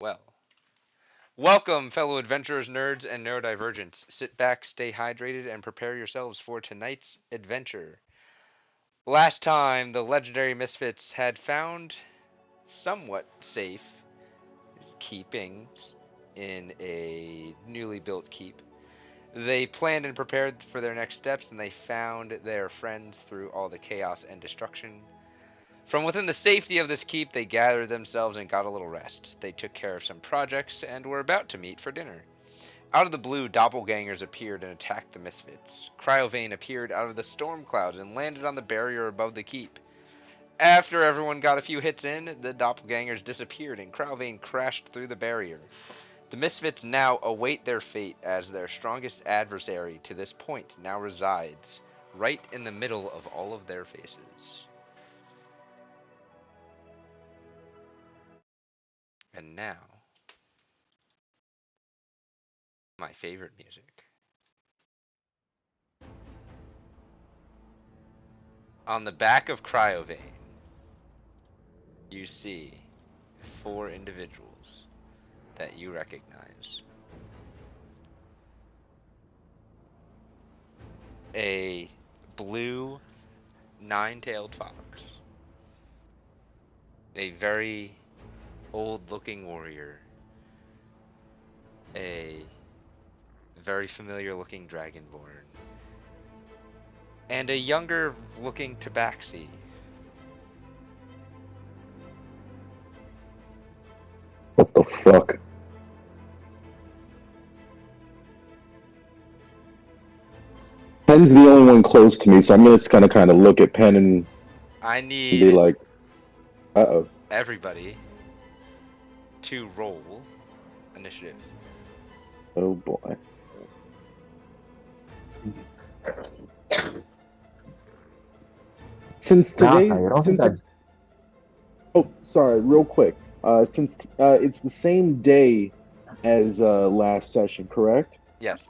Well, welcome, fellow adventurers, nerds, and neurodivergents. Sit back, stay hydrated, and prepare yourselves for tonight's adventure. Last time, the Legendary Misfits had found somewhat safe keepings in a newly built keep. They planned and prepared for their next steps, and they found their friends through all the chaos and destruction. From within the safety of this keep, they gathered themselves and got a little rest. They took care of some projects and were about to meet for dinner. Out of the blue, doppelgangers appeared and attacked the Misfits. Cryovane appeared out of the storm clouds and landed on the barrier above the keep. After everyone got a few hits in, the doppelgangers disappeared and Cryovane crashed through the barrier. The Misfits now await their fate as their strongest adversary to this point now resides right in the middle of all of their faces. And now, my favorite music. On the back of Cryovane, you see four individuals that you recognize. A blue nine-tailed fox, a very old-looking warrior, a very familiar-looking dragonborn, and a younger-looking tabaxi. What the fuck? Pen's the only one close to me, so I'm just gonna kind of look at Pen and I be need like, "Uh-oh." everybody to roll initiative. Oh boy. Since today, I don't think since it's, oh, sorry, real quick. Since it's the same day as last session, correct? Yes,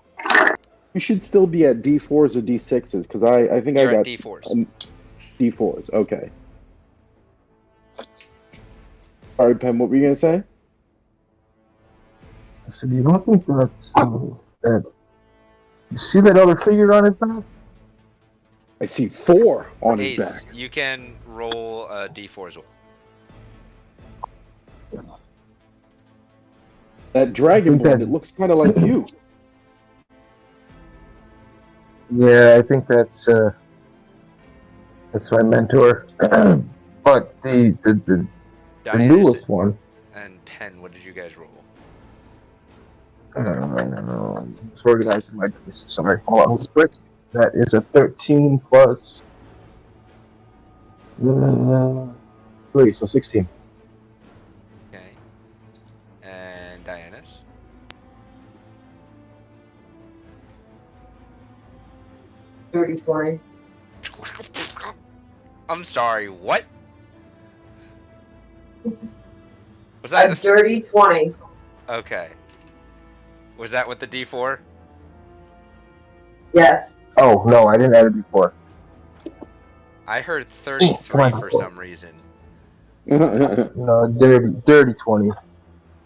We should still be at D4s or D6s because I think you're I at got D4s. D4s. Okay. All right, Pen. What were you gonna say? So do you don't think that you see that other figure on his back? I see 4 on his Ace, back. you can roll a D4 as well. That dragonborn, it looks kind of like you. Yeah, I think that's my mentor. But the Diane newest one. and Pen, what did you guys roll? I don't know. It's organizing my dice. Sorry, hold on real quick. That is a 13 plus 3, so 16. Okay. And Diana's? I'm sorry, what? Was that A dirty 20. Okay. Was that with the D4? Yes. Oh no, I didn't add it before. I heard 33 for some reason. No, dirty 20.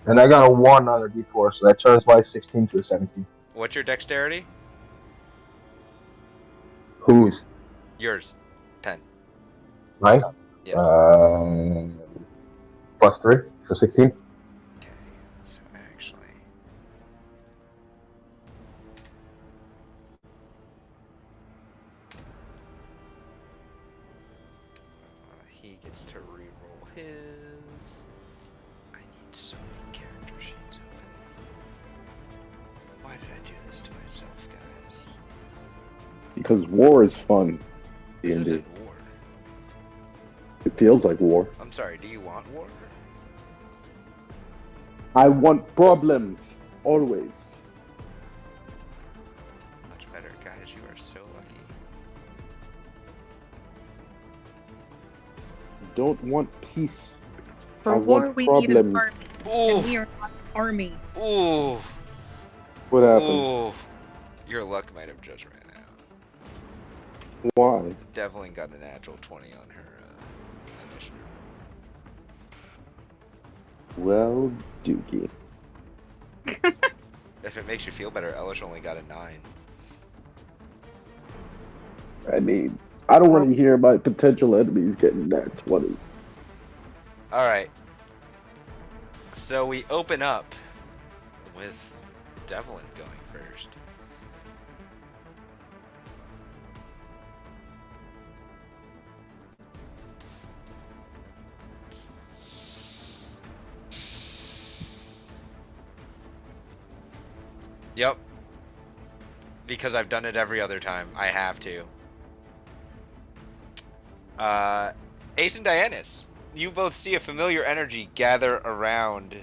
And I got a 1 on the D4, so that turns my 16 to a 17. What's your dexterity? Whose? Yours. Pen. Mine? Yes. Plus 3, so 16. Okay. So actually. He gets to re-roll his. I need so many character sheets open. Why did I do this to myself, guys? Because war is fun. This D&D. isn't war. It feels like war. I'm sorry, do you want war? I want problems always. Much better, guys. You are so lucky. Don't want peace. For I war, want we need an problems. army. Ooh. And we are not an army. Ooh. What happened? Ooh. Your luck might have just ran out. Why? Devlin got a natural 20 on her initiative. Well, Dookie. If it makes you feel better, Elish only got a 9. I mean, I don't want to hear my potential enemies getting that 20s. Alright. So we open up with Devlin going first. Yep. Because I've done it every other time. I have to. Ace and Dianis, you both see a familiar energy gather around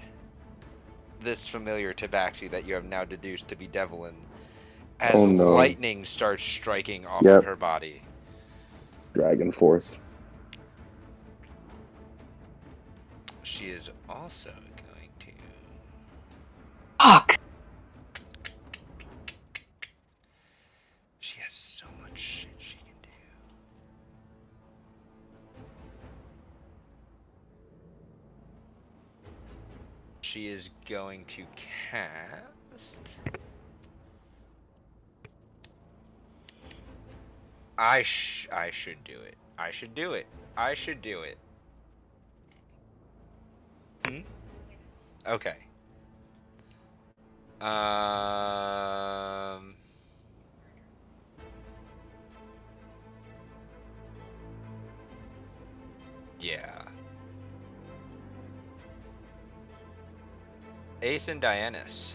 this familiar tabaxi that you have now deduced to be Devlin as Oh, no. lightning starts striking off Yep. of her body. Dragon Force. She is also going to... Fuck! She has so much shit she can do. She is going to cast... I should do it. I should do it. I should do it. Okay. Yeah. Ace and Dianis.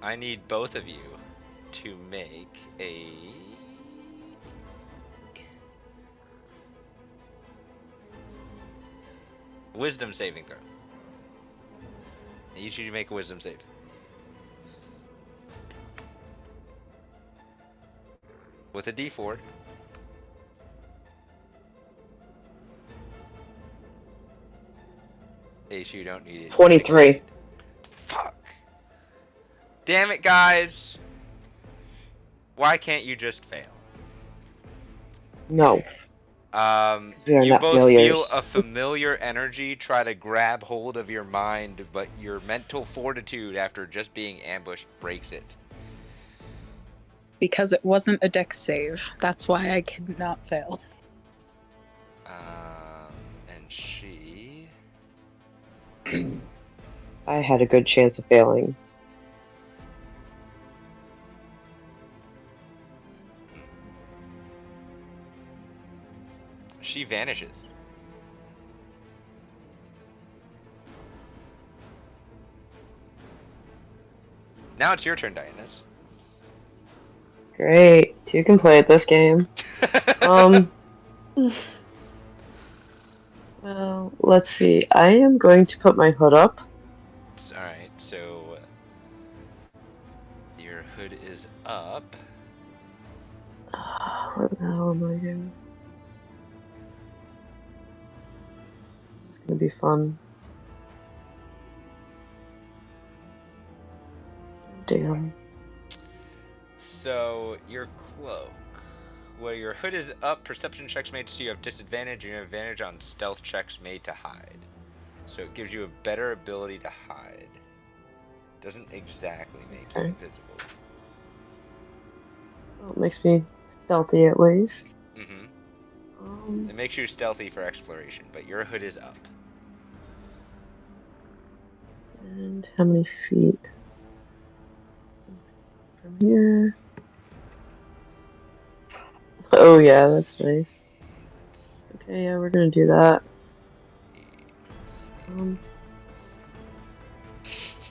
I need both of you to make a wisdom saving throw. I need you to make a wisdom save. With a D4. Ace, you don't need it. 23. Fuck. Damn it, guys. Why can't you just fail? No. We are You not both failures. feel a familiar energy try to grab hold of your mind, but your mental fortitude after just being ambushed breaks it. Because it wasn't a dex save. That's why I could not fail. And she... I had a good chance of failing. She vanishes. Now it's your turn, Dianis. Great. Two can play at this game. Well, let's see. I am going to put my hood up. Alright, so... your hood is up. What the hell am I doing? This is gonna be fun. Damn. So, your cloak. Where your hood is up, perception checks made so you have disadvantage, and you have advantage on stealth checks made to hide. So it gives you a better ability to hide. Doesn't exactly make you invisible. Well, it makes me stealthy at least. It makes you stealthy for exploration, but your hood is up. And how many feet? From here. Oh yeah, that's nice. Okay, yeah, we're gonna do that.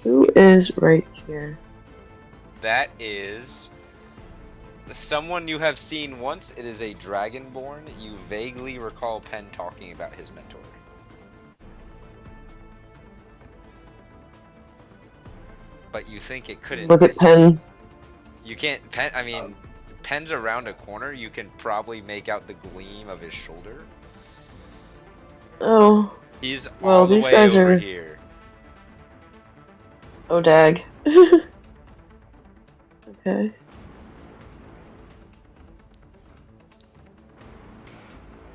Who is right here? That is someone you have seen once. It is a dragonborn. You vaguely recall Penn talking about his mentor. But you think it couldn't. Look at Penn. You can't. Penn. I mean, Penn's around a corner. You can probably make out the gleam of his shoulder. Oh. He's Well, all the these way guys over are... here. Oh, dag. Okay.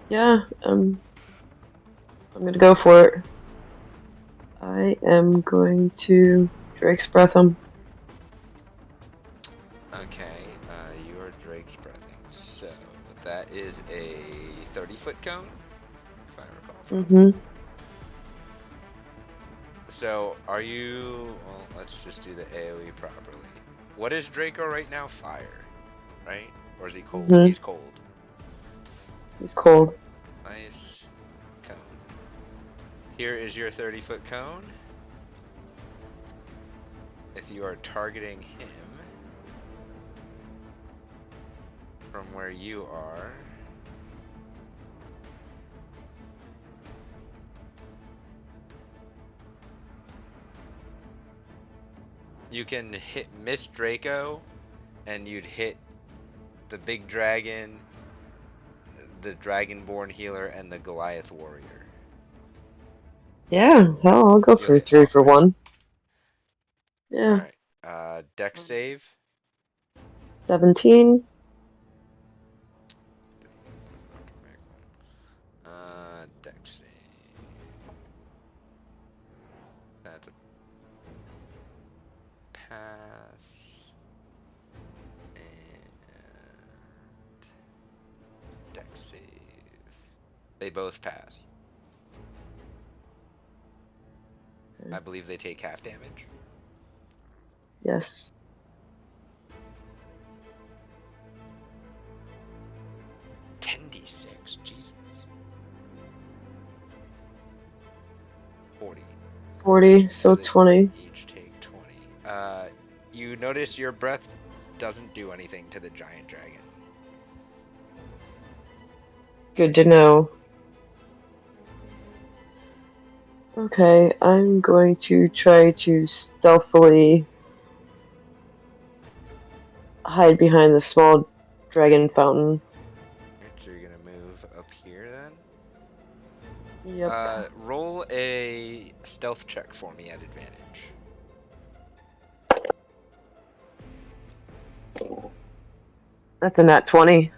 Yeah, I'm gonna go for it. I am going to Drake's Breath him. Okay, you are Drake's breathing. So that is a 30-foot cone, if I recall. Mm-hmm. So are you? Well, let's just do the AOE properly. What is Draco right now? Fire, right? Or is he cold? Mhm. He's cold. He's cold. Nice cone. Here is your 30-foot cone. If you are targeting him from where you are, you can miss Draco, and you'd hit the big dragon, the Dragonborn healer, and the Goliath warrior. Yeah, hell, I'll go You'll for hit 3 all for 3. 1. Yeah. Alright. Dex save. 17. Dex save. That's a pass. And dex save. They both pass. I believe they take half damage. Yes. D6, Jesus. 40. 40, so they 20. Each take 20. You notice your breath doesn't do anything to the giant dragon. Good to know. Okay, I'm going to try to stealthily hide behind the small dragon fountain. Alright, so you're gonna move up here then. Yep. Roll a stealth check for me at advantage. That's a nat 20.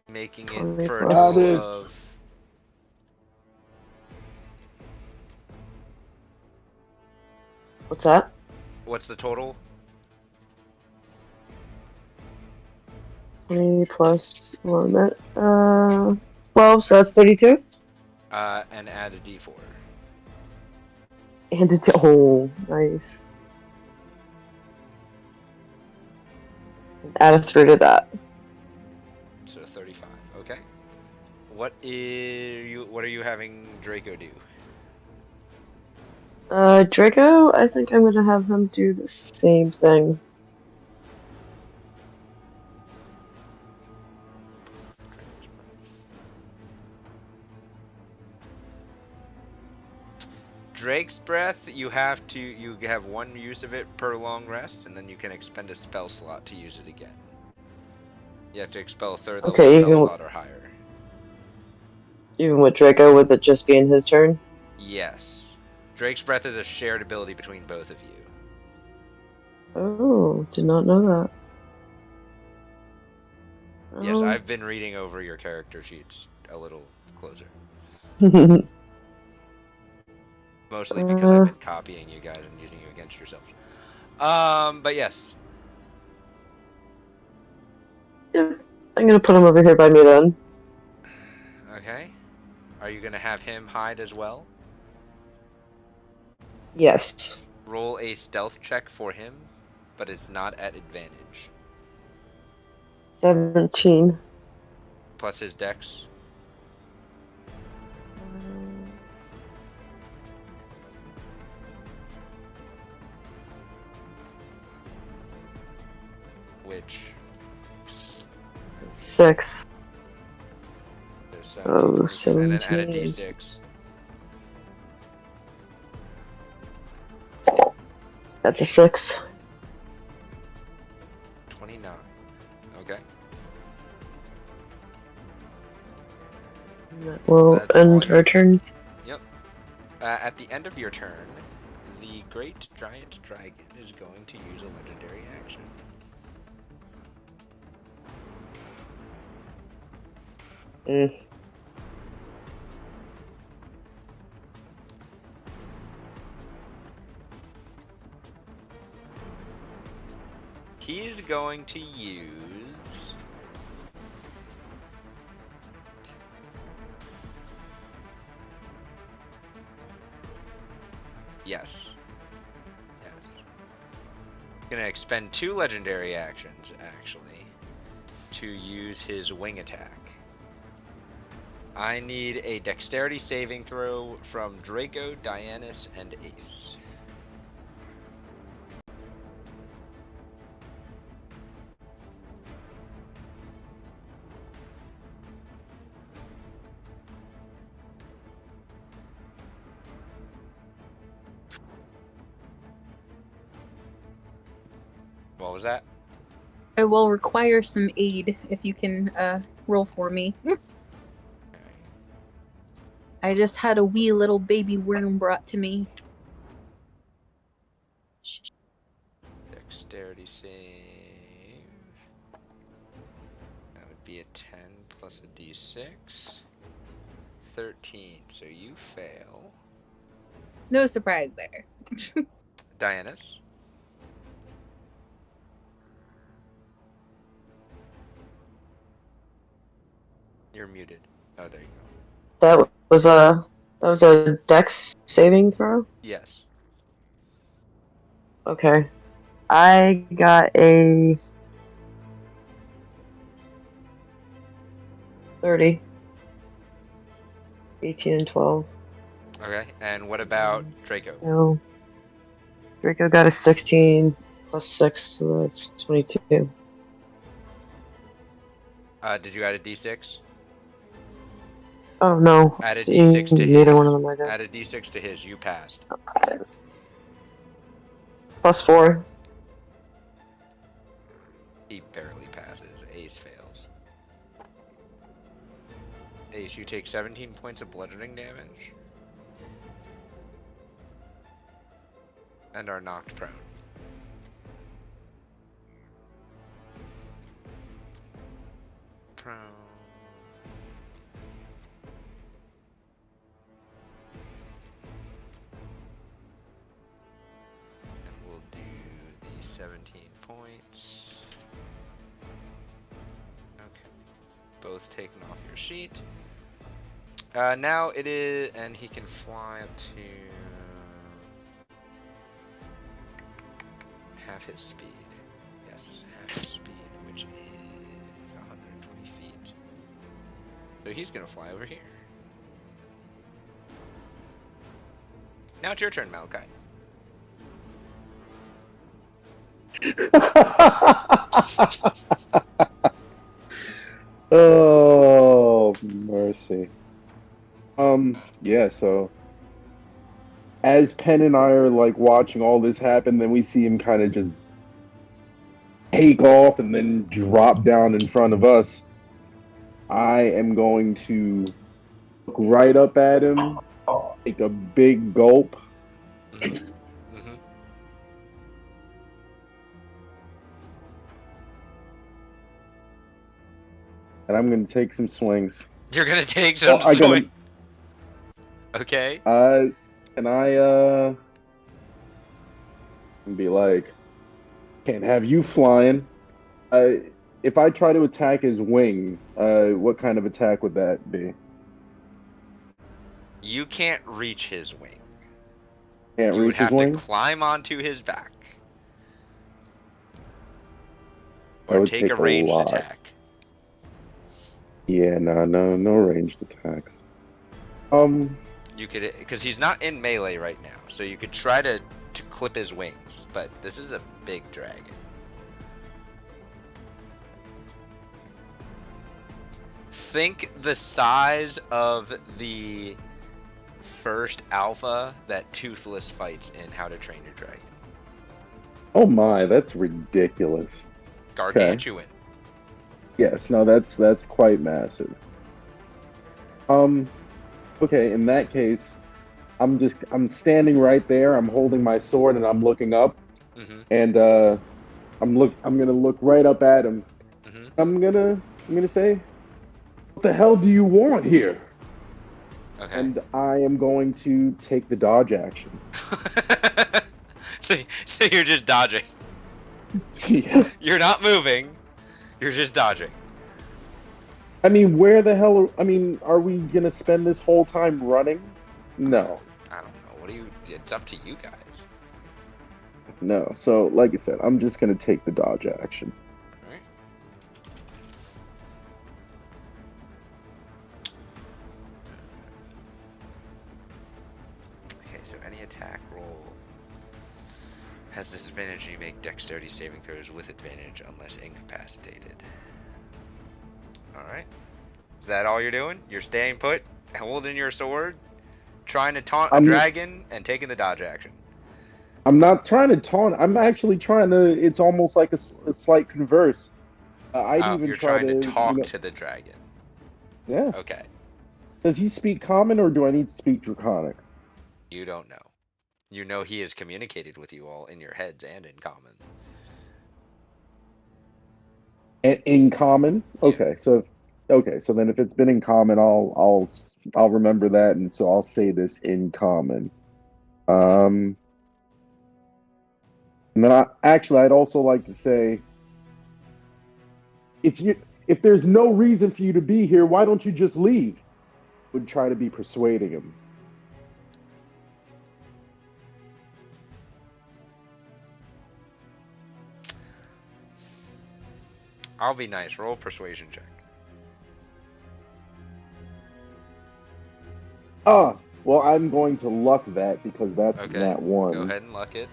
Making it 20 for a plus. total That is- of... What's that? What's the total? 20 plus 1. 12, so that's 32. And add a d4. And it's, oh, nice. Add a 3 to that. So 35. Okay. What are you having Draco do? Draco, I think I'm gonna have him do the same thing. Drake's breath, you have 1 use of it per long rest, and then you can expend a spell slot to use it again. You have to expel a third level Okay, spell slot or higher. Even with Draco, with it just being his turn? Yes. Drake's breath is a shared ability between both of you. Oh, did not know that. Yes, I've been reading over your character sheets a little closer. Mostly because I've been copying you guys and using you against yourselves. But yes. Yeah, I'm gonna put him over here by me then. Okay. Are you gonna have him hide as well? Yes. Roll a stealth check for him, but it's not at advantage. 17. Plus his dex. Which 6. is Oh, 17, and then add a 17. d6. That's a 6. 29. Okay. That will That's end all our you- turns. Yep. At the end of your turn, the great giant dragon is going to use a legendary action. he's going to use... Yes. Gonna expend 2 legendary actions, actually, to use his wing attack. I need a dexterity saving throw from Draco, Dianus, and Ace. What was that? I will require some aid if you can roll for me. I just had a wee little baby worm brought to me. Dexterity save. That would be a 10 plus a d6. 13, so you fail. No surprise there. Dianus? You're muted. Oh, there you go. That was a dex saving throw? Yes. Okay. I got a 30. 18 and 12. Okay, and what about Draco? No. Draco got a 16 plus 6, so that's 22. Did you add a d6? Oh, no. Add a d6 to his. Neither one of them I did. Add a d6 to his. You passed. Plus 4. He barely passes. Ace fails. Ace, you take 17 points of bludgeoning damage. And are knocked prone. Prone. And we'll do the 17 points. Okay. Both taken off your sheet. Now it is, and he can fly up to half his speed. Yes, half his speed, which is 120 feet. So he's gonna fly over here. Now it's your turn, Malachi. Oh, mercy. Yeah, so as Penn and I are like watching all this happen, then we see him kind of just take off and then drop down in front of us. I am going to look right up at him, take a big gulp. And I'm going to take some swings. You're going to take some swings? Okay. And I be like, can't have you flying. If I try to attack his wing, what kind of attack would that be? You can't reach his wing. Can't reach his wing? You would have to climb onto his back. Or take a ranged attack. Yeah, no ranged attacks. You could, because he's not in melee right now, so you could try to clip his wings, but this is a big dragon. Think the size of the first alpha that Toothless fights in How to Train Your Dragon. Oh my, that's ridiculous. Gargantuan. Okay. Yes, no, that's quite massive. Okay, in that case, I'm standing right there. I'm holding my sword and I'm looking up, and I'm gonna look right up at him. I'm gonna say, "What the hell do you want here?" Okay. And I am going to take the dodge action. So you're just dodging. Yeah. You're not moving. You're just dodging. I mean, where the hell? I mean, are we gonna spend this whole time running? No, I don't know. What do you? It's up to you guys. no. So, like I said, I'm just gonna take the dodge action. All right. Okay, so any attack roll has disadvantage. You make dexterity saving throws with advantage unless incapacitated. All right. Is that all you're doing? You're staying put, holding your sword, trying to taunt a dragon, and taking the dodge action. I'm not trying to taunt. I'm actually trying to. It's almost like a slight converse. I'd even You're try trying to talk you know, to the dragon. Yeah. Okay. Does he speak Common or do I need to speak Draconic? You don't know. You know he has communicated with you all in your heads and in common. In Common? Yeah. Okay, so then if it's been in Common, I'll remember that, and so I'll say this in Common. And then I'd also like to say, if there's no reason for you to be here, why don't you just leave? Would try to be persuading him. I'll be nice. Roll a persuasion check. Well, I'm going to luck that because that's Okay. nat 1. Go ahead and luck it.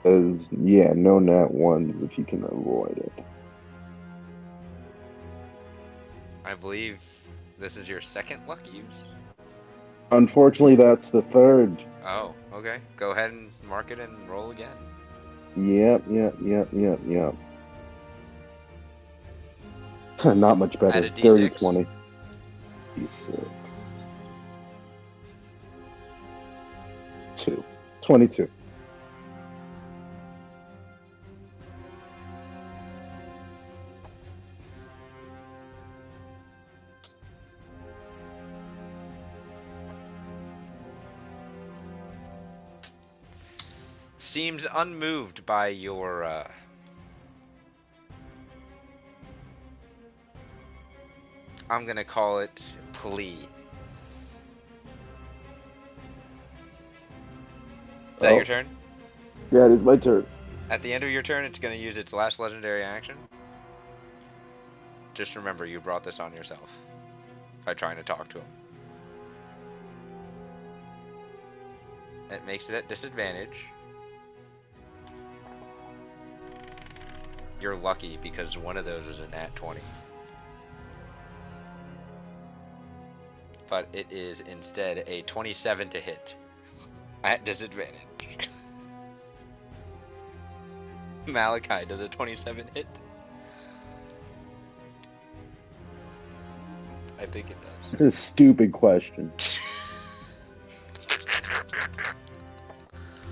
Because, yeah, no nat 1s if you can avoid it. I believe this is your second luck use? Unfortunately, that's the third. Oh, okay. Go ahead and mark it and roll again. Yep. Not much better. Add a D6. 30, 20. D6. 2. 22. Seems unmoved by your I'm gonna call it plea. Is that your turn? Yeah, it is my turn. At the end of your turn, it's gonna use its last legendary action. Just remember, you brought this on yourself by trying to talk to him. It makes it at disadvantage. You're lucky because one of those is a nat 20. But it is instead a 27 to hit at disadvantage. Malachi, does a 27 hit? I think it does. It's a stupid question.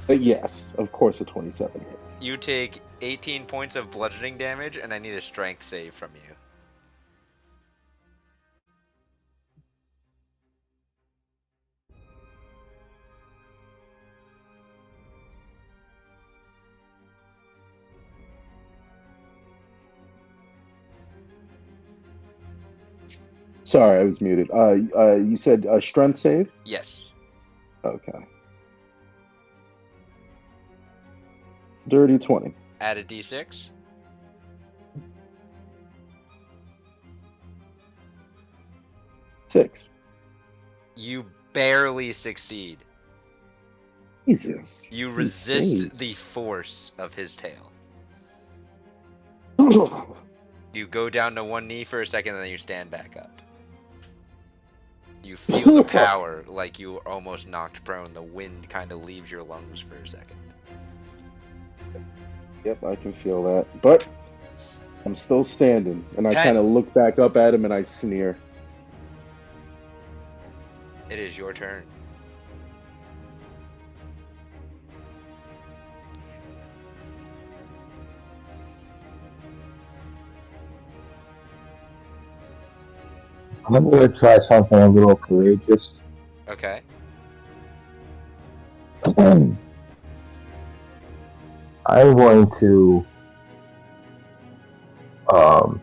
But yes, of course a 27 hits. You take 18 points of bludgeoning damage, and I need a strength save from you. Sorry, I was muted. You said strength save? Yes. Okay. Dirty 20. Add a d6. Six. You barely succeed. Jesus. You resist the force of his tail. You go down to one knee for a second, and then you stand back up. You feel the power like you were almost knocked prone. The wind kind of leaves your lungs for a second. Yep, I can feel that. But I'm still standing, and I kind of look back up at him and I sneer. It is your turn. I'm going to try something a little courageous. Okay. I'm going to um,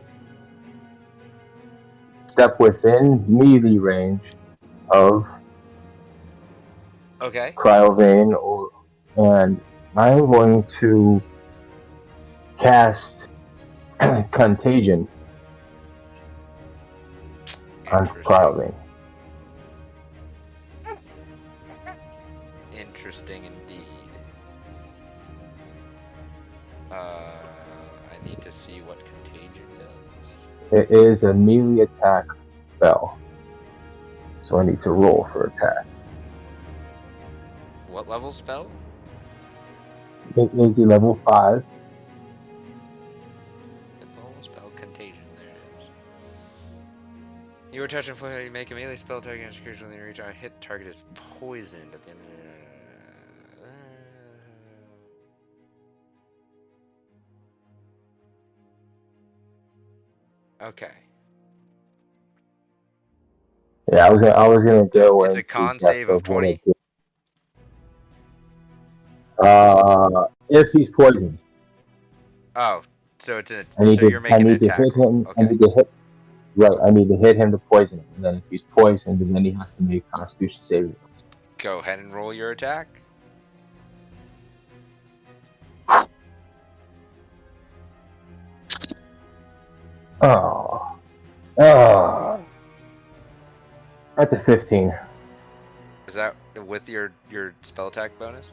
step within melee range of Okay. Cryovane, and I'm going to cast Contagion on Interesting. Cryovane. Interesting indeed. I need to see what contagion does. It is a melee attack spell, so I need to roll for attack. What level spell? It is a level 5. Level spell contagion. There it is. You are touching fluid. You make a melee spell target against creature within your reach. A hit target is poisoned at the end of the. Okay. Yeah, I was gonna go It's a into con depth save of of what I 20. did. If he's poisoned, Oh, so it's an. I need So to you're making an hit attack roll. him. I Okay. need to hit. Right, I need to hit him to poison him, and then if he's poisoned, then he has to make Constitution saving. Go ahead and roll your attack. Oh, that's a 15. Is that with your spell attack bonus?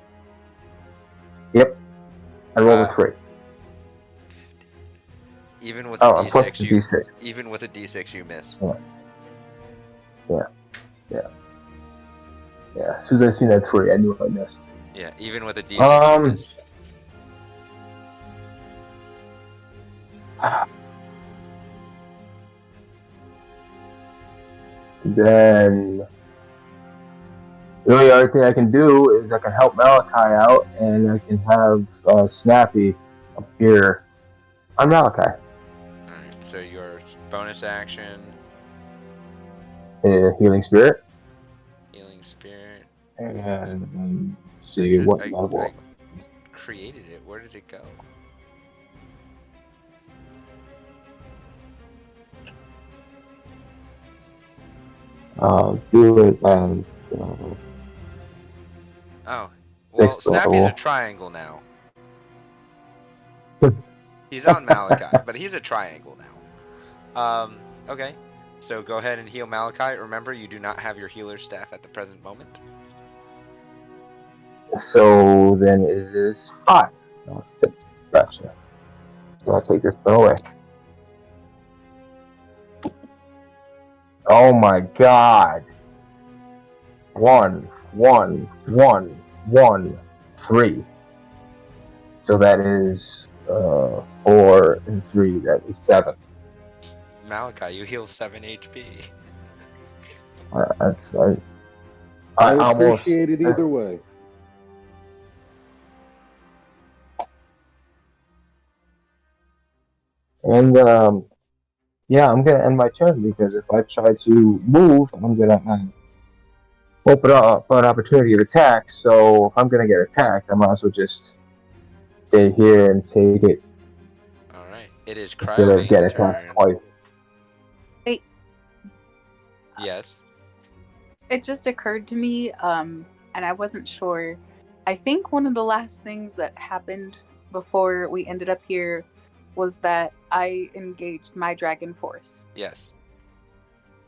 Yep, I rolled a 3. Even with a Oh, plus d6, the you D6. even with a d6 you miss. Yeah, as soon as I seen that 3, I knew I missed. Yeah, even with a d6 you miss. Then the only other thing I can do is I can help Malachi out, and I can have Snappy appear on Malachi. Alright, so your bonus action, Healing Spirit. healing spirit. And see what level. I created it. Where did it go? Do it. Oh, well, Sixth Snappy's level. a triangle now. He's on Malachi, but he's a triangle now. Okay. So go ahead and heal Malachi. Remember, you do not have your healer staff at the present moment. So then it is 5. No, it's 6. Gotcha. So I'll take this one away. Oh my god. 1, 1, 1, 1, 3. So that is 4 and 3. That is 7. Malachi, you heal 7 HP. I almost appreciate it either way. And yeah, I'm gonna end my turn because if I try to move, I'm gonna open up an opportunity of attack. So if I'm gonna get attacked, I might as well just stay here and take it Alright, it is instead of get Cryovane's attacked turn. twice. Wait, Yes. it just occurred to me, and I wasn't sure. I think one of the last things that happened before we ended up here was that I engaged my dragon force. Yes.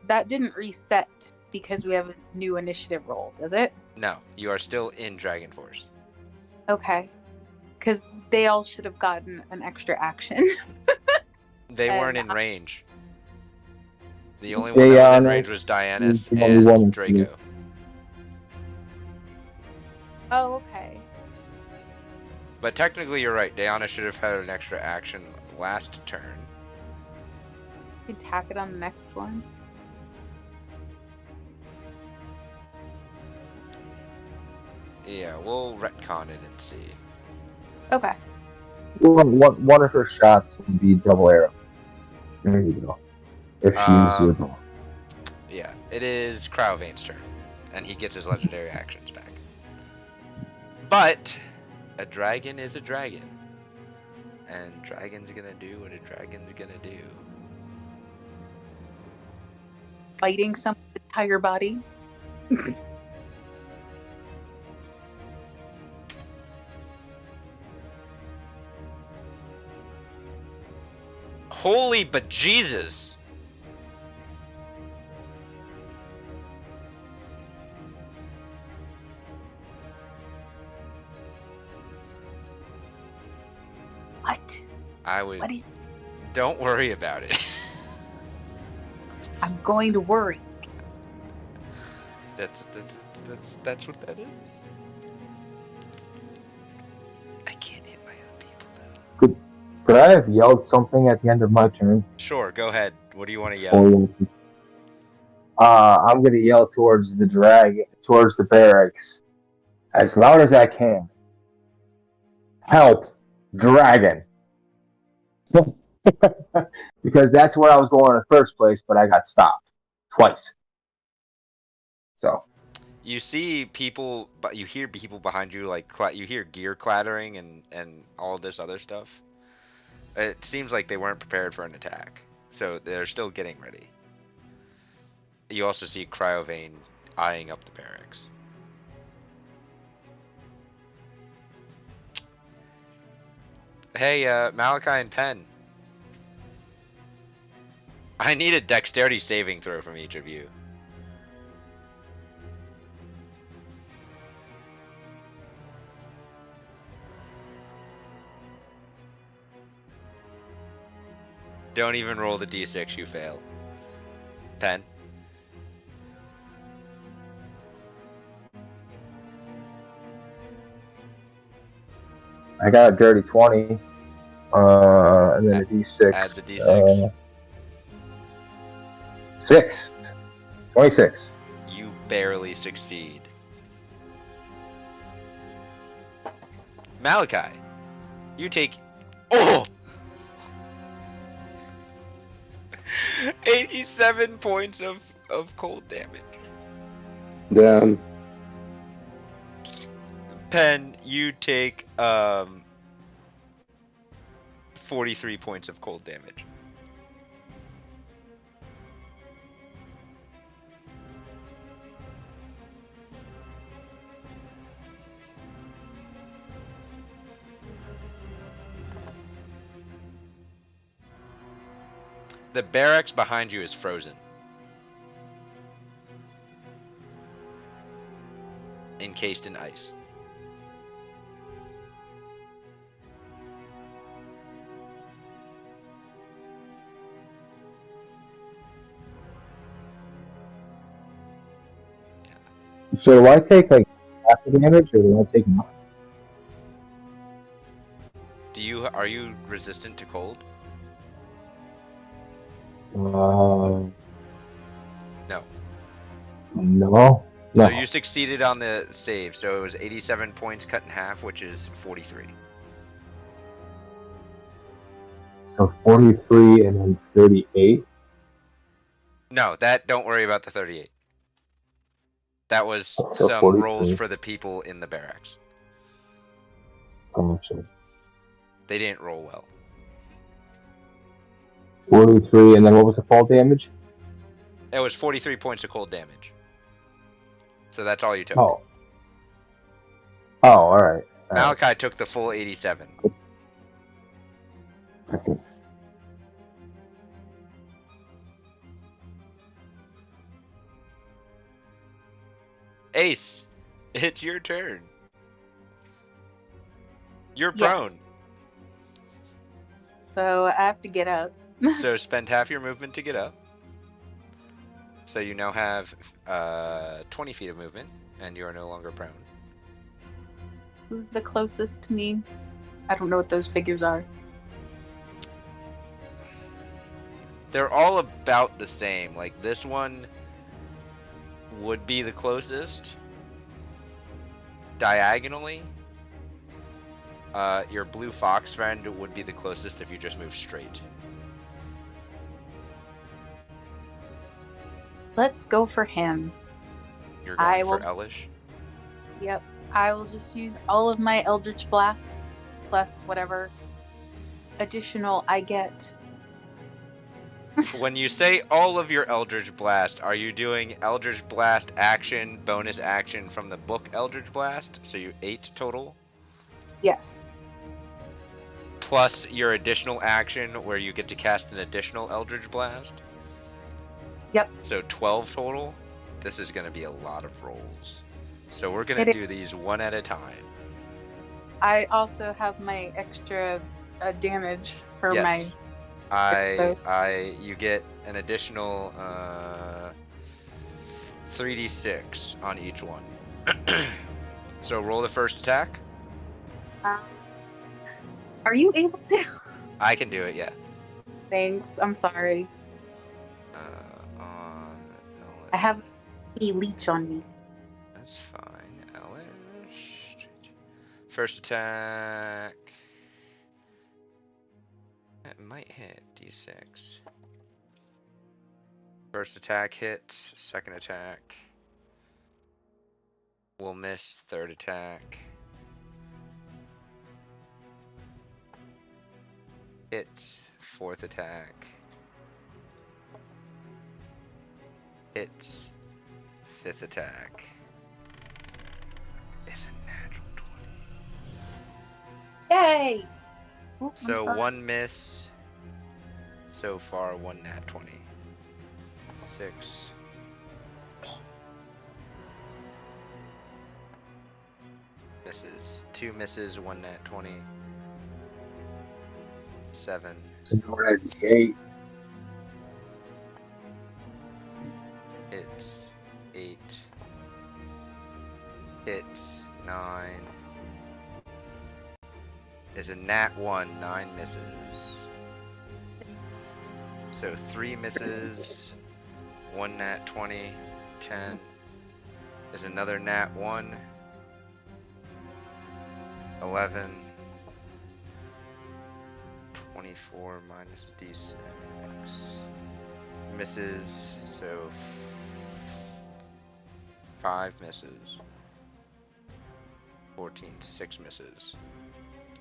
That didn't reset because we have a new initiative roll, does it? No, you are still in Dragon Force. Okay. Because they all should have gotten an extra action. They And weren't in range. The only one that was in range was Dianus the only one in and Draco. Oh, okay. But technically, you're right. Diana should have had an extra action last turn. You can tack it on the next one. Yeah, we'll retcon it and see. Okay. One of her shots would be double arrow. There you go. If she's your ball. Yeah, it is Cryovane's turn, and he gets his legendary actions back. But a dragon is a dragon. And dragon's gonna do what a dragon's gonna do. Biting someone's entire body. Holy bejesus! What? I would. What is? Don't worry about it. I'm going to worry. That's what that is. I can't hit my own people though. Could I have yelled something at the end of my turn? Sure, go ahead. What do you want to yell? I'm gonna yell towards the barracks, as loud as I can. Help, dragon! Because that's where I was going in the first place, but I got stopped twice. So You see people, but you hear people behind you, like you hear gear clattering and all this other stuff. It seems like they weren't prepared for an attack, so they're still getting ready. You also see Cryovane eyeing up the barracks. Hey, Malachi and Penn. I need a dexterity saving throw from each of you. Don't even roll the d6, you fail. Penn? I got a dirty 20, and then a d6. Add the d6. 6. 26. You barely succeed. Malachi, you take... Oh! 87 points of cold damage. Damn. Penn, you take 43 points of cold damage. The barracks behind you is frozen. Encased in ice. So do I take like half the damage, or do I take none? Are you resistant to cold? No. No. No. So you succeeded on the save, so it was 87 points cut in half, which is 43. So 43 and then 38. No, don't worry about the 38. That was So some 43. rolls for the people in the barracks. Gotcha. They didn't roll well. 43, and then what was the fall damage? It was 43 points of cold damage. So that's all you took. Oh. Oh, alright. Malachi took the full 87. Okay. Ace, it's your turn. You're Yes. prone. So I have to get up. So spend half your movement to get up. So you now have 20 feet of movement, and you are no longer prone. Who's the closest to me? I don't know what those figures are. They're all about the same. Like, this one would be the closest diagonally. Your blue fox friend would be the closest if you just move straight. Let's go for him. You're I going for will- Elish? Yep. I will just use all of my Eldritch Blast plus whatever. additional I get. When you say all of your Eldritch Blast, are you doing Eldritch Blast action, bonus action from the book Eldritch Blast? So you 8 total? Yes. Plus your additional action where you get to cast an additional Eldritch Blast? Yep. So 12 total? This is going to be a lot of rolls. So we're going It to is. do these one at a time. I also have my extra damage for Yes. my. You get an additional 3d6 on each one. So roll the first attack. Are you able to? I can do it, yeah. Thanks. I'm sorry. I have a leech on me. That's fine. Elish. First attack. That might hit. D6. First attack hits. Second attack will miss. Third attack hits. Fourth attack hits. Fifth attack is a natural 20. Yay! Oop, So one miss so far, one nat 20. 6. Misses. 2 misses, 1 nat 20. 7. 8. Hits. 8. Hits. 9. Is a nat 1, 9 misses. So 3 misses, 1 nat 20, 10. Is another nat 1. 11. 24 minus d6. Misses, so 5 misses. 14, 6 misses.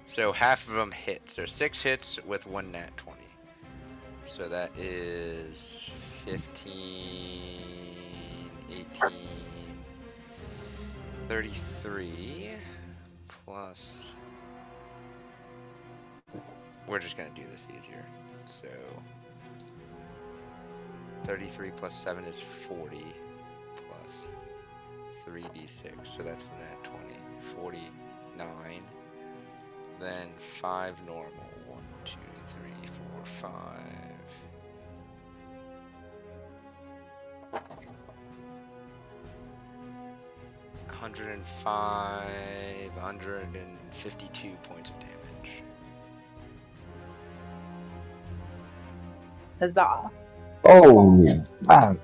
So half of them hit. So 6 hits with 1 nat 20. So that is 15, 18, 33 plus. We're just going to do this easier. So 33 plus 7 is 40 plus 3d6. So that's the nat 20. 49. Then 5 normal. 1, 2, 3, 4, 5. 105, 152 points of damage. Huzzah. Oh, wow.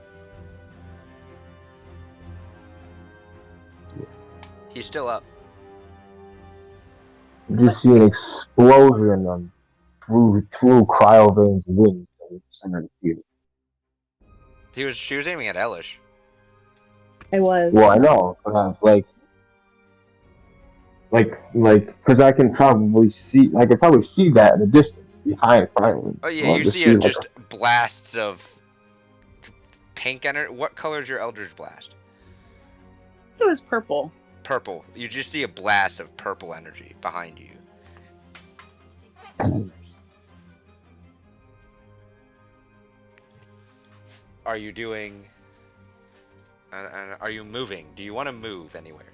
He's still up. You see an explosion through Cryovane's wings in the center of the field. She was aiming at Elish. I was. Well, I know, but because I can probably see that in the distance behind Cryovan. Oh yeah, Well, you just see like just blasts of pink energy. What color is your Eldritch Blast? It was purple. Purple. You just see a blast of purple energy behind you. Are you doing? Are you moving? Do you want to move anywhere?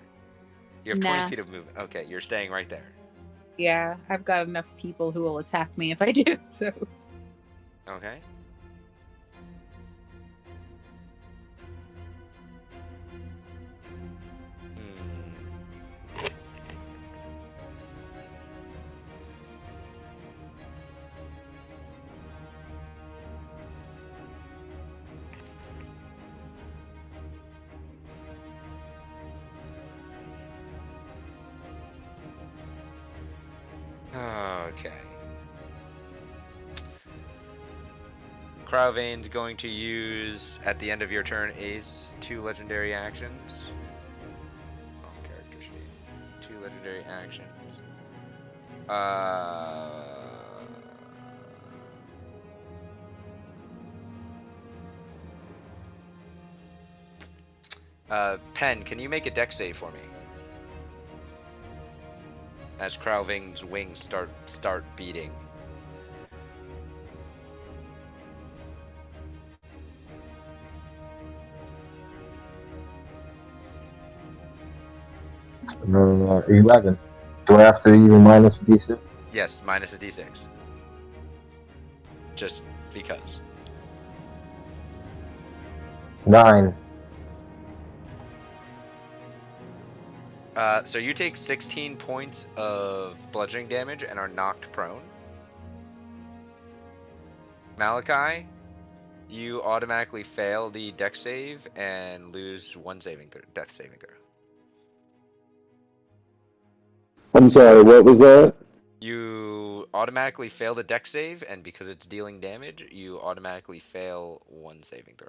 You have 20 feet of movement. Okay, you're staying right there. Yeah, I've got enough people who will attack me if I do, so. Okay. Okay. Cryovane's going to use, at the end of your turn, Ace, 2 legendary actions. Off character sheet. 2 legendary actions. Pen, can you make a dex save for me? As Crowving's wings start beating. No, 11. Do I have to even minus the d6? Yes, minus a d6. Just because. 9. So you take 16 points of bludgeoning damage and are knocked prone. Malachi, you automatically fail the dex save and lose one death saving throw. I'm sorry, what was that? You automatically fail the dex save, and because it's dealing damage, you automatically fail one saving throw.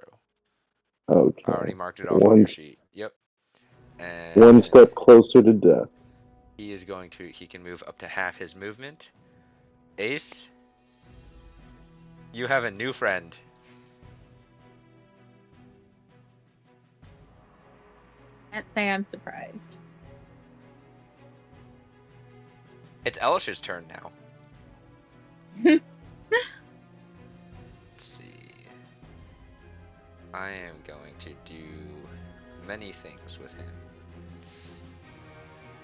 I already Okay. marked it off on your sheet. Yep. And One step closer to death. he can move up to half his movement. Ace, you have a new friend. Can't say I'm surprised. It's Elish's turn now. Let's see. I am going to do many things with him.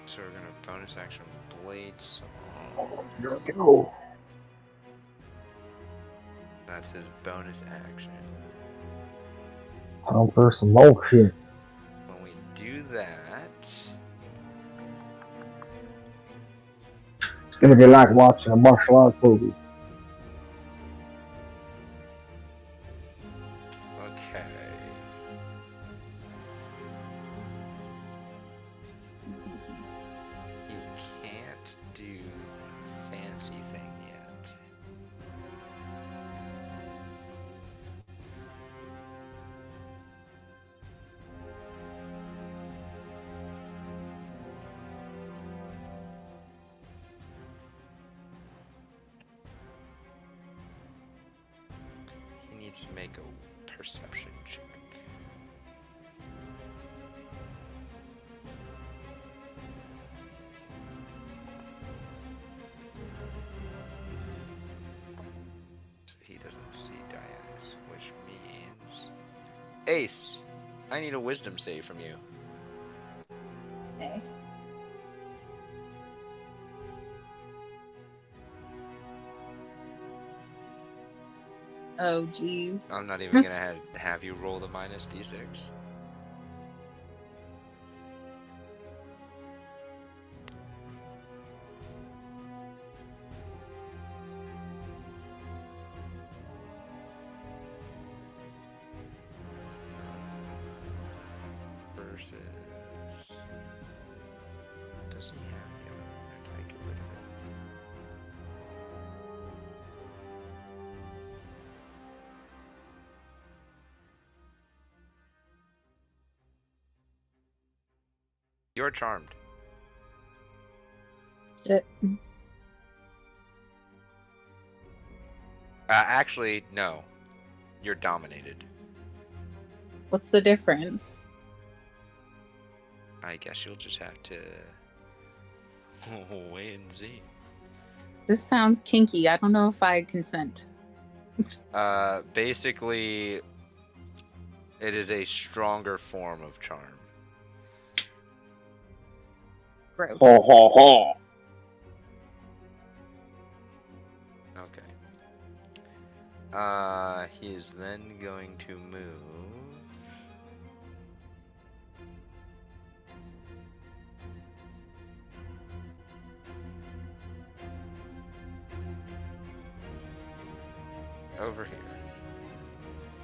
So we're gonna bonus action Blade Song. Go. That's his bonus action. Time for some more shit. When we do that, It's gonna be like watching a martial arts movie. okay. He can't do fancy thing yet. He needs to make a perception check. So he doesn't see Diana's, which means Ace, I need a wisdom save from you. Okay. Oh, jeez. I'm not even gonna have you roll the minus d6. Versus. Does he have him? Or did I get rid of it? You're charmed. Shit. Actually, no. You're dominated. What's the difference? I guess you'll just have to wait and see. This sounds kinky. I don't know if I consent. Basically, it is a stronger form of charm. Gross. Ha ha ha. Okay. He is then going to move. Over here.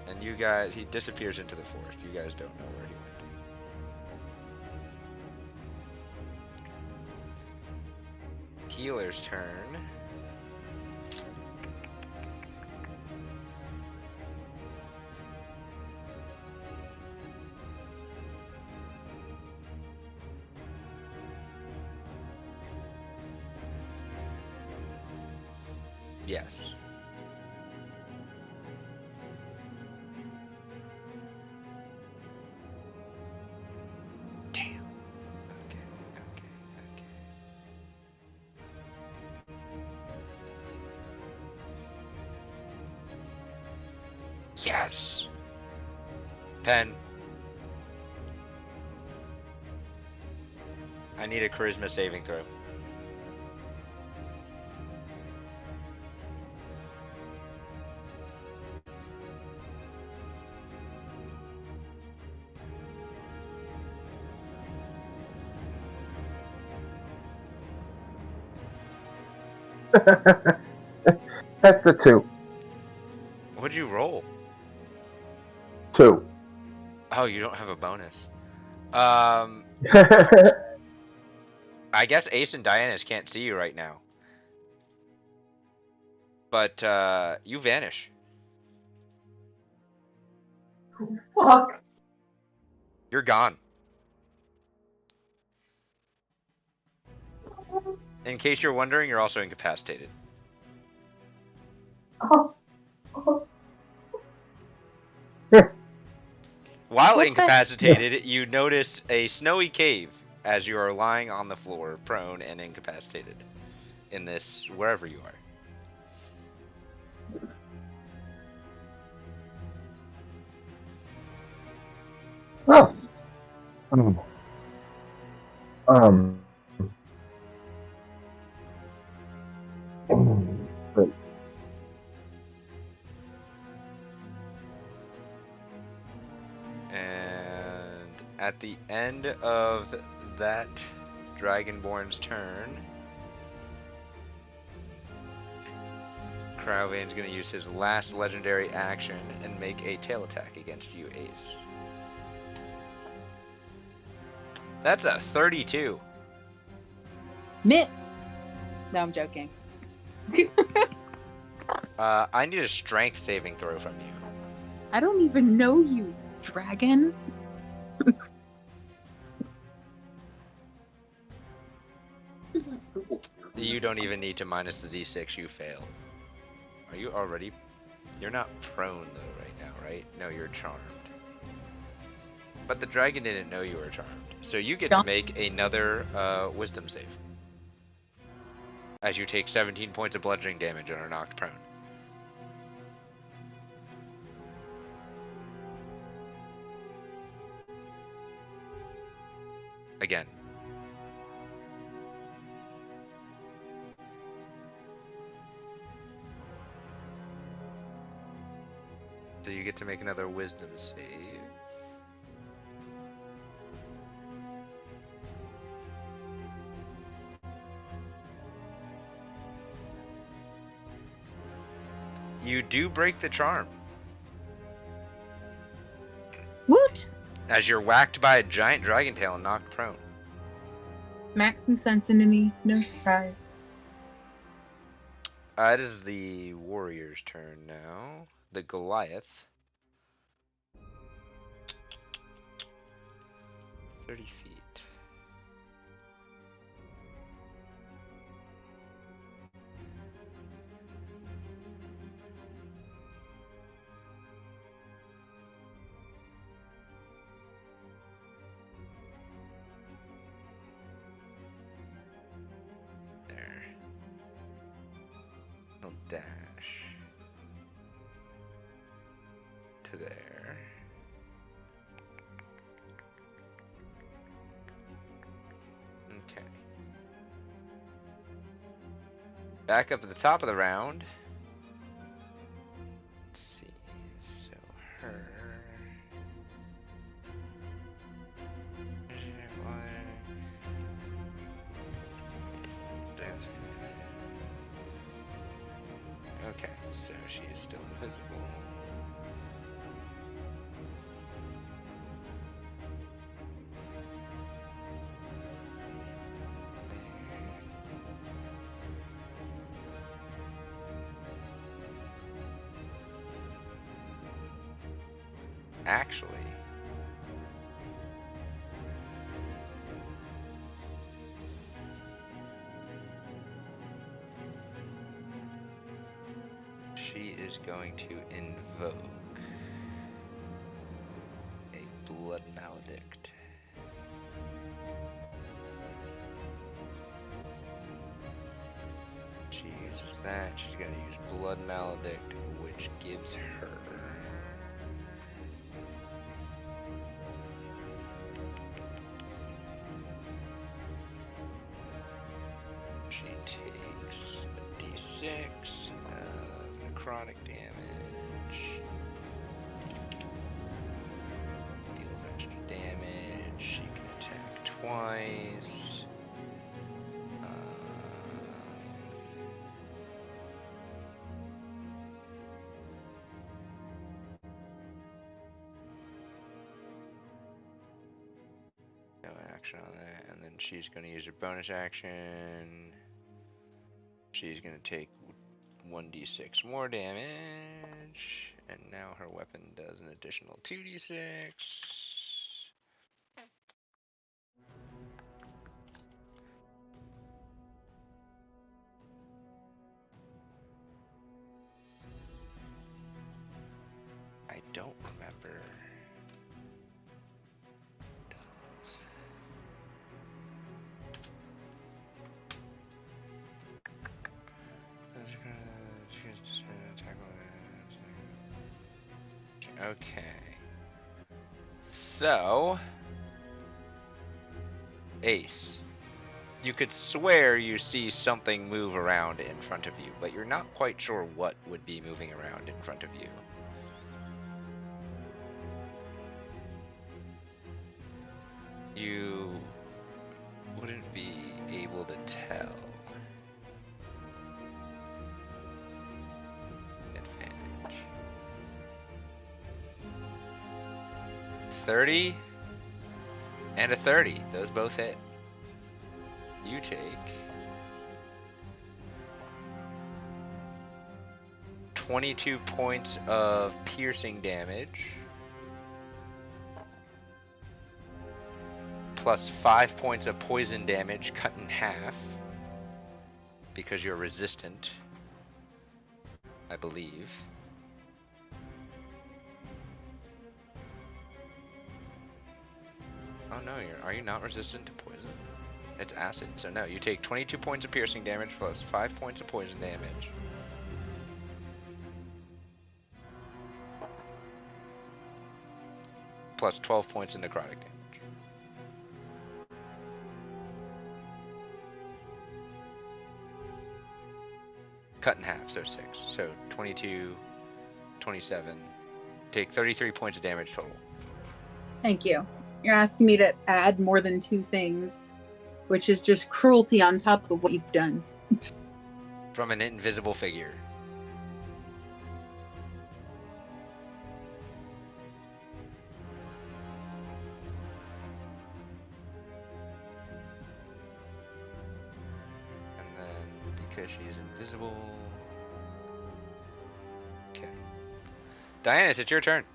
And you guys, he disappears into the forest. You guys don't know where he went. Healer's turn. Yes. Yes. Pen. I need a charisma saving throw. That's the 2. What'd you roll? 2. Oh, you don't have a bonus. I guess Ace and Diana's can't see you right now. But you vanish. Fuck. You're gone. In case you're wondering, you're also incapacitated. Oh. While What the- incapacitated, you notice a snowy cave as you are lying on the floor, prone and incapacitated. In this, wherever you are. Oh. Um. Um. Wait. And at the end of that Dragonborn's turn, Crowvane's going to use his last legendary action and make a tail attack against you, Ace. That's a 32. Miss. No, I'm joking. I need a strength saving throw from you. I don't even know you, dragon. You don't even need to minus the d6, you fail. Are you already... You're not prone though right now, right? No, you're charmed. But the dragon didn't know you were charmed. So you get to make another wisdom save. As you take 17 points of bludgeoning damage and are knocked prone. Again. So you get to make another wisdom save. You do break the charm. Woot! As you're whacked by a giant dragon tail and knocked prone. Max some sense into me. No surprise. It is the warrior's turn now. The Goliath. 30 feet. There. He'll dash to there. Okay. Back up at the top of the round. Let's see. So her. Okay, so she is still invisible. Actually, she is going to invoke a blood maledict. She uses that. She's going to use blood maledict, which gives her of necrotic damage. Deals extra damage. She can attack twice. No action on that, and then she's going to use her bonus action. She's going to take 1d6 more damage, and now her weapon does an additional 2d6. I don't remember. Okay. So, Ace, you could swear you see something move around in front of you, but you're not quite sure what would be moving around in front of you. You wouldn't be able to tell. Advantage. 30 and a 30. Those both hit. You take 22 points of piercing damage. Plus 5 points of poison damage cut in half. Because you're resistant. I believe. Oh no, are you not resistant to poison? It's acid, so no, you take 22 points of piercing damage plus 5 points of poison damage. Plus 12 points of necrotic damage. Cut in half, so 6. So 22, 27. Take 33 points of damage total. Thank you. You're asking me to add more than 2 things, which is just cruelty on top of what you've done. From an invisible figure. And then, because she's invisible... Okay. Diana, it's your turn.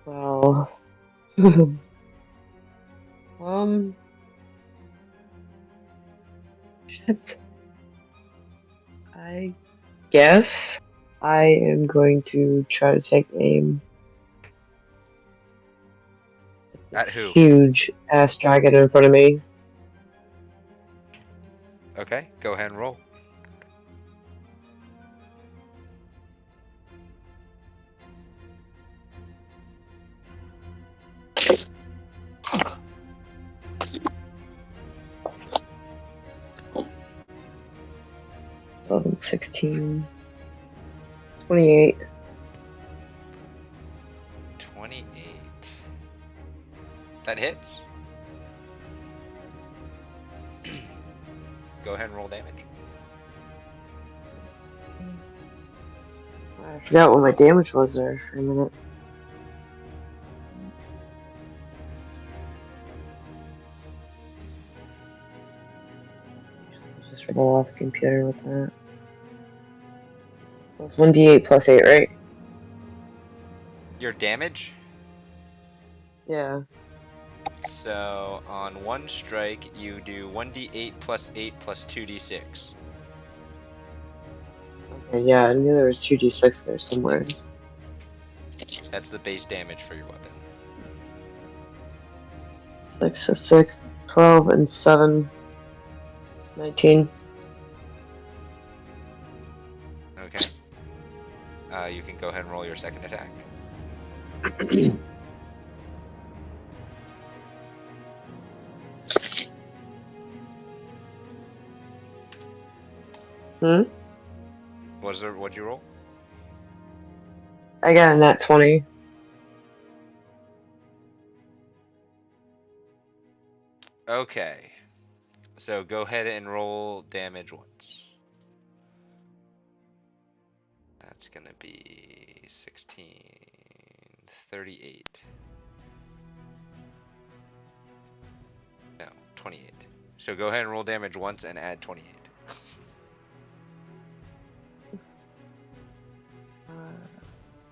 Well, shit. I guess I am going to try to take aim At who? huge ass dragon in front of me. Okay, go ahead and roll. Oh, 16, 28. 28. That hits. Go ahead and roll damage. I forgot what my damage was there for a minute. Just roll off the computer with that. It's 1d8 plus 8, right? Your damage? Yeah. So on one strike, you do 1d8 plus 8 plus 2d6. Okay, yeah, I knew there was 2d6 there somewhere. That's the base damage for your weapon. 6 is 6, 12, and 7. 19. Okay. You can go ahead and roll your second attack. What'd you roll? I got a nat 20. Okay. So go ahead and roll damage once. That's gonna be 16, 38. No, 28. So go ahead and roll damage once and add 28.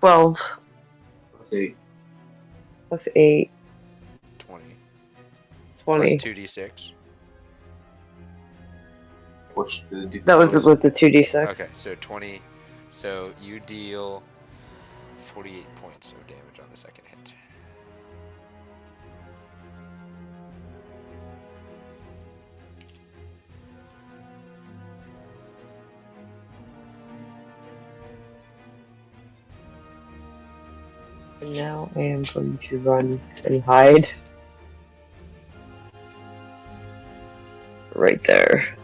12 Let's see. plus 8. 20. 20. Plus 2d6. What's the That was with the 2d6. Okay, so 20. So you deal 48 points of damage on the second hit. And now I am going to run and hide. Right there.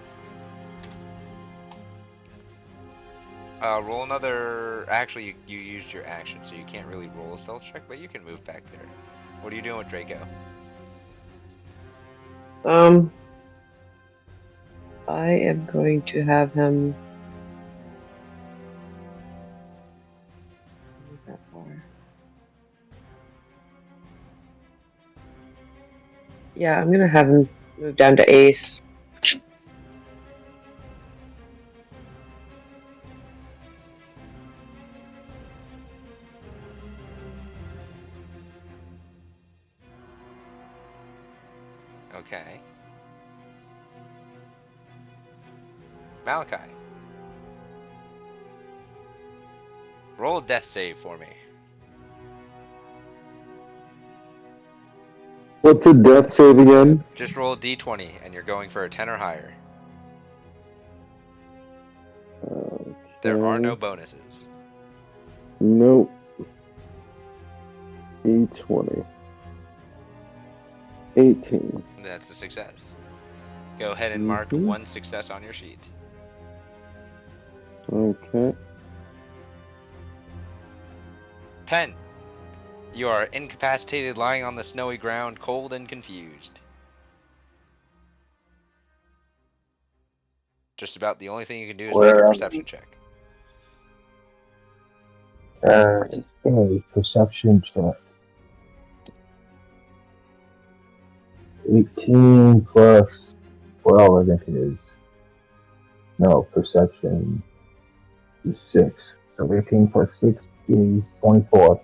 Roll another. Actually, you used your action, so you can't really roll a stealth check, but you can move back there. What are you doing with Draco? I am going to have him. Move that far. Yeah, I'm gonna have him move down to Ace. Okay. Malachi. Roll a death save for me. What's a death save again? Just roll a d20, and you're going for a 10 or higher. There are no bonuses. Nope. D20. 18. That's a success. Go ahead and mark one success on your sheet. Okay. Pen. You are incapacitated, lying on the snowy ground, cold and confused. Just about the only thing you can do is make a perception check. A perception check. 18 plus 12, I think it is. No, perception is 6. So 18 plus 6 is 24.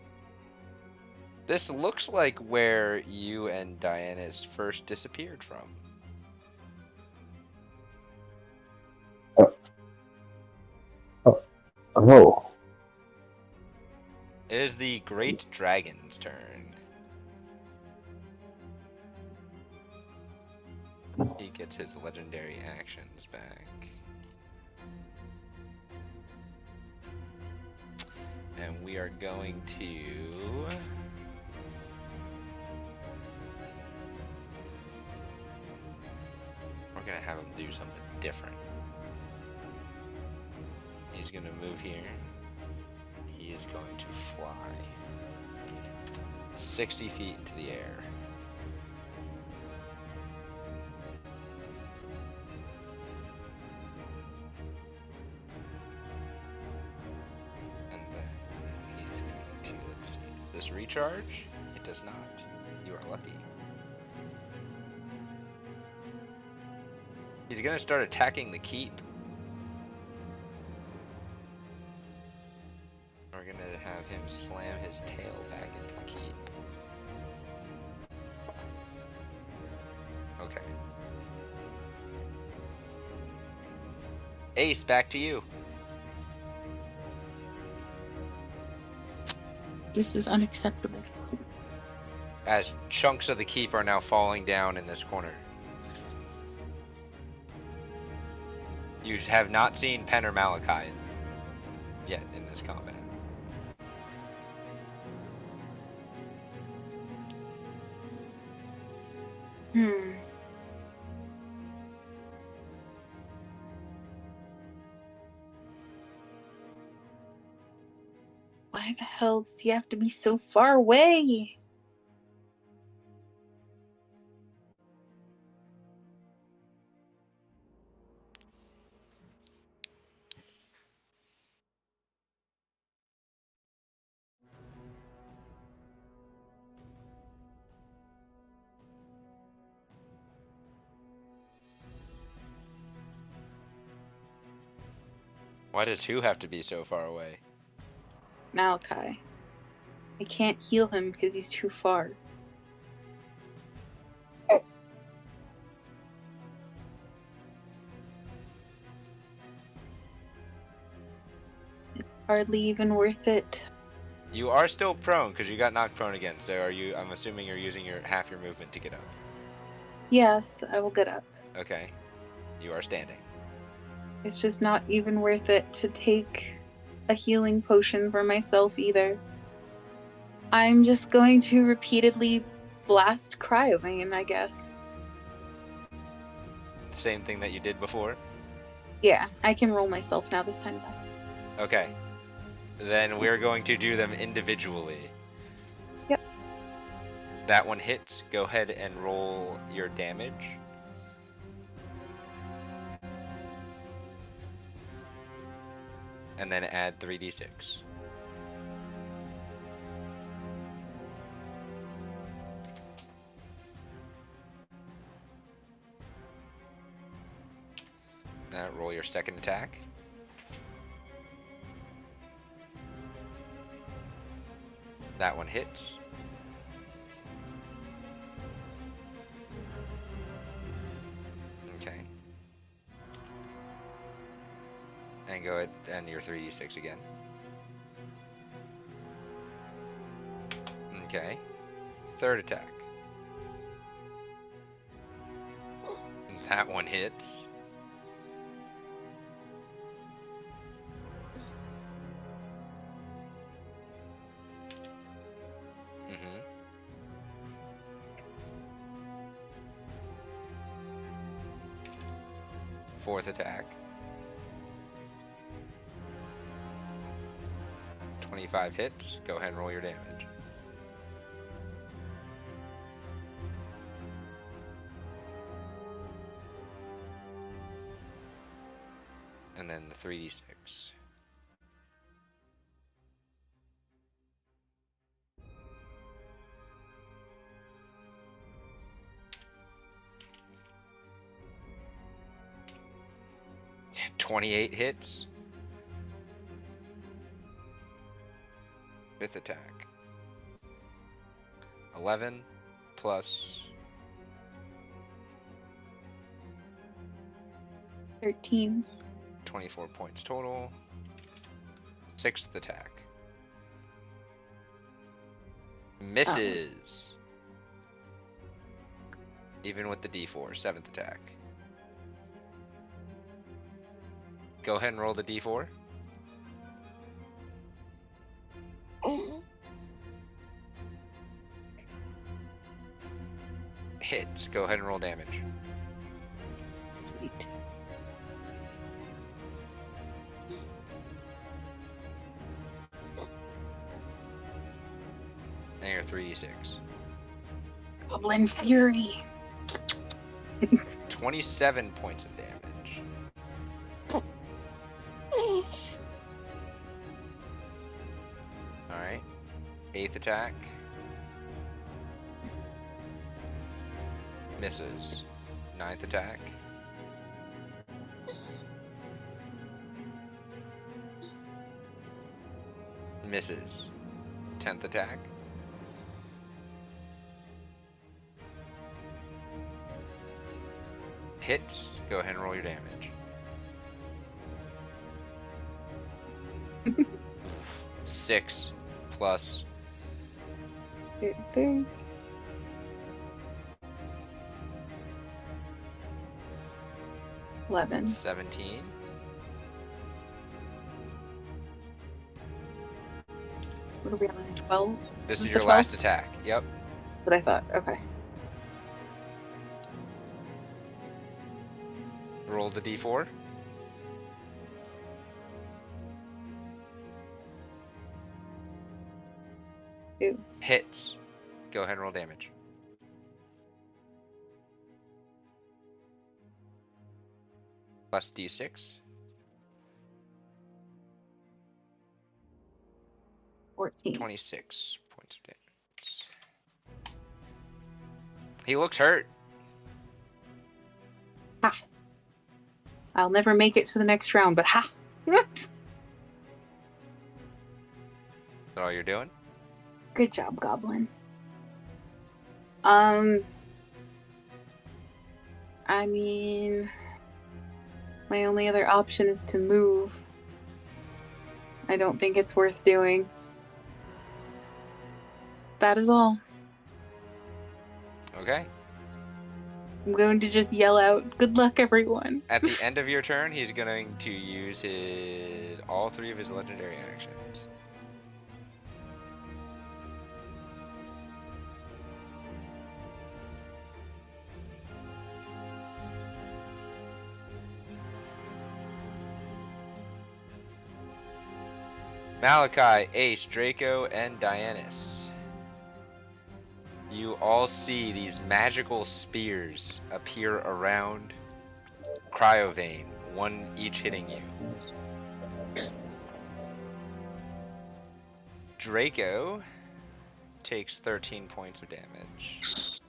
This looks like where you and Diana's first disappeared from. Oh. It is the Great Dragon's turn. He gets his legendary actions back. And we are going to... We're gonna have him do something different. He's gonna move here. He is going to fly 60 feet into the air. And then he's going to, let's see, does this recharge? It does not. You are lucky. He's gonna start attacking the keep. We're gonna have him slam his tail back into the keep. Okay. Ace, back to you. This is unacceptable. as chunks of the keep are now falling down in this corner. You have not seen Pen or Malachi yet in this combat. Why the hell does he have to be so far away? Why does who have to be so far away? Malachi. I can't heal him because he's too far. It's hardly even worth it. You are still prone because you got knocked prone again. So are you? I'm assuming you're using your half your movement to get up. Yes, I will get up. Okay, you are standing. It's just not even worth it to take a healing potion for myself either. I'm just going to repeatedly blast Cryovane, I guess. Same thing that you did before. Yeah, I can roll myself now this time though. Okay. Then we're going to do them individually. Yep. That one hits. Go ahead and roll your damage. And then add 3d6. Now roll your second attack. That one hits. Okay. And go ahead and your 3d6 again. Okay. Third attack. That one hits. Fourth attack. 25 hits. Go ahead and roll your damage. And then the 3d6. Yeah, 28 hits. Fifth attack. 11 plus 13. 24 points total. Sixth attack. Misses. Even with the d4. Seventh attack. Go ahead and roll the d4. Hits. Go ahead and roll damage. Sweet. And your 3d6. Goblin Fury. 27 points of damage. Alright. Eighth attack. Misses. Ninth attack. Misses. 10th attack. Hits. Go ahead and roll your damage. 13. 11. 17. What are we on? 12? This Is is the your 12? last attack. Yep. What I thought. Okay. Roll the d4. Two. Hits. Go ahead and roll damage. Plus d6. 14. 26 points of damage. He looks hurt. Ha! I'll never make it to the next round, but ha! That's all you're doing? Good job, Goblin. I mean, my only other option is to move. I don't think it's worth doing. That is all. Okay. I'm going to just yell out, "Good luck, everyone!" At the end of your turn, he's going to use all 3 of his legendary actions. Malachi, Ace, Draco, and Dianus. You all see these magical spears appear around Cryovane, one each hitting you. Draco takes 13 points of damage.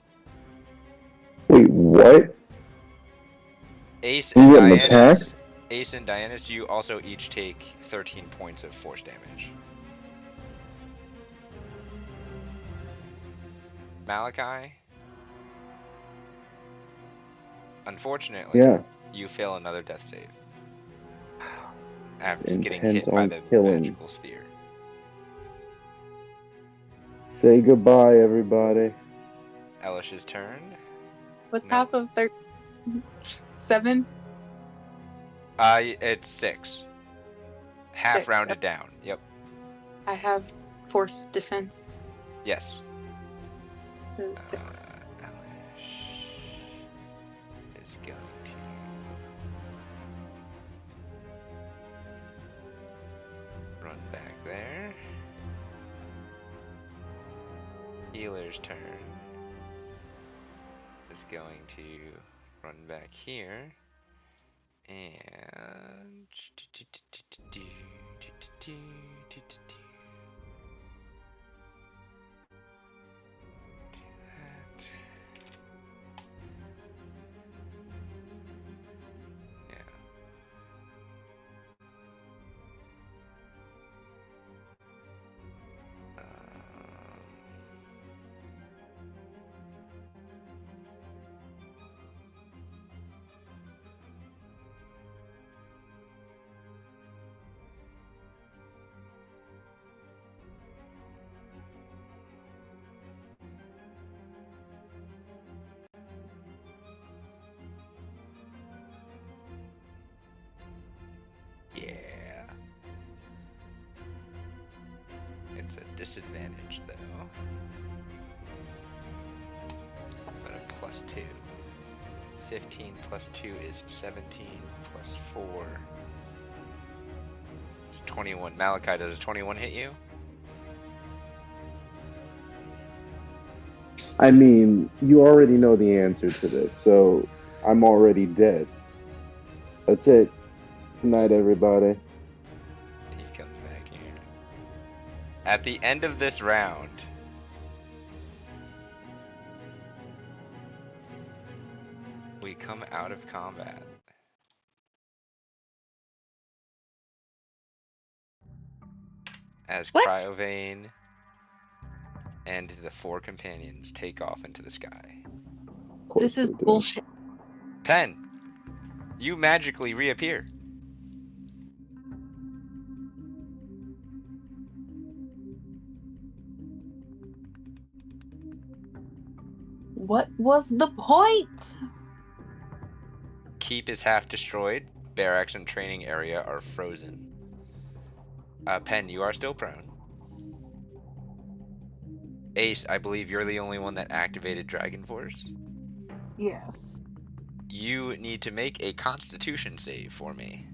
Wait, what? Ace You and getting Dianus, attacked? Ace and Dianus, you also each take 13 points of force damage. Malachi, unfortunately, Yeah. you fail another death save after Just getting intent hit by on the killing. magical spear. Say goodbye, everybody. Elish's turn. What's No. half of 7? It's 6. Half 6. rounded down. Yep. I have force defense. Yes. So 6. Elish is going to run back there. Healer's turn is going to run back here and that. Yeah. Yeah. It's a disadvantage though. But a +2. 15 plus 2 is 17 plus 4 is 21. Malachi, does a 21 hit you? I mean, you already know the answer to this, so I'm already dead. That's it. Good night, everybody. He comes back here. At the end of this round, we come out of combat. As What? Cryovane and the 4 companions take off into the sky. Of course This is they do. bullshit. Pen, you magically reappear. What was the point? keep is half destroyed. Barracks and training area are frozen. Pen, you are still prone. Ace, I believe you're the only one that activated Dragon Force. Yes. You need to make a Constitution save for me.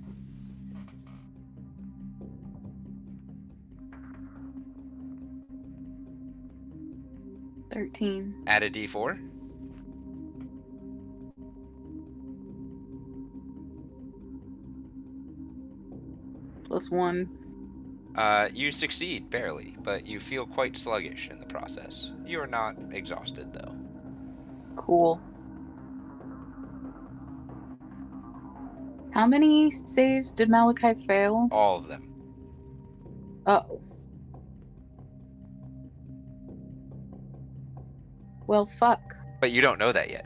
$13. Add a D4. +1. You succeed, barely, but you feel quite sluggish in the process. You are not exhausted, though. Cool. How many saves did Malachi fail? All of them. Uh-oh. Well, fuck. But you don't know that yet.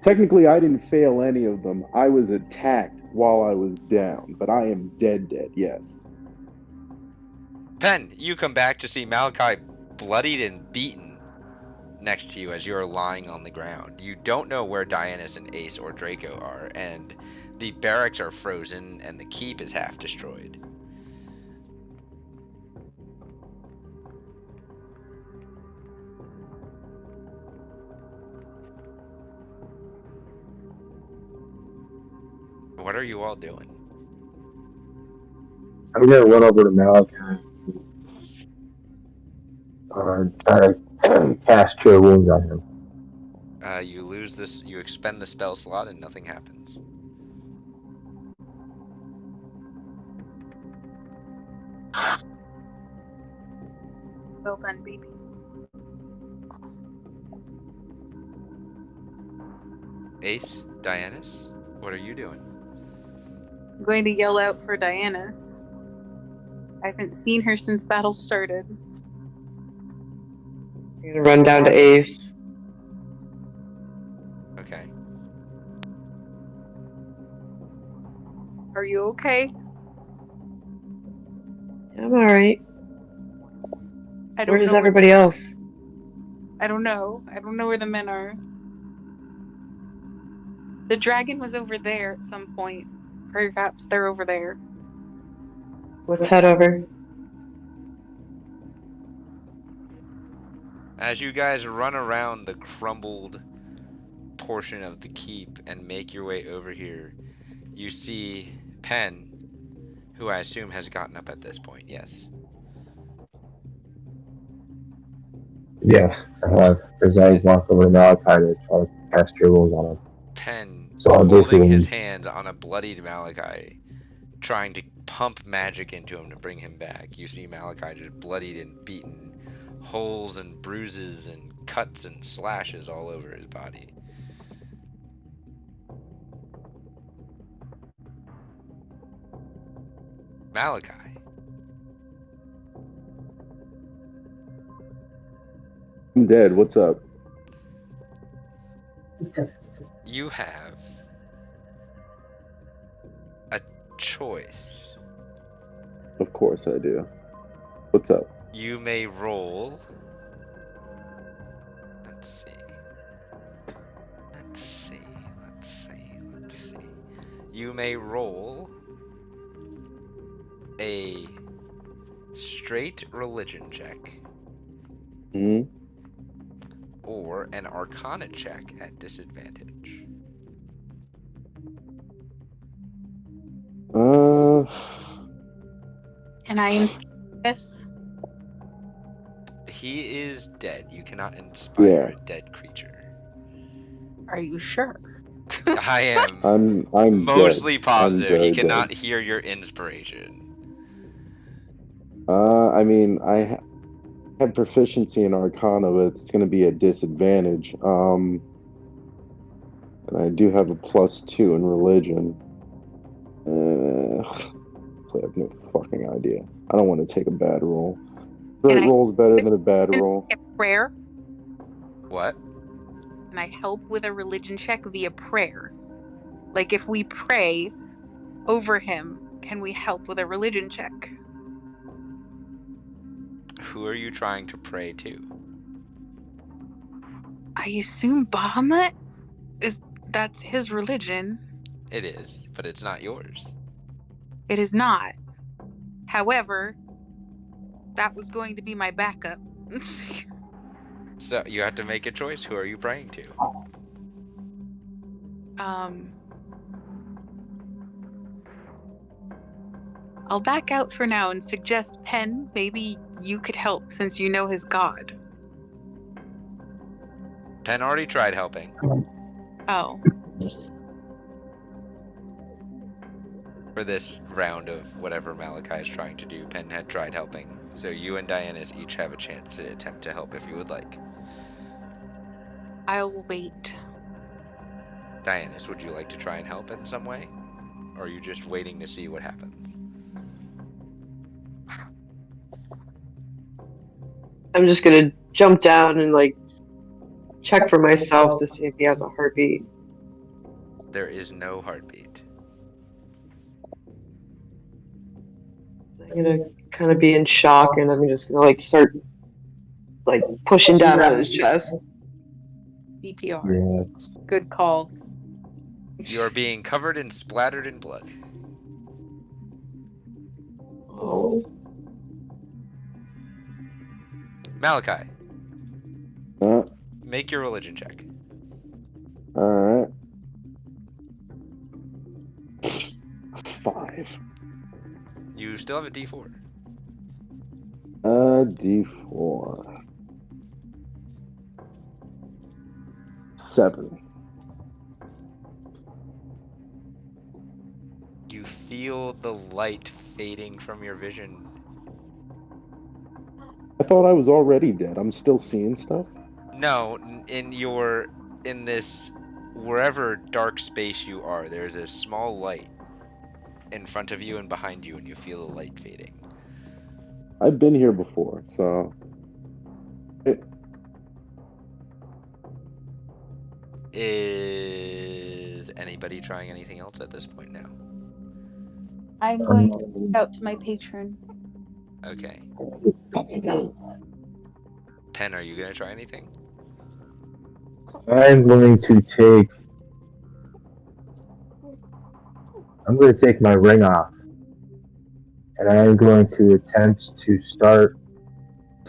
Technically, I didn't fail any of them. I was attacked while I was down, but I am dead, yes. Pen, you come back to see Malachi bloodied and beaten next to you as you are lying on the ground. You don't know where Dianus and Ace or Draco are, and the barracks are frozen and the keep is half destroyed. What are you all doing? I'm gonna run over to Malachi. Cast Cure Wounds on him. You lose this. You expend the spell slot and nothing happens. Well done, baby. Ace, Dianus, what are you doing? I'm going to yell out for Dianus. I haven't seen her since battle started. I'm gonna run down to Ace. Okay. Are you okay? I'm alright. I don't Where's know everybody else? I don't know. I don't know where the men are. The dragon was over there at some point. Perhaps they're over there. Let's head over. As you guys run around the crumbled portion of the keep and make your way over here, you see Pen, who I assume has gotten up at this point. Yes. Yes, I have. Because I walked over to Malachi to try to cast Cure Wounds on him. Pen, So I'll holding basically- his hands on a bloodied Malachi, trying to pump magic into him to bring him back. You see Malachi just bloodied and beaten, holes and bruises and cuts and slashes all over his body. Malachi, I'm dead. What's up? you have a choice. Of course I do. What's up? You may roll. Let's see. Let's see. Let's see. Let's see. You may roll a straight religion check Hmm? or an arcana check at disadvantage. Can I inspire this? He is dead. You cannot inspire Yeah. a dead creature. Are you sure? I am I'm mostly dead. positive I'm he very cannot dead. hear your inspiration. I mean, I have proficiency in Arcana, but it's going to be a disadvantage. And I do have a +2 in religion. So I have no fucking idea. I don't want to take a bad roll. Great roll's better than a bad roll. A prayer? What? Can I help with a religion check via prayer? Like if we pray over him, can we help with a religion check? Who are you trying to pray to? I assume Bahamut? That's his religion. It is, but it's not yours. It is not. However, that was going to be my backup. So you have to make a choice. Who are you praying to? I'll back out for now and suggest, Pen, maybe you could help since you know his god. Penn already tried helping. Oh. For this round of whatever Malachi is trying to do, Penn had tried helping. So you and Dianis each have a chance to attempt to help if you would like. I'll wait. Dianis, would you like to try and help in some way? Or are you just waiting to see what happens? I'm just gonna jump down and like check for myself to see if he has a heartbeat. There is no heartbeat. I'm gonna kind of be in shock, and I'm just gonna like start like pushing down on his chest. CPR. Yeah. Good call. You are being covered and splattered in blood. Oh. Malachi, Uh, make your religion check. Alright. 5. You still have a D4. D4. 7. You feel the light fading from your vision. I thought I was already dead. I'm still seeing stuff. No, in this wherever dark space you are, there's a small light in front of you and behind you, and you feel the light fading. I've been here before, so. Is anybody trying anything else at this point now? I'm going to reach out to my patron. Okay. Pen, are you gonna try anything? I'm going to take my ring off, and I'm going to attempt to start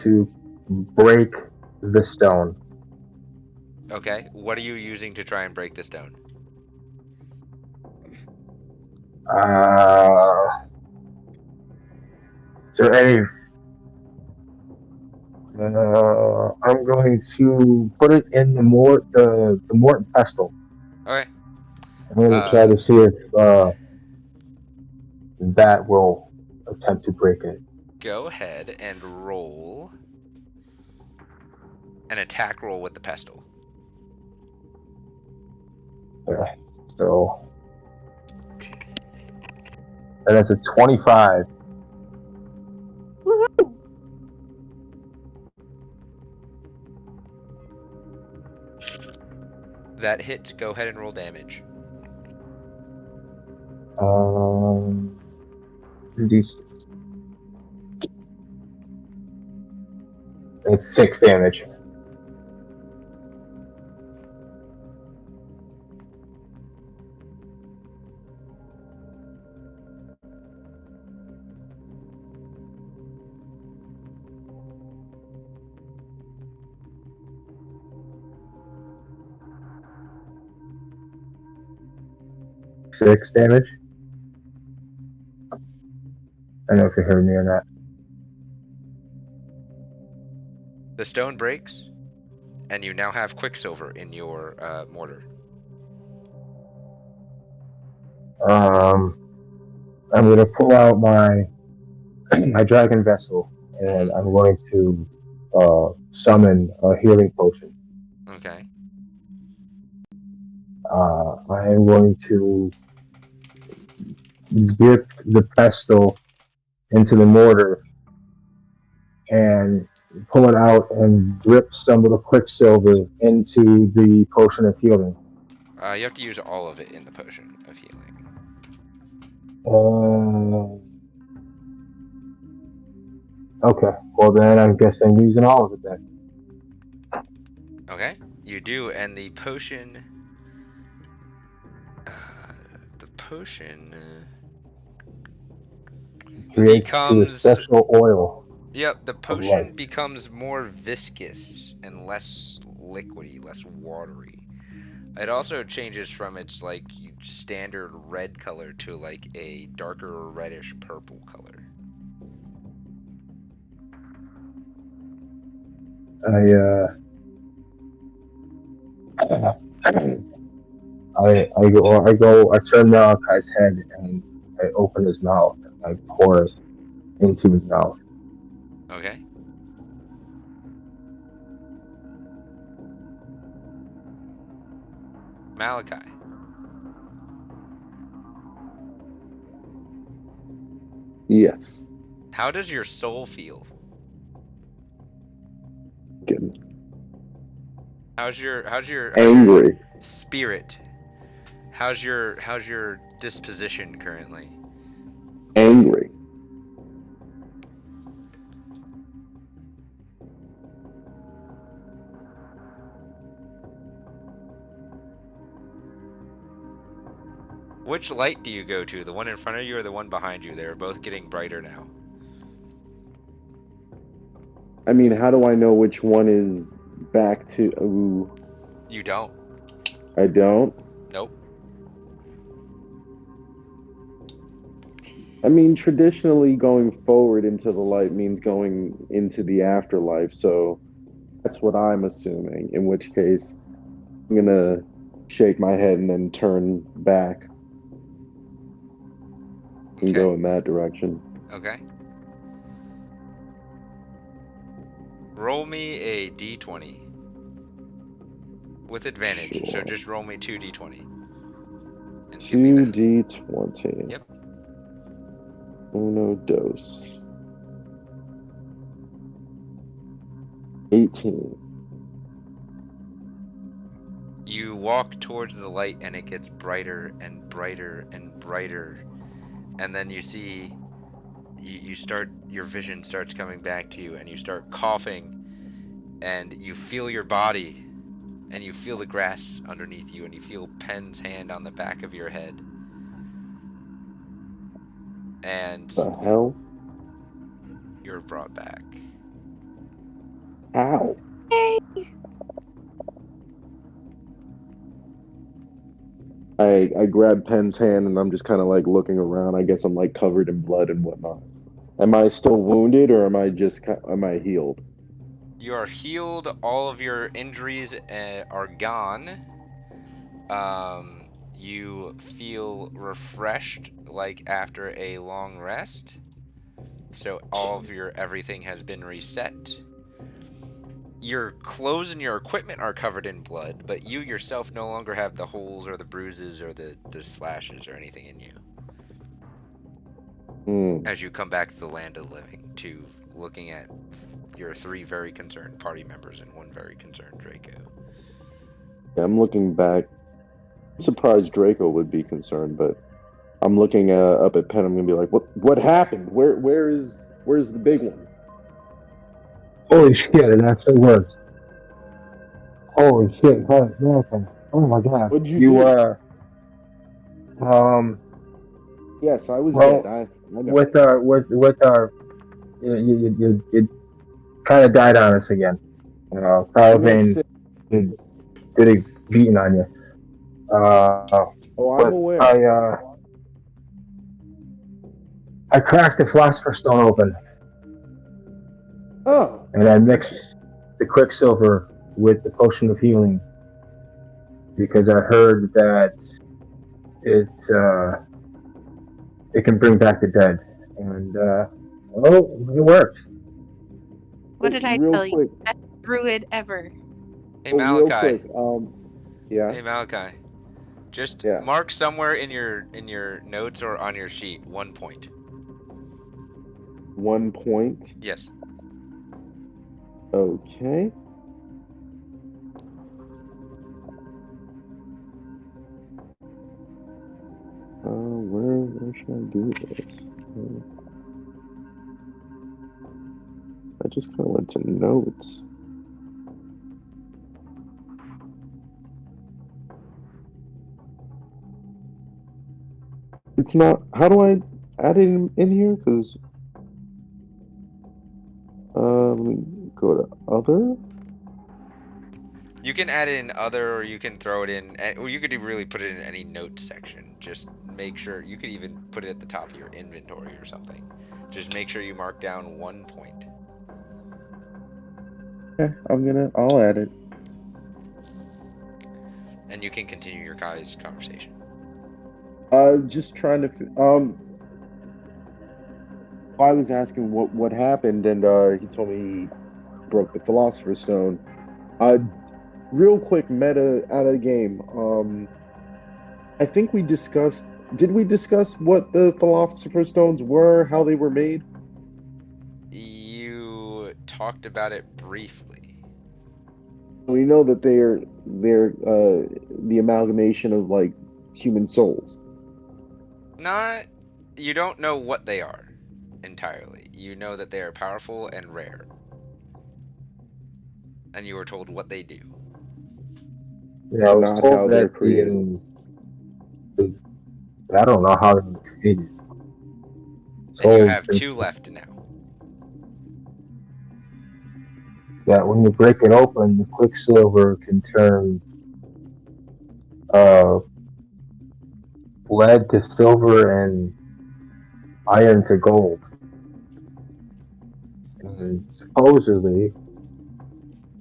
to break the stone. Okay. What are you using to try and break the stone? So I'm going to put it in the Morton pestle. Okay. I'm going to try to see if that will attempt to break it. Go ahead and roll an attack roll with the pestle. So, and that's a 25. Woohoo! That hits. Go ahead and roll damage. It's 6 damage. Six damage. I don't know if you heard me or not. The stone breaks, and you now have quicksilver in your mortar. I'm gonna pull out my dragon vessel, and I'm going to summon a healing potion. Okay. I am going to dip the pestle into the mortar and pull it out and drip some of the quicksilver into the potion of healing. You have to use all of it in the potion of healing. Okay. Well, then I guess I'm using all of it then. Okay, you do, and the potion Creates to a becomes. special oil Yep, the of life. potion becomes more viscous and less liquidy, less watery. It also changes from its like standard red color to like a darker reddish purple color. I turn Malachi's head and I open his mouth and I pour it into his mouth. Okay. Malachi, Yes. how does your soul feel? Good. How's your Angry. spirit? How's your disposition currently? Angry. Which light do you go to? The one in front of you or the one behind you? They're both getting brighter now. I mean, how do I know which one is back to? Ooh, You don't. I don't. Nope. I mean, traditionally, going forward into the light means going into the afterlife. So that's what I'm assuming. In which case, I'm gonna shake my head and then turn back and Okay. go in that direction. Okay. Roll me a d20 with advantage. So Sure. just roll me 2d20 and give me the. 2d20. Yep. Uno dos. 18. You walk towards the light and it gets brighter and brighter and brighter, and then you see you start, your vision starts coming back to you and you start coughing and you feel your body and you feel the grass underneath you and you feel Penn's hand on the back of your head. And The hell? you're brought back. Ow. Yay! I grab Penn's hand and I'm just kind of like looking around. I guess I'm like covered in blood and whatnot. Am I still wounded or am I healed? You are healed. All of your injuries are gone. You feel refreshed like after a long rest. So all of your everything has been reset. Your clothes and your equipment are covered in blood, but you yourself no longer have the holes or the bruises or the slashes or anything in you. As you come back to the land of the living, to looking at your 3 very concerned party members and 1 very concerned Draco. I'm looking back. I'm surprised Draco would be concerned, but I'm looking up at Penn. I'm gonna be like, "What happened? Where's the big one?" Holy shit, it actually worked. Holy shit, Malachi. Oh my god. What'd you do? Um, Yes, I was well, dead. I know. with our, you kind of died on us again. I may Paladin say, did a beating on you. oh, I'm But aware. I cracked the philosopher's stone open Oh, and I mixed the quicksilver with the potion of healing because I heard that it can bring back the dead, and it worked. What did I real tell you? quick. Best druid ever. Hey Oh, real Malachi. quick. Yeah. Hey Malachi. Just Yeah. mark somewhere in your notes or on your sheet 1 point. 1 point. Yes. Okay. Where should I do this? I just kind of went to notes. It's not. How do I add it in here? Because let me go to other. You can add it in other, or you can throw it in, or you could really put it in any note section. Just make sure, you could even put it at the top of your inventory or something. Just make sure you mark down 1 point. Yeah, I'll add it. And you can continue your guys' conversation. Just trying to. I was asking what happened, and he told me he broke the Philosopher's Stone. Uh, real quick meta out of the game. I think we discussed. Did we discuss what the Philosopher's Stones were, how they were made? You talked about it briefly. We know that they're the amalgamation of like human souls. Not, you don't know what they are entirely. You know that they are powerful and rare. And you were told what they do. Yeah, I was Not told how they're that created. I don't know how they were created. And you Told have 2 left now. that when you break it open, the quicksilver can turn uh, lead to silver and iron to gold. And supposedly,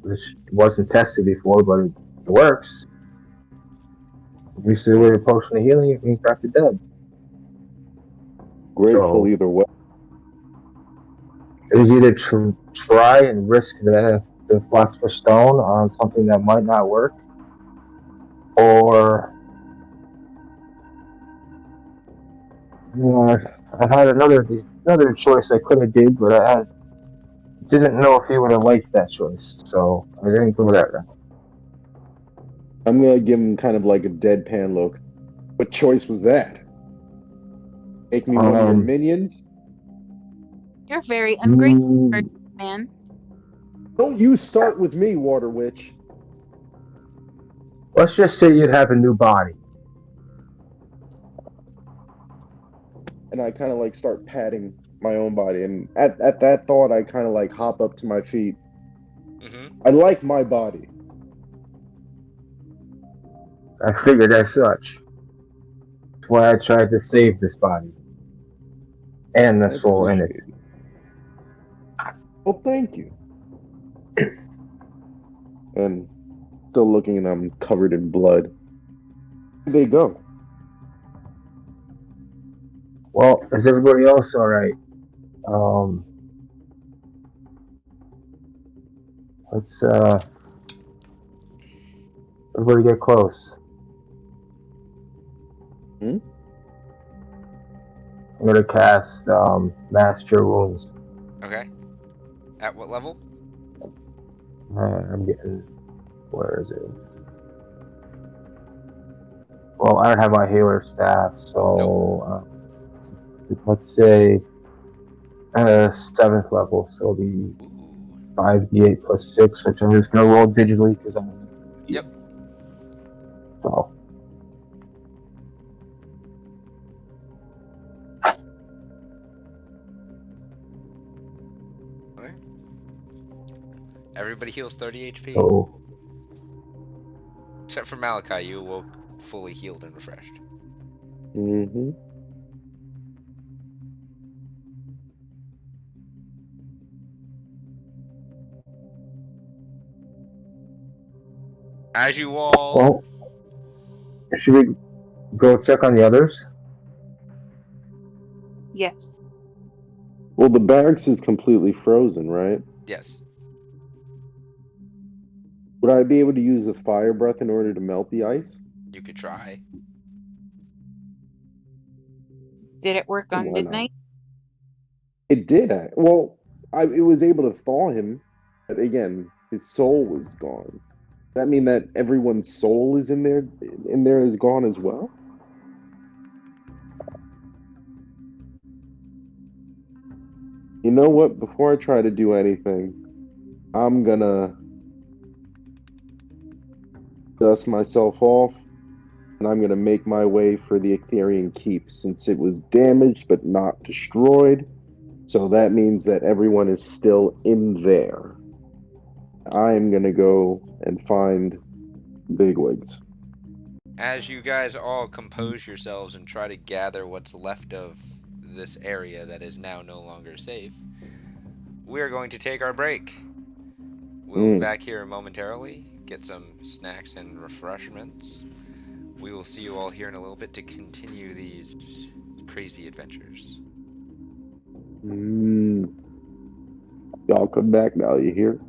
this wasn't tested before, but it works. You see with a potion of healing, you can crack the dead. Grateful So either way. it was either try and risk the philosopher's stone on something that might not work, or I had another choice I could have did, but I didn't know if he would have liked that choice, so I didn't go that route. I'm gonna give him kind of like a deadpan look. What choice was that? Make me one of your minions? You're very ungrateful, mm, man. Don't you start with me, Water Witch. let's just say you'd have a new body. And I kind of like start patting my own body. And at that thought, I kind of like hop up to my feet. I like my body. I figured as such. That's why I tried to save this body and the soul in it. Well, thank you. And still looking, and I'm covered in blood. Where'd they go? Well, is everybody else all right? Let's everybody get close. I'm gonna cast Master Wounds. Okay. At what level? I'm getting. Where is it? Well, I don't have my healer staff, so let's say 7th level, so it'll be 5d8 plus 6, which I'm just gonna roll digitally because I'm. Yep. So. Okay. Everybody heals 30 HP. Oh. Except for Malachi, you awoke fully healed and refreshed. Mm-hmm. As you all... Well, should we go check on the others? Yes. Well, the barracks is completely frozen, right? Yes. Would I be able to use a fire breath in order to melt the ice? You could try. Did it work on Why not? midnight? It did. It was able to thaw him, but again, his soul was gone. Does that mean that everyone's soul is in there is gone as well? You know what? Before I try to do anything, I'm gonna dust myself off, and I'm going to make my way for the Etherian Keep since it was damaged but not destroyed. So that means that everyone is still in there. I'm going to go and find bigwigs. As you guys all compose yourselves and try to gather what's left of this area that is now no longer safe, we are going to take our break. We'll be back here momentarily, get some snacks and refreshments. We will see you all here in a little bit to continue these crazy adventures. Y'all come back now, you hear?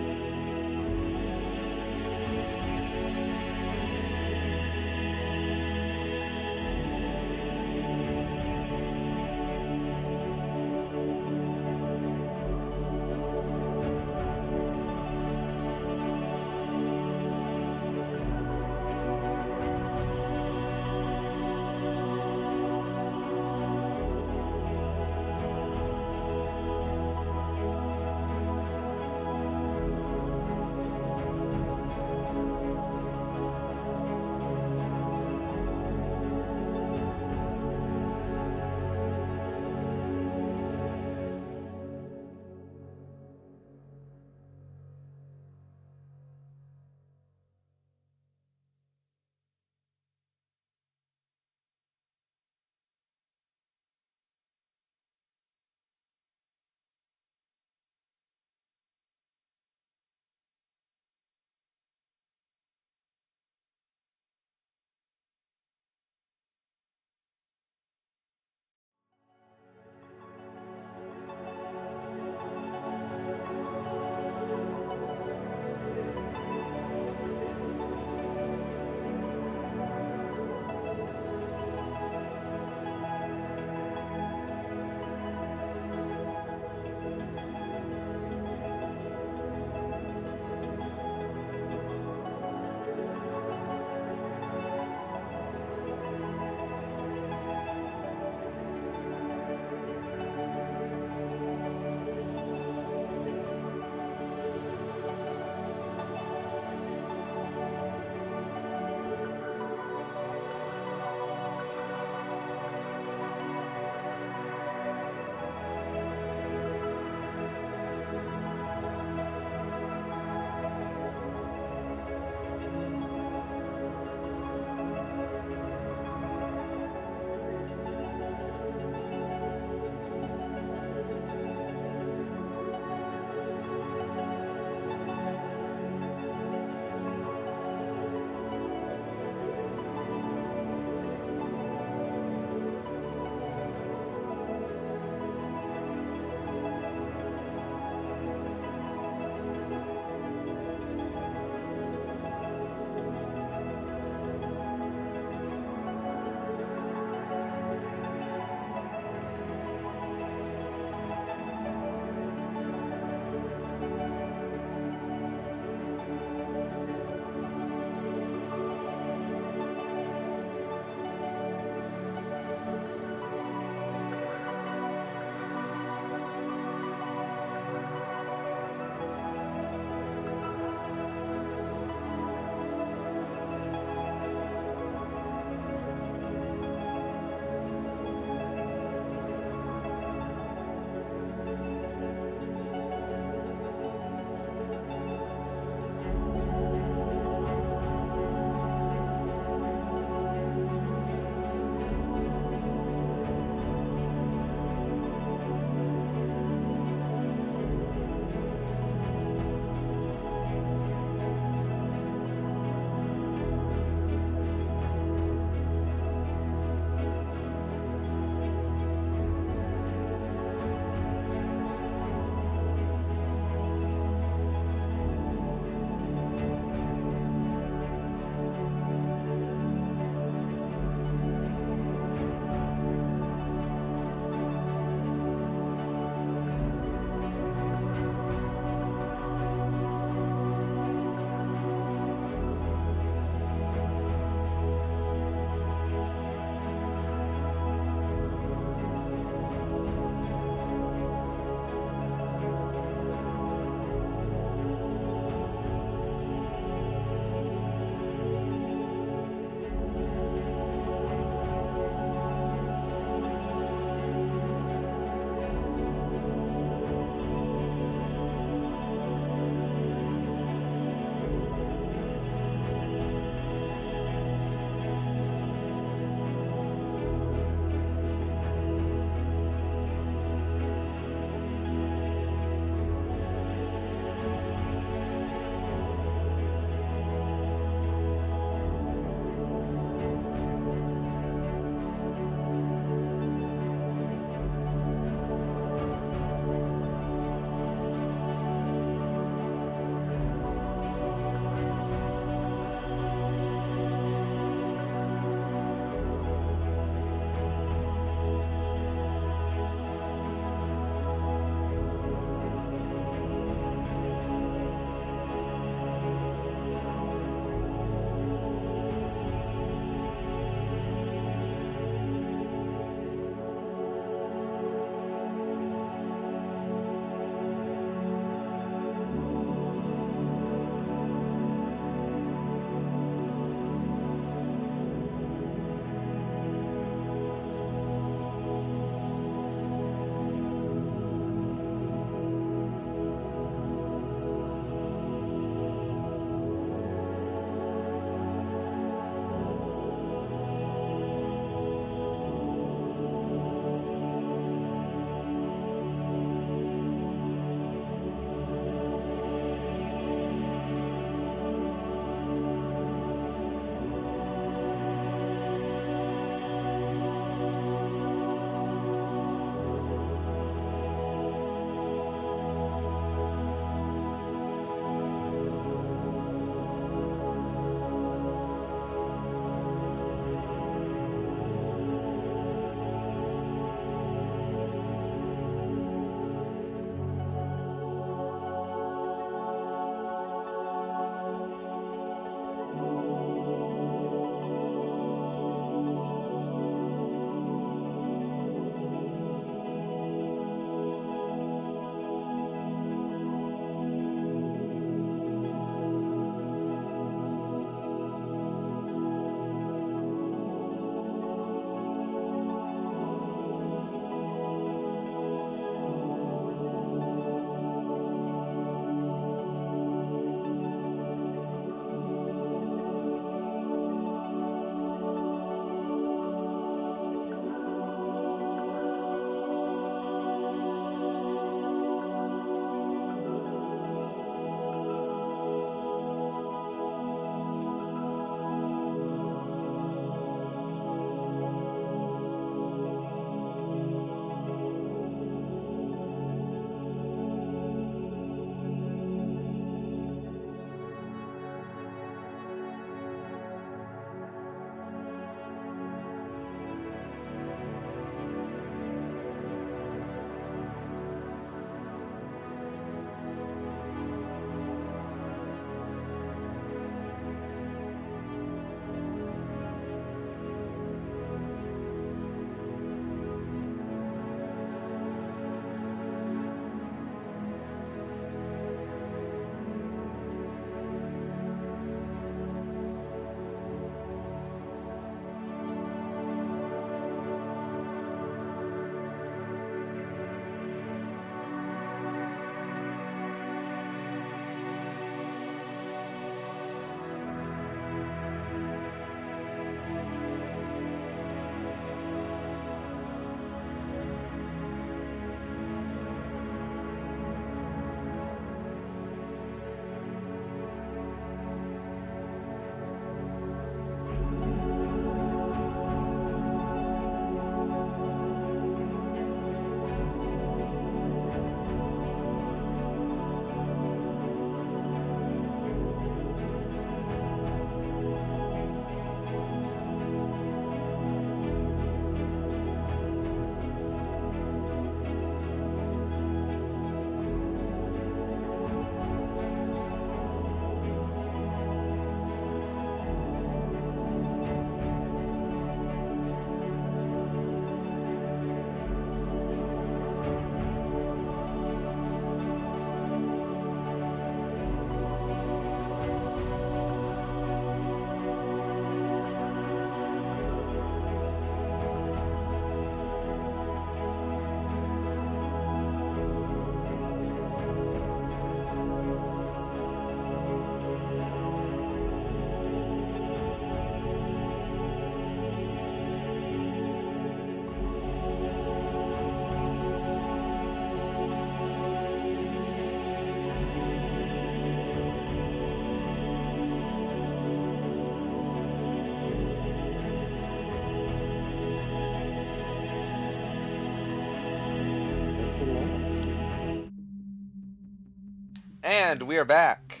And we are back.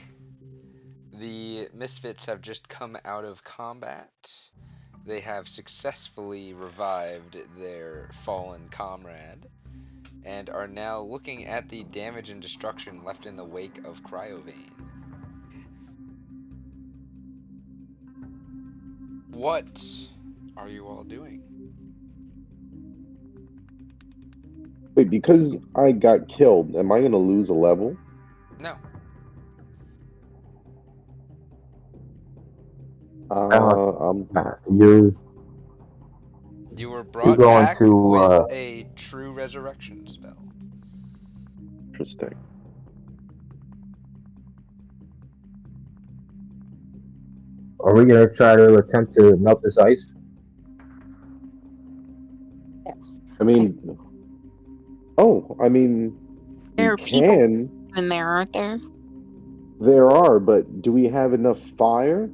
The Misfits have just come out of combat. They have successfully revived their fallen comrade and are now looking at the damage and destruction left in the wake of Cryovane. What are you all doing? Wait, because I got killed, am I going to lose a level? No. I'm You're You were you're brought going back to. with a true resurrection spell. interesting. Are we gonna try to attempt to melt this ice? Yes. I mean, I mean, There we are people can. in there, aren't there? There are, but do we have enough fire?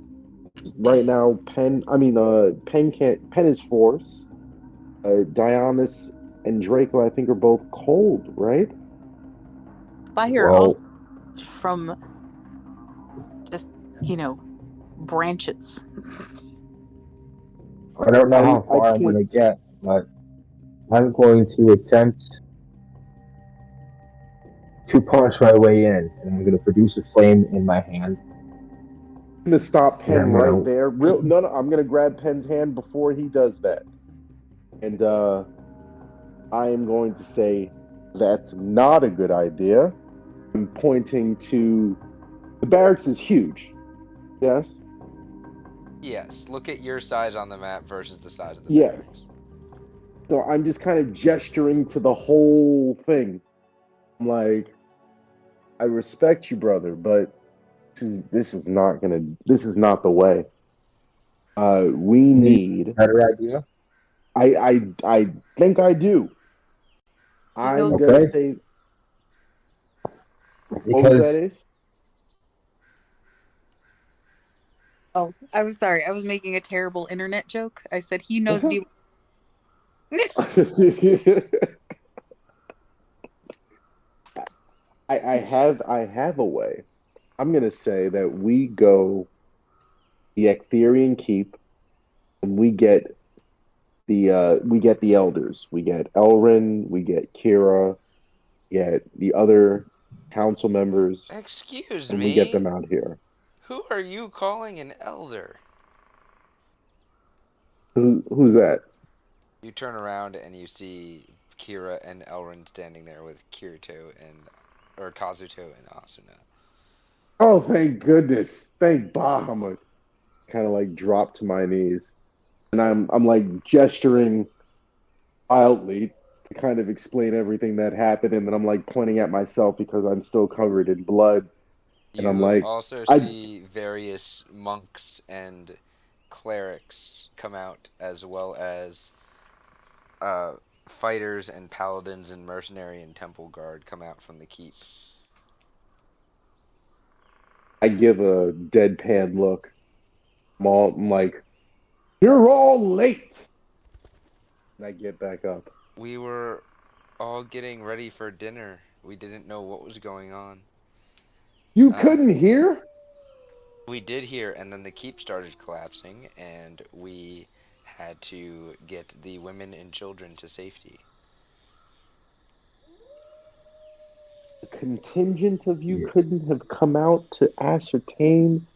Right now, Penn can't. Penn is force. Dionysus and Draco, I think, are both cold, right? Fire also Well, from just, branches. I don't know how I far I'm can't. gonna get, but I'm going to attempt to punch my way in, and I'm gonna produce a flame in my hand, I'm gonna stop and Penn I'm right gonna. there. No, I'm gonna grab Penn's hand before he does that, and I am going to say that's not a good idea. I'm pointing to the barracks is huge. Yes. Yes, look at your size on the map versus the size of the Yes. barracks. So I'm just kind of gesturing to the whole thing. I'm like, I respect you, brother, but this is not the way. We need. Better idea. I think I do. He knows. I'm gonna Okay, say, what was that, because Ace? Oh, I'm sorry. I was making a terrible internet joke. I said he knows. I have a way. I'm gonna say that we go the Ectherian Keep and we get the elders. We get Elrin, we get Kira, we get the other council members, Excuse and we get them me? out here. Who are you calling an elder? Who's that? You turn around and you see Kira and Elrin standing there with Kazuto and Asuna. Oh, thank goodness. Thank Bahamut. Kind of like drop to my knees. And I'm like gesturing wildly to kind of explain everything that happened, and then I'm like pointing at myself because I'm still covered in blood. And I'm You like, also I see various monks and clerics come out, as well as fighters and paladins and mercenary and temple guard come out from the keep. I give a deadpan look. I'm like, you're all late. And I get back up. We were all getting ready for dinner. We didn't know what was going on. You Uh, couldn't hear? we did hear, and then the keep started collapsing, and we had to get the women and children to safety. A contingent of you couldn't have come out to ascertain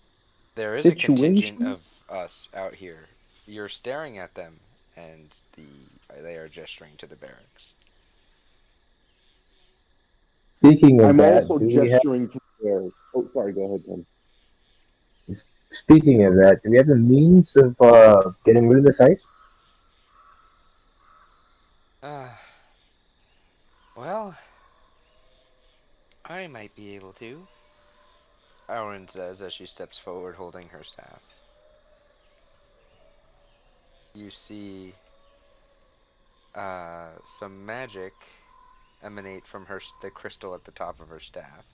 There is the a contingent situation? of us out here. You're staring at them, and they are gesturing to the barracks. speaking of I'm that, also gesturing to there. Oh, sorry, go ahead, Ben. do we have a means of getting rid of this ice? Uh, well, I might be able to, Auron says as she steps forward holding her staff. You see some magic emanate from the crystal at the top of her staff,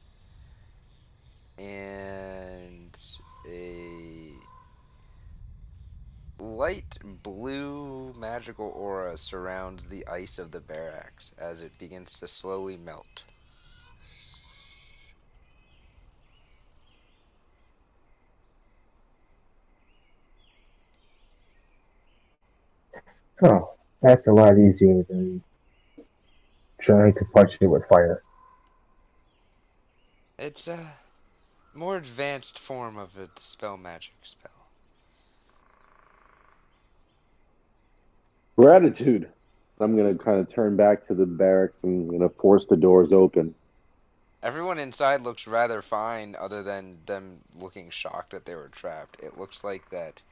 and a light blue magical aura surrounds the ice of the barracks as it begins to slowly melt. Oh, that's a lot easier than trying to punch it with fire. It's a more advanced form of a dispel magic spell. Gratitude. I'm gonna kind of turn back to the barracks and gonna force the doors open. Everyone inside looks rather fine, other than them looking shocked that they were trapped. It looks like that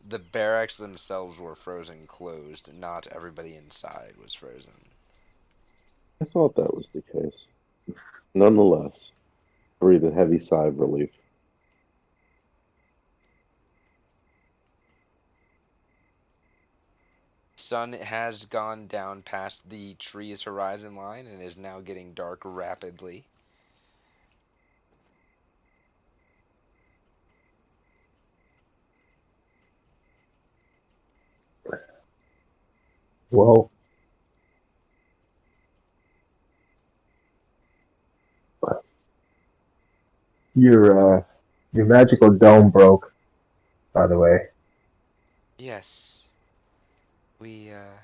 the barracks themselves were frozen closed, not everybody inside was frozen. I thought that was the case. Nonetheless, breathe a heavy sigh of relief. Sun has gone down past the tree's horizon line and is now getting dark rapidly. Well, your magical dome broke, by the way. Yes, we uh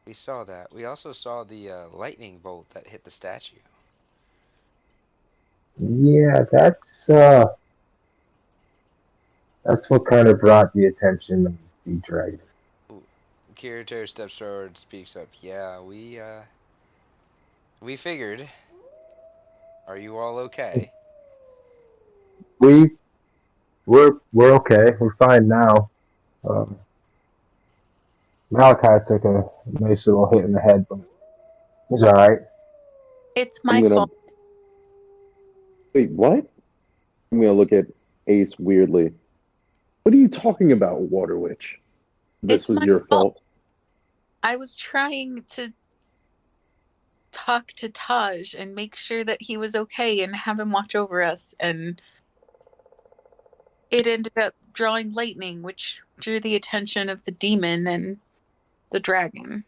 we saw that. We also saw the lightning bolt that hit the statue. Yeah, that's what kind of brought the attention of the dragon. Ooh. Kirito steps forward, speaks up. Yeah, we figured. Are you all okay? We we're okay. We're fine now. Um, Malachi took a nice little hit in the head, but he's all right. It's I'm my gonna fault. wait. What? I'm gonna look at Ace weirdly. What are you talking about, Water Witch? This It's was my your fault. fault. I was trying to talk to Taj and make sure that he was okay and have him watch over us, and it ended up drawing lightning, which drew the attention of the demon and the dragon.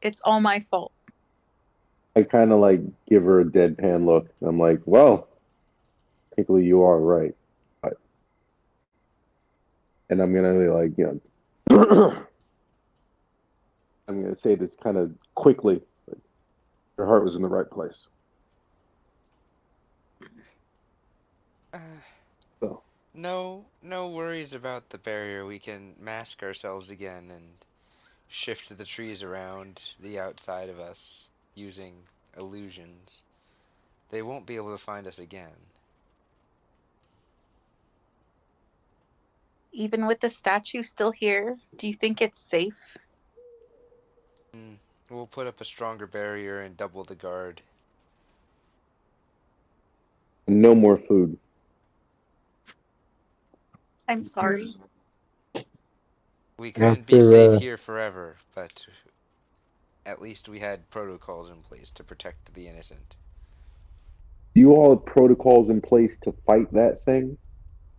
It's all my fault. I kind of like give her a deadpan look. I'm like, well, technically you are right. But, and I'm gonna be like, I'm gonna say this kind of quickly. Like, your heart was in the right place. Uh, So no worries about the barrier. We can mask ourselves again and shift the trees around the outside of us using illusions. They won't be able to find us again. Even with the statue still here, do you think it's safe? Mm, we'll put up a stronger barrier and double the guard. no more food. I'm sorry. We couldn't be safe After here forever, but at least we had protocols in place to protect the innocent. Do you all have protocols in place to fight that thing?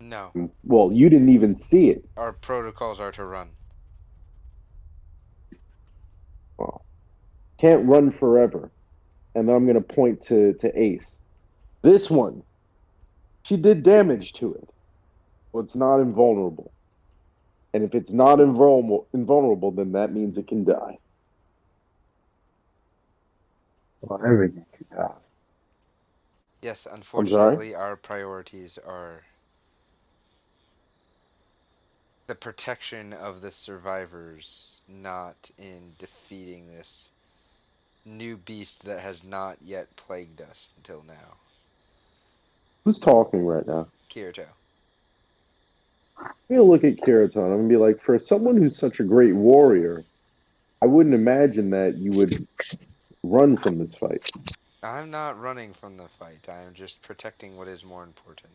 No, Well, you didn't even see it. our protocols are to run. Well, can't run forever. And then I'm gonna point to Ace. This one, she did damage to it. Well, it's not invulnerable. And if it's not invulnerable, then that means it can die. well, everything could die. Yes, I'm sorry? unfortunately, our priorities are the protection of the survivors, not in defeating this new beast that has not yet plagued us until now. Who's talking right now? Kirito. I'm gonna look at Kiraton. I'm gonna be like, for someone who's such a great warrior, I wouldn't imagine that you would run from this fight. I'm not running from the fight. I am just protecting what is more important.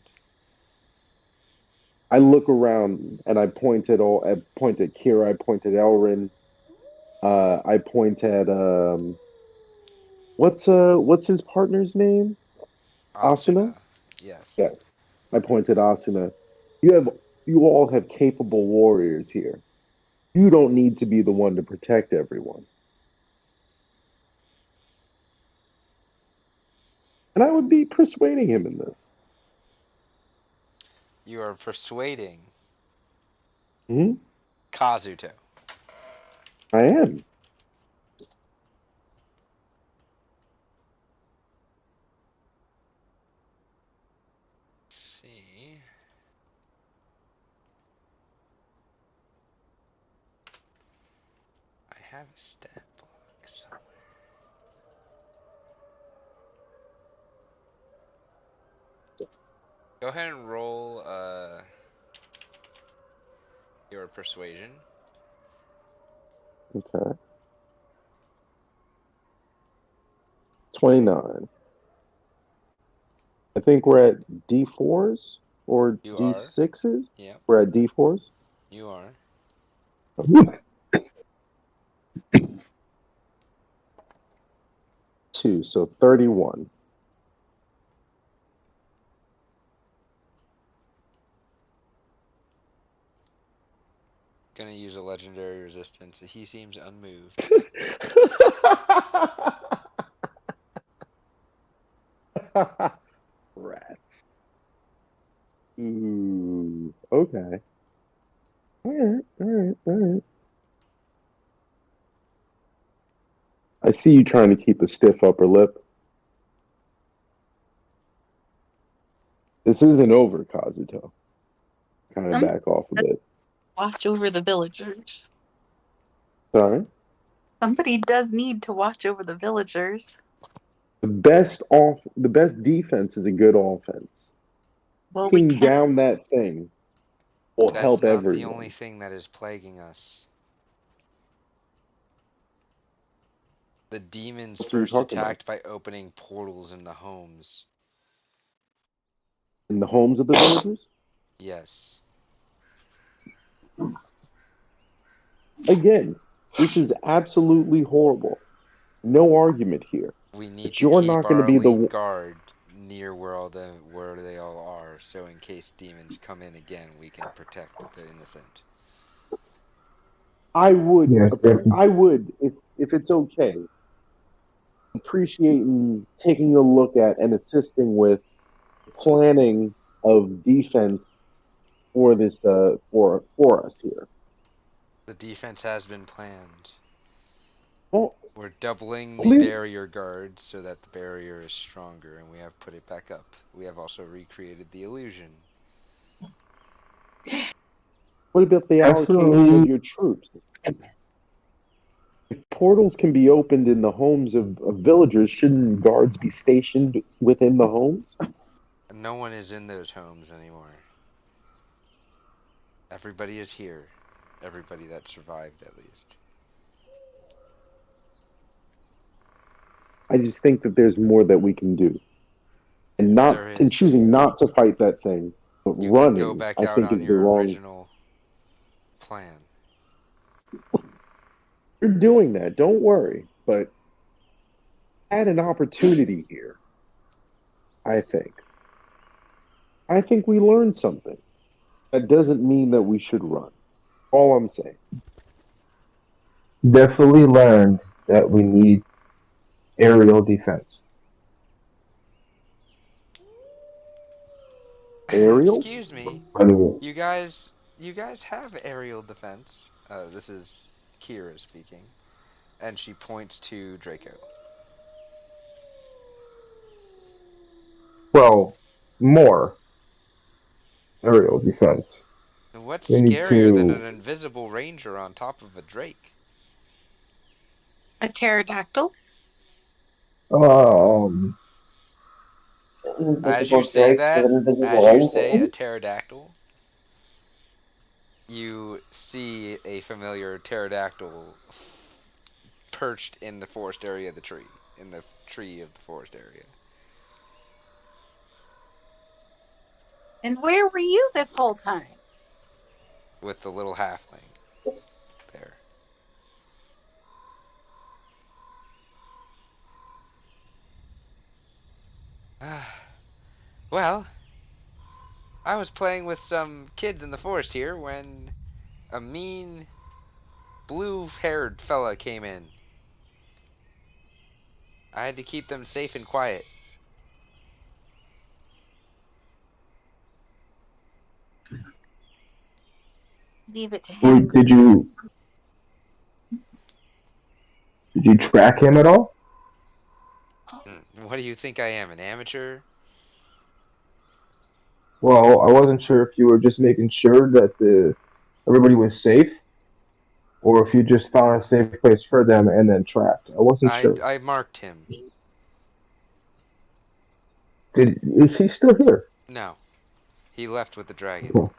I look around and I point at Kira, I point at Elrin, I point at what's his partner's name? Asuna? Asuna. Yes. Yes. I point at Asuna. You have you all have capable warriors here. You don't need to be the one to protect everyone. And I would be persuading him in this. You are persuading. Hmm? Kazuto. I am. Let's see. I have a stat block somewhere. Go ahead and roll your persuasion. Okay. 29. I think we're at D4s or You are. D6s. Yep, We're at D4s. you are. Two, so 31. Gonna use a legendary resistance. He seems unmoved. Rats. Ooh, okay. All right. I see you trying to keep a stiff upper lip. This isn't over, Kazuto. Kind of Some back off a bit. watch over the villagers. Sorry. Somebody does need to watch over the villagers. The best defense is a good offense. Well, we Taking can't. down that thing will That's help not the only everyone. thing that is plaguing us. The demons That's what you're first talking about. attacked by opening portals in the homes. In the homes of the villagers? Yes. Again, this is absolutely horrible. No argument here. We need But to you're keep not going to our be elite the. guard near where they all are, so in case demons come in again, we can protect the innocent. I would, Yeah, if it's okay, appreciating taking a look at and assisting with planning of defense for this for us here. The defense has been planned. Well, We're doubling the clear. barrier guard so that the barrier is stronger, and we have put it back up. We have also recreated the illusion. What about the allocation of definitely. your troops? If portals can be opened in the homes of villagers, shouldn't guards be stationed within the homes? No one is in those homes anymore. Everybody is here. Everybody that survived, at least. I just think that there's more that we can do, There and is. choosing not to fight that thing, but You can go running, back I out think on is the your wrong. original plan. You're doing that. Don't worry, but had an opportunity here. I think. I think we learned something. That doesn't mean that we should run. All I'm saying. Definitely learned that we need aerial defense. Aerial? Excuse me. I mean, You guys have aerial defense. This is Kira speaking, and she points to Draco. well, more aerial defense. What's We need scarier than an to. invisible ranger on top of a drake? A pterodactyl? Um, As you Invisible say drakes with that, an invisible as you say a engine. pterodactyl, you see a familiar pterodactyl perched in the forest area of the tree, in the tree of the forest area. And where were you this whole time? With the little halfling there. Well, I was playing with some kids in the forest here when a mean blue-haired fella came in. I had to keep them safe and quiet. Leave it to Wait, him. did you track him at all? What do you think I am, an amateur? Well, I wasn't sure if you were just making sure that everybody was safe, or if you just found a safe place for them and then tracked. I wasn't sure. I marked him. Is he still here? No, he left with the dragon. Cool.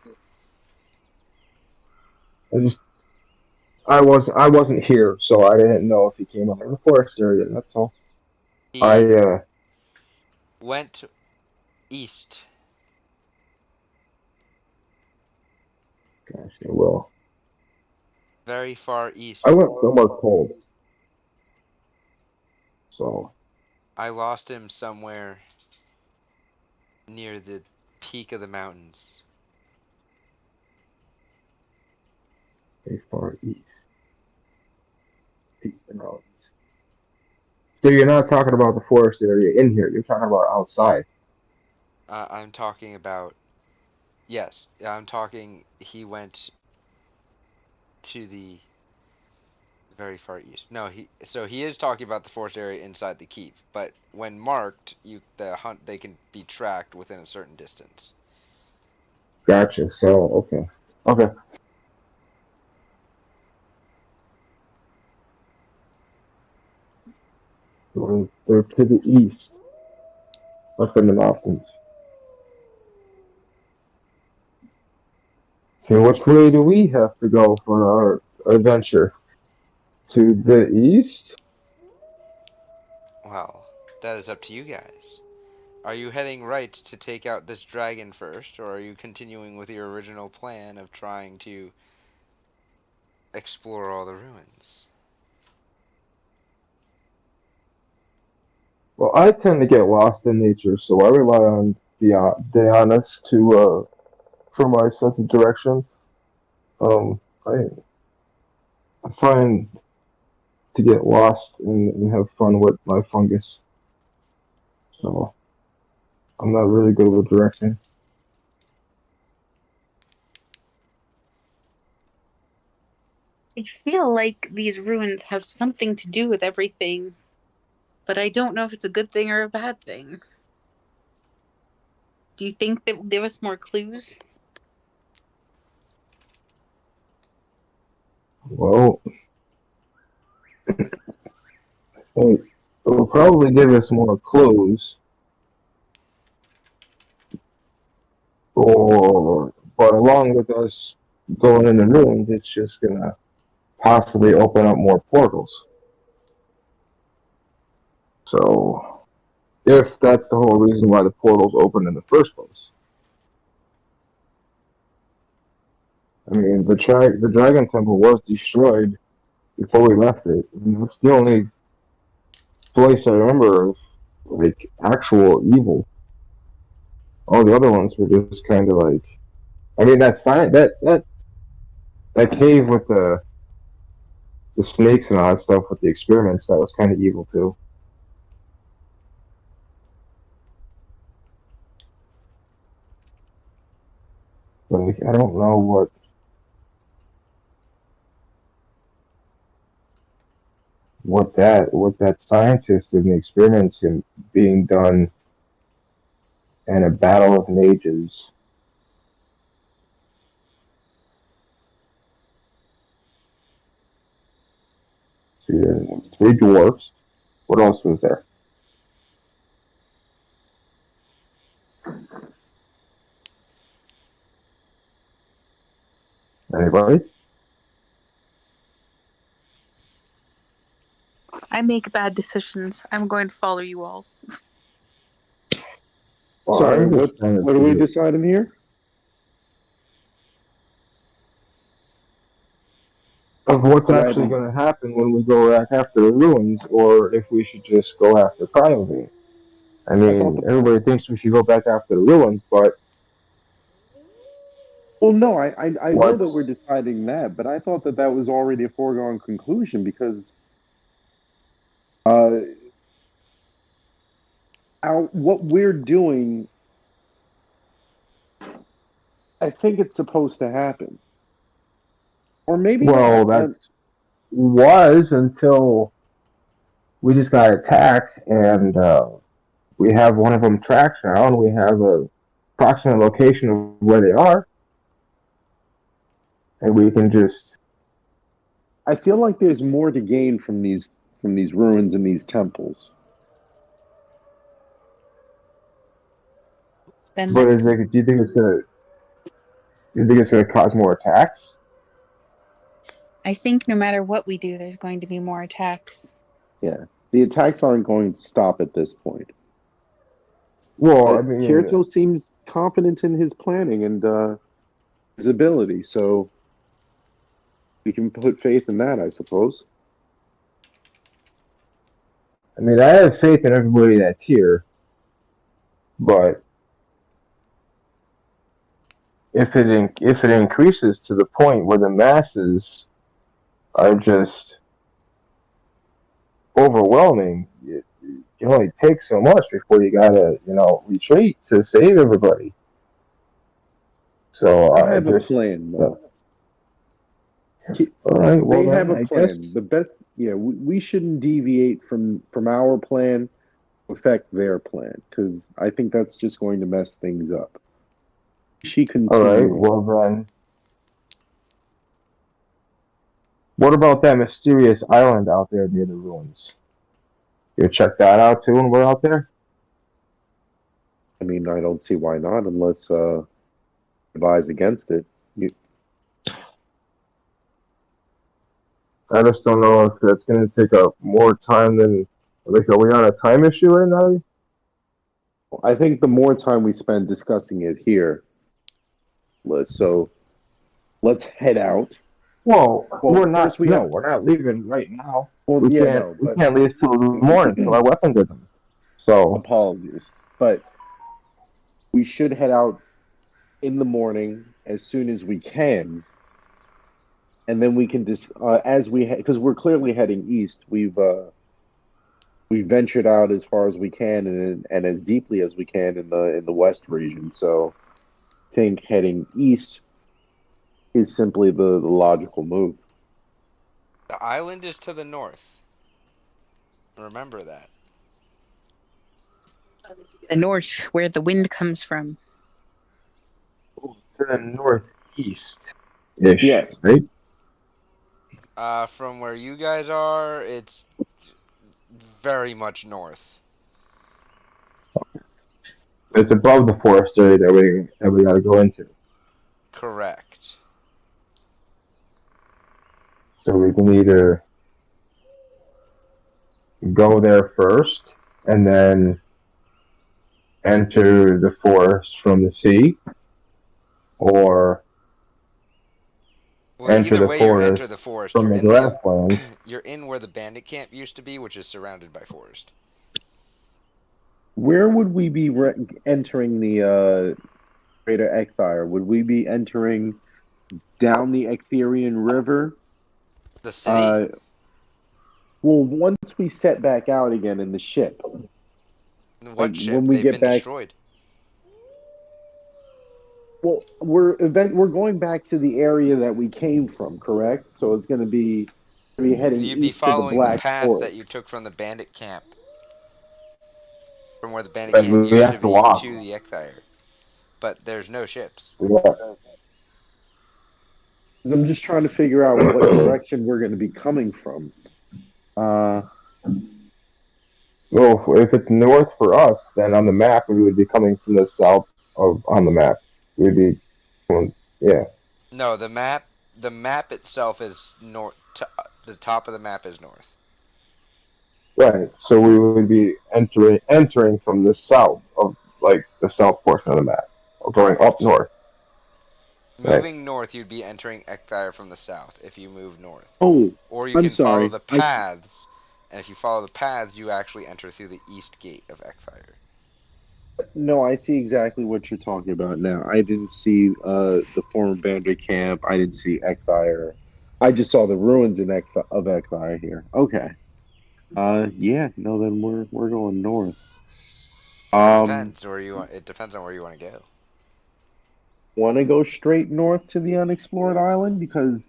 I wasn't here, so I didn't know if he came out of the forest area. That's all. He I went east. gosh, I will. Very far east. I went somewhere cold, so I lost him somewhere near the peak of the mountains. very far east. Peak the mountains. So you're not talking about the forest area in here. You're talking about outside. I'm talking about. Yes, I'm talking. He went to the very far east. No, he is talking about the forest area inside the keep. But when marked, they can be tracked within a certain distance. Gotcha. So okay. So they're to the east, up in the mountains. So which way do we have to go for our adventure? To the east? Well, that is up to you guys. Are you heading right to take out this dragon first, or are you continuing with your original plan of trying to explore all the ruins? Well, I tend to get lost in nature, so I rely on Dianas to for my sense of direction. I find to get lost and have fun with my fungus, so I'm not really good with direction. I feel like these ruins have something to do with everything, but I don't know if it's a good thing or a bad thing. Do you think that will give us more clues? Well, it will probably give us more clues, or but along with us going in the ruins, it's just gonna possibly open up more portals. So, if that's the whole reason why the portals opened in the first place, I mean, the Dragon Temple was destroyed before we left it. I mean, it's the only place I remember of like actual evil. All the other ones were just kind of like, I mean, that cave with the snakes and all that stuff with the experiments, that was kind of evil too. Like, I don't know what that scientist and the experiments and being done in a battle of mages. See, three dwarfs. What else was there? Anybody? I make bad decisions. I'm going to follow you all. Well, Sorry, I'm just trying to what are we figure deciding here? of what's Yeah, actually going to happen when we go back after the ruins, or if we should just go after Cryovine. I I thought mean, the everybody thinks we should go back after the ruins, but well, no, I know that we're what's deciding that, but I thought that that was already a foregone conclusion because uh, what we're doing, I think it's supposed to happen. Or maybe Well, not. that's was until we just got attacked, and we have one of them tracked now, and we have a approximate location of where they are, and we can just. I feel like there's more to gain from these ruins and these temples. Then But let's. is it? Do you think it's gonna? Do you think it's gonna cause more attacks? I think no matter what we do, there's going to be more attacks. Yeah, the attacks aren't going to stop at this point. Well, I But mean, Kirito seems confident in his planning and his ability, so we can put faith in that, I suppose. I have faith in everybody that's here, but if it increases to the point where the masses are just overwhelming, it can only take so much before you gotta retreat to save everybody. So I I have a just plan, though. all right. Well, They have then a I plan. guess The best, we shouldn't deviate from our plan to affect their plan because I think that's just going to mess things up. She all right. continued. Well then, what about that mysterious island out there near the ruins? You check that out too when we're out there. I mean, I don't see why not unless advise against it. I just don't know if that's going to take up more time than. Like, are we on a time issue right now? I think the more time we spend discussing it here, so let's head out. Well, Well, we're not. first we No, have. we're not leaving right now. Well, We yeah, can't. no, We but can't leave till the morning till our weapons are done. So apologies, but we should head out in the morning as soon as we can, and then we can as we because we're clearly heading east. We've ventured out as far as we can and as deeply as we can in the west region. So I think heading east is simply the logical move. The island is to the north. Remember that. The north, where the wind comes from. to the northeast ish, Yes. right? From where you guys are, it's very much north. It's above the forest area that we got to go into. Correct. So we can either go there first and then enter the forest from the sea, or Well, enter either the way, you forest enter the forest. from You're the in the grasslands. you're in where the bandit camp used to be, which is surrounded by forest. Where would we be entering the Greater Exire? Would we be entering down the Ectherian River? The city? Well, once we set back out again in the ship, What ship? when we They've get been back. destroyed. Well, we're going back to the area that we came from, correct? So it's going to be heading You'd be east to the following the Black path Forest. that you took from the bandit camp. From where the bandit But camp we used to have to be walk. to the Ecthire. But there's no ships. I'm just trying to figure out what direction we're going to be coming from. Well, if it's north for us, then on the map we would be coming from the south on the map. We'd be, yeah. No, the map itself is north. The top of the map is north. Right. So we would be entering from the south of the south portion of the map, or going Correct. up north. Moving north, you'd be entering Ecthire from the south if you move north. Oh, Or you I'm can sorry. follow the paths, and if you follow the paths, you actually enter through the east gate of Ecthire. No, I see exactly what you're talking about now. I didn't see the former bandit camp. I didn't see Ecthire. I just saw the ruins of Ecthire here. Okay. Yeah. No, then we're going north. It depends It depends on where you want to go. Want to go straight north to the unexplored island because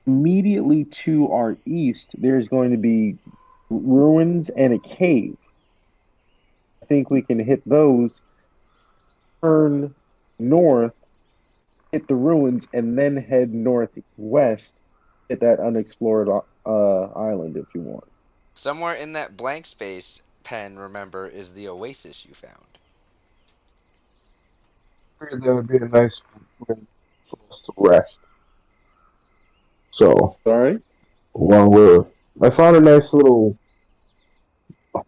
Immediately to our east, there's going to be ruins and a cave. I think we can hit those, turn north, hit the ruins, and then head northwest, hit that unexplored island if you want. Somewhere in that blank space, Pen, remember, is the oasis you found. Figured that would be a nice place for us to rest. So Sorry? while I found a nice little,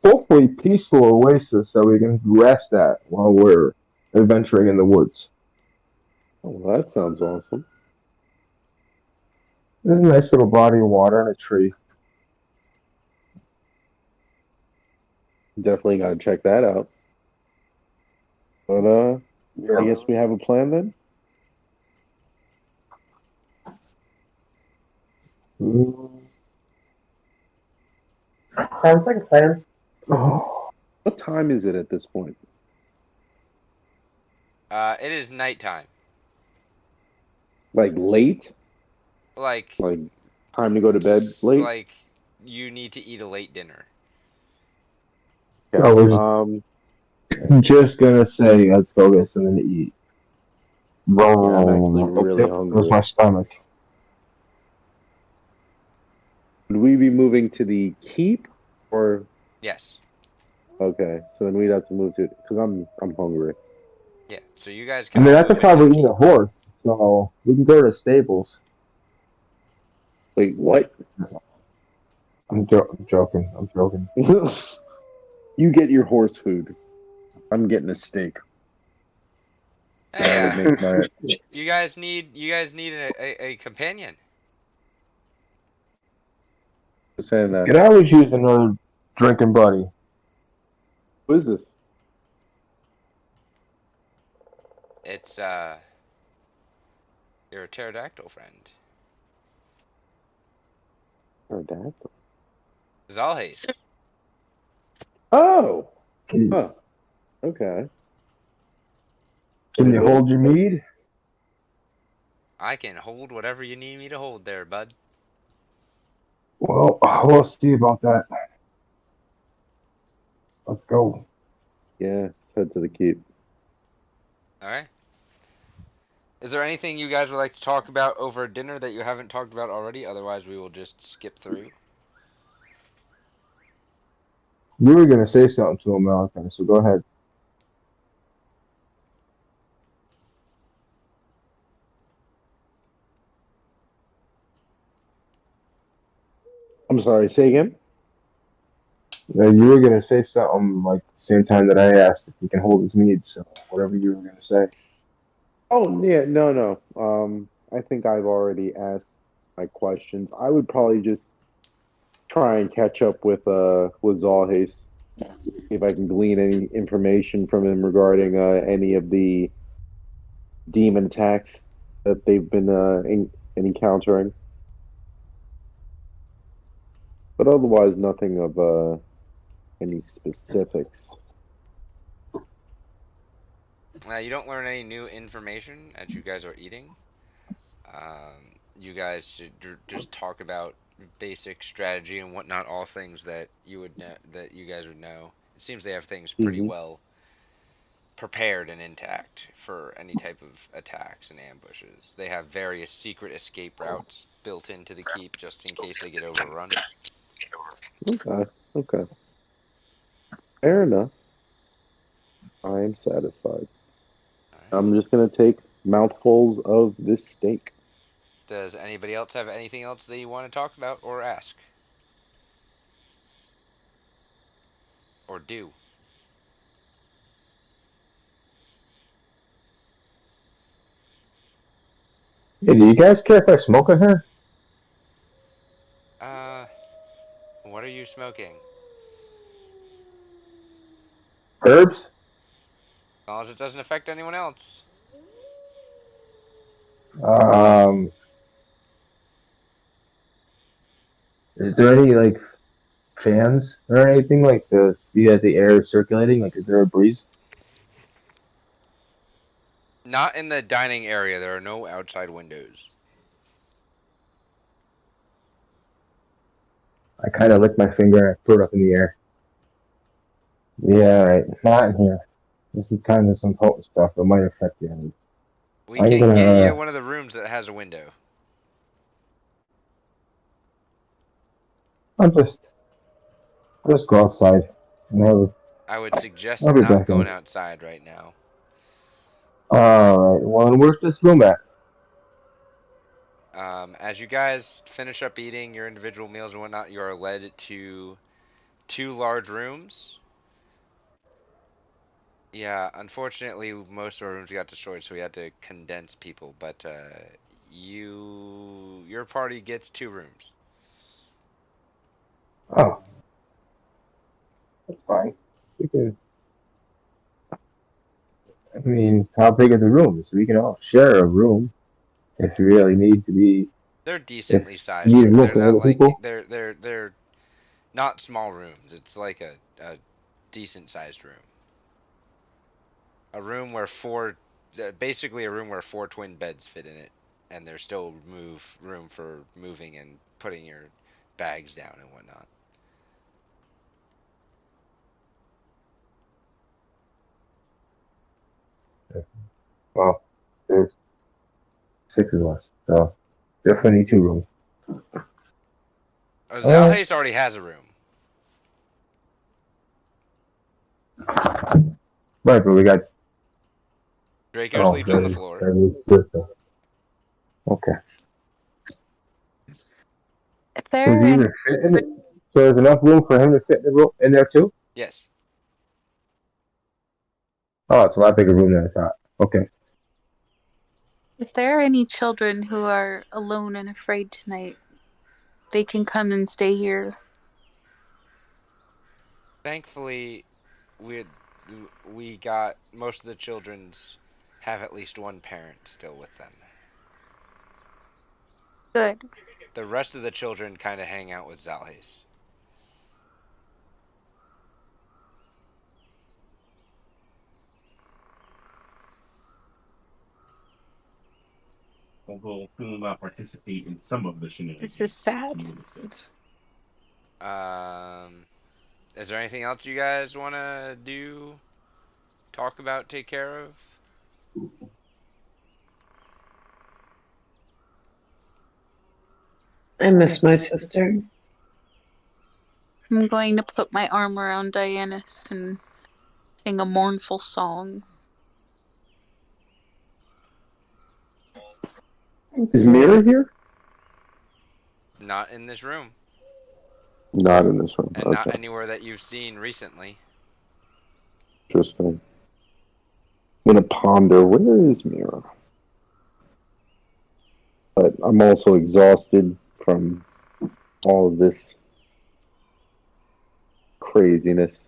hopefully peaceful oasis that we can rest at while we're adventuring in the woods. Oh, that sounds awesome. There's a nice little body of water and a tree. Definitely got to check that out. But I guess we have a plan then. Sounds like a plan. Oh, What time is it at this point? It is nighttime. Like late? Like, Like time to go to bed late? like you need to eat a late dinner. Yeah. I was just gonna say, let's go get something to eat. Yeah, I'm actually really That was hungry. my stomach. Would we be moving to the keep or Yes. okay? So then we'd have to move to because I'm hungry. Yeah. So you guys I can mean, all I could move into the probably eat keep. a horse, so we can go to the stables. Wait, what? I'm joking. I'm joking. You get your horse food. I'm getting a steak. Hey, That would make my. you guys need a companion. Saying that. Could I always use another drinking buddy? What is this? It's your pterodactyl friend, Pterodactyl. Zalhace. Oh. Huh. Okay. Can you hold your mead? I can hold whatever you need me to hold there, bud. Well, we'll see about that. Let's go. Yeah. Head to the keep. All right. Is there anything you guys would like to talk about over dinner that you haven't talked about already? Otherwise, we will just skip through. You were gonna say something to him, Malachi, so go ahead. I'm sorry. Say again. You were gonna say something like the same time that I asked if he can hold his mead. So whatever you were gonna say. Oh yeah. No. I think I've already asked my questions. I would probably just try and catch up with Zalhace. See if I can glean any information from him regarding any of the demon attacks that they've been encountering. But otherwise, nothing of any specifics. You don't learn any new information as you guys are eating. You guys should just talk about basic strategy and whatnot, all things that that you guys would know. It seems they have things pretty well prepared and intact for any type of attacks and ambushes. They have various secret escape routes built into the keep just in case they get overrun. Okay. Fair enough. I am satisfied. I'm just gonna take mouthfuls of this steak. Does anybody else have anything else that you want to talk about or ask? Or do? Hey, do you guys care if I smoke in here? What are you smoking? Herbs? As long as it doesn't affect anyone else. Is there any like fans or anything like to see that the air is circulating? Like, is there a breeze? Not in the dining area. There are no outside windows. I kind of licked my finger and I threw it up in the air. Yeah, right. Not in here. This is kind of some potent stuff that might affect the enemy. We I'm can get you gonna, one of the rooms that has a window. I'll just go outside and I would suggest I'll be not back going in. outside right now. Alright, well, and where's this room at? As you guys finish up eating your individual meals and whatnot, you are led to two large rooms. Yeah, unfortunately, most of our rooms got destroyed, so we had to condense people. But your party gets two rooms. Oh, that's fine. We can, I mean, how big are the rooms? We can all share a room if you really need to be, They're if decently sized you need rooms. room They're for not other like people. they're not small rooms. It's like a decent sized room. A room where basically a room where four twin beds fit in it, and there's still room for moving and putting your bags down and whatnot. Well, there's 6 of us, so definitely need 2 rooms. Alright. Zalhace already has a room. Right, but we got, Draco sleeps on the floor. Okay. If So there are any, fit in it? So there's enough room for him to fit in, in there too? Yes. Oh, it's a lot bigger room than I thought. Okay. if there are any children who are alone and afraid tonight, they can come and stay here. Thankfully, we we got most of the children's have at least one parent still with them. Good. The rest of the children kind of hang out with Zalhace. Although who will not participate in some of the shenanigans. This is sad. Is there anything else you guys want to do? Talk about, take care of? I miss my sister. I'm going to put my arm around Dianis and sing a mournful song. Is Mira here? Not in this room. Not in this room. And Okay. not anywhere that you've seen recently. Interesting. I'm gonna ponder, where is Mira? But I'm also exhausted from all of this craziness.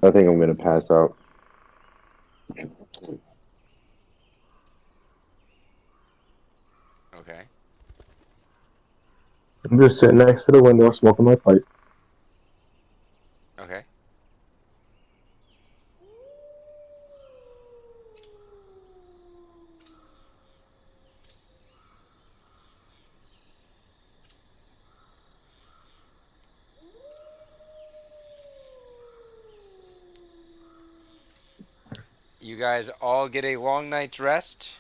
I think I'm gonna pass out. Okay. I'm just sitting next to the window smoking my pipe. Okay. You guys all get a long night's rest,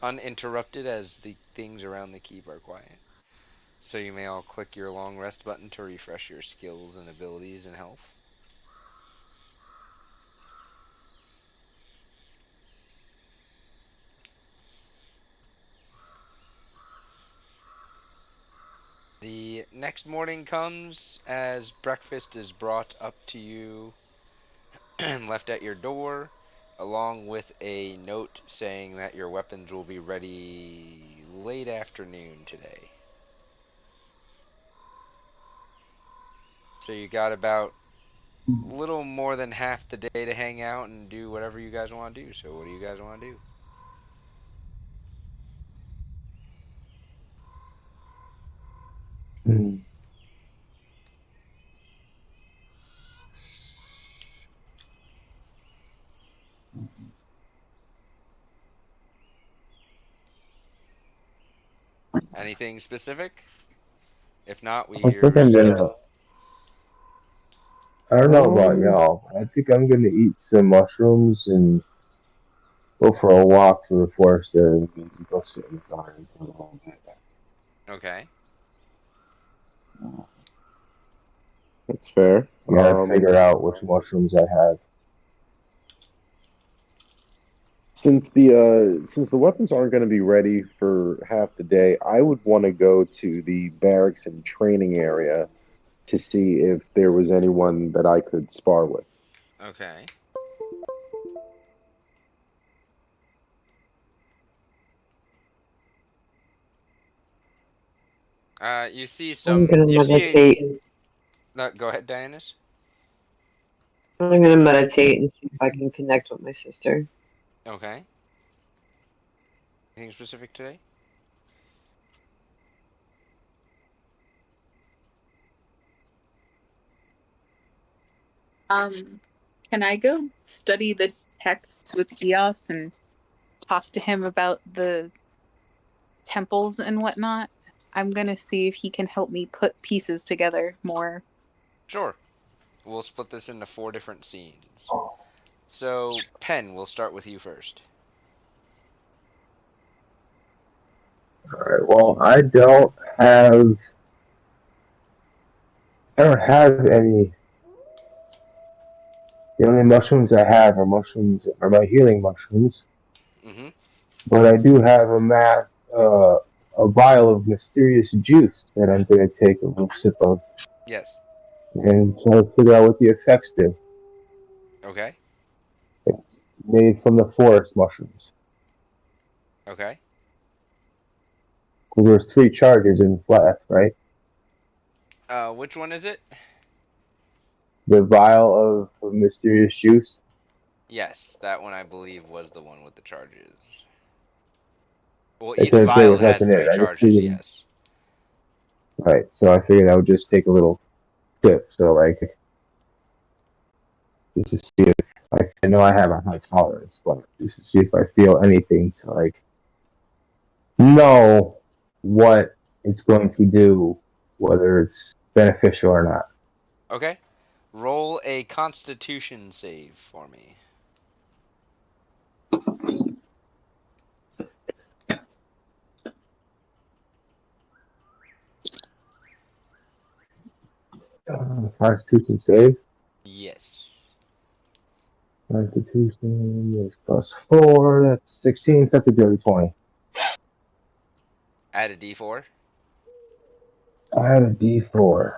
uninterrupted as the things around the keep are quiet. So you may all click your long rest button to refresh your skills and abilities and health. The next morning comes as breakfast is brought up to you and left at your door, along with a note saying that your weapons will be ready late afternoon today. So you got about a little more than half the day to hang out and do whatever you guys want to do. So what do you guys want to do? Hmm. Anything specific? If not, we I think hear I'm sleeping. gonna. I don't know about Um, y'all. But I think I'm gonna eat some mushrooms and go for a walk through the forest there and go sit in the garden for a little bit. Okay. that's fair. I gotta figure out which mushrooms I have. Since the weapons aren't going to be ready for half the day, I would want to go to the barracks and training area to see if there was anyone that I could spar with. Okay. You see I'm some. gonna You see. meditate. No, go ahead, Dianus. I'm gonna meditate and see if I can connect with my sister. Okay. Anything specific today? Can I go study the texts with Eos and talk to him about the temples and whatnot? I'm gonna see if he can help me put pieces together more. Sure. We'll split this into 4 different scenes. So, Pen, we'll start with you first. Alright, well, I don't have any. The only mushrooms I have are my healing mushrooms. Mm-hmm. But I do have a vial of mysterious juice that I'm gonna take a little sip of Yes. and try to figure out what the effects do. Okay. It's made from the forest mushrooms. Okay. Because there's 3 charges in flask, right? Which one is it? The vial of mysterious juice. Yes, that one I believe was the one with the charges. Well, It each says there vial was has nothing in 3 it. I just charges, figured, yes. right? So I figured I would just take a little sip. So like, just to see if I know I have a high tolerance, but just to see if I feel anything to like know what it's going to do, whether it's beneficial or not. Okay. Roll a Constitution save for me. Constitution save. Yes. Constitution is +4. That's 16. That's a dirty 20. Add a d4. I had a D4,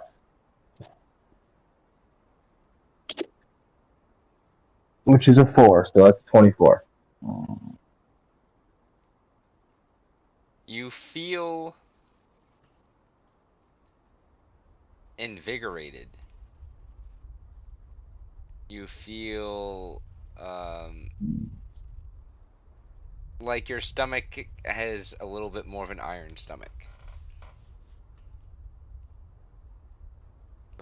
which is a 4, so that's 24. You feel invigorated. You feel like your stomach has a little bit more of an iron stomach.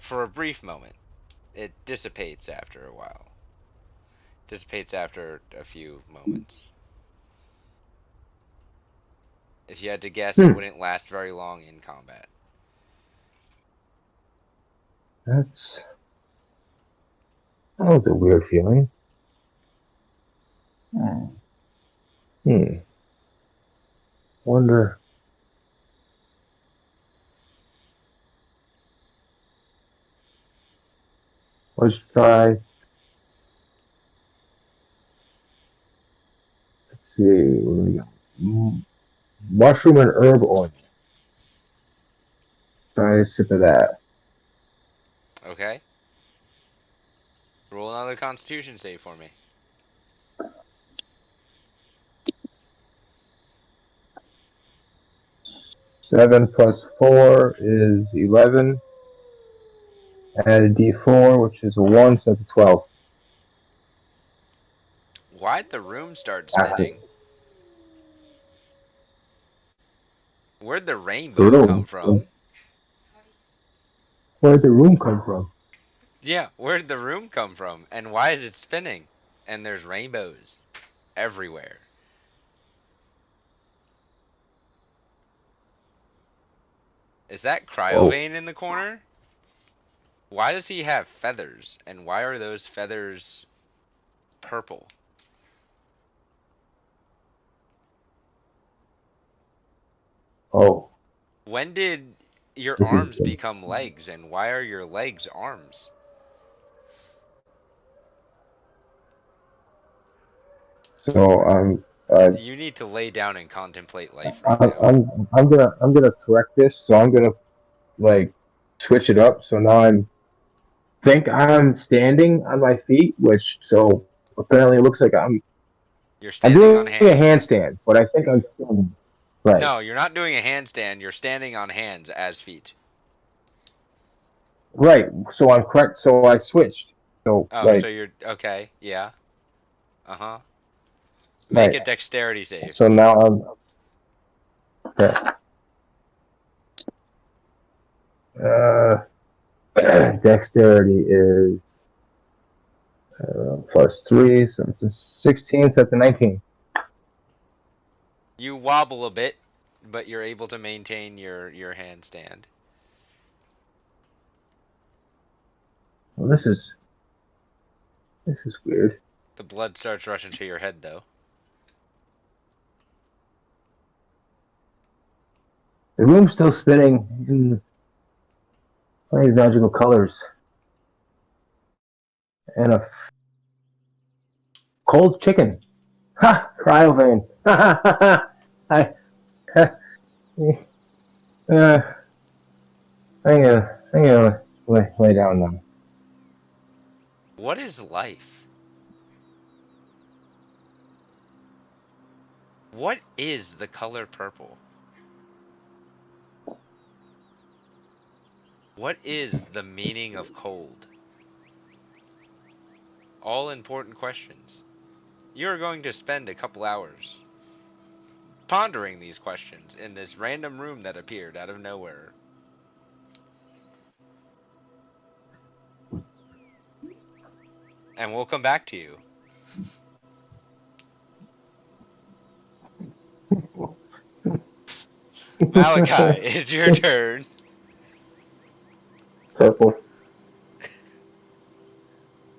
For a brief moment. It dissipates after a while. Dissipates after a few moments. If you had to guess, it wouldn't last very long in combat. That was a weird feeling. Wonder. Let's try. Let's see. What do we got? Mushroom and herb oil. Try a sip of that. Okay? Roll another Constitution save for me. 7 plus 4 is 11. Add a D4, which is a 1, so that's a 12. Why'd the room start After spinning? Where'd the the rainbow come room. from? Where'd the room come from? Yeah, where'd the room come from? And why is it spinning? And there's rainbows everywhere. Is that Oh, Cryovane in the corner? Why does he have feathers? And why are those feathers purple? oh, When did your this is arms become legs? And why are your legs arms? so You need to lay down and contemplate life right I'm now. I'm gonna correct this. So I'm gonna like switch it up. So now I'm standing on my feet, which so apparently it looks like You're I'm standing on doing a hands. handstand, but I think I'm standing. Right, No, you're not doing a handstand. You're standing on hands as feet. right. So I'm correct. So I switched. So Oh, so like you're okay. Yeah. Uh-huh. Make right. a dexterity save. So now I'm okay. Uh, dexterity is +3, so it's a 16, so that's a 19. You wobble a bit, but you're able to maintain your handstand. Well, this is weird. The blood starts rushing to your head though. The room's still spinning in plenty of magical colors, and a cold chicken. Ha! Cryovane. Ha ha ha ha! I, uh, I'm gonna lay down now. What is life? What is the color purple? What is the meaning of cold? All important questions. You're going to spend a couple hours pondering these questions in this random room that appeared out of nowhere. And we'll come back to you. Malachi, it's your turn. Purple.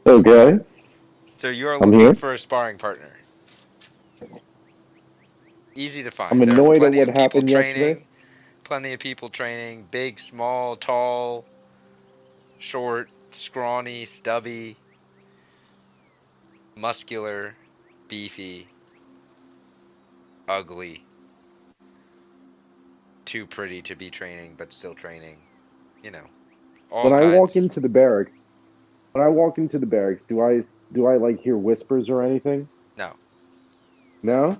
Okay, So you are I'm looking here. for a sparring partner. Easy to I'm find. There are annoyed at plenty what of people happened yesterday. training. Plenty of people training. Big, small, tall, short, scrawny, stubby, muscular, beefy, ugly, too pretty to be training but still training. You know, all When I walk kinds. into the barracks, when I walk into the barracks, do I like hear whispers or anything? No, No?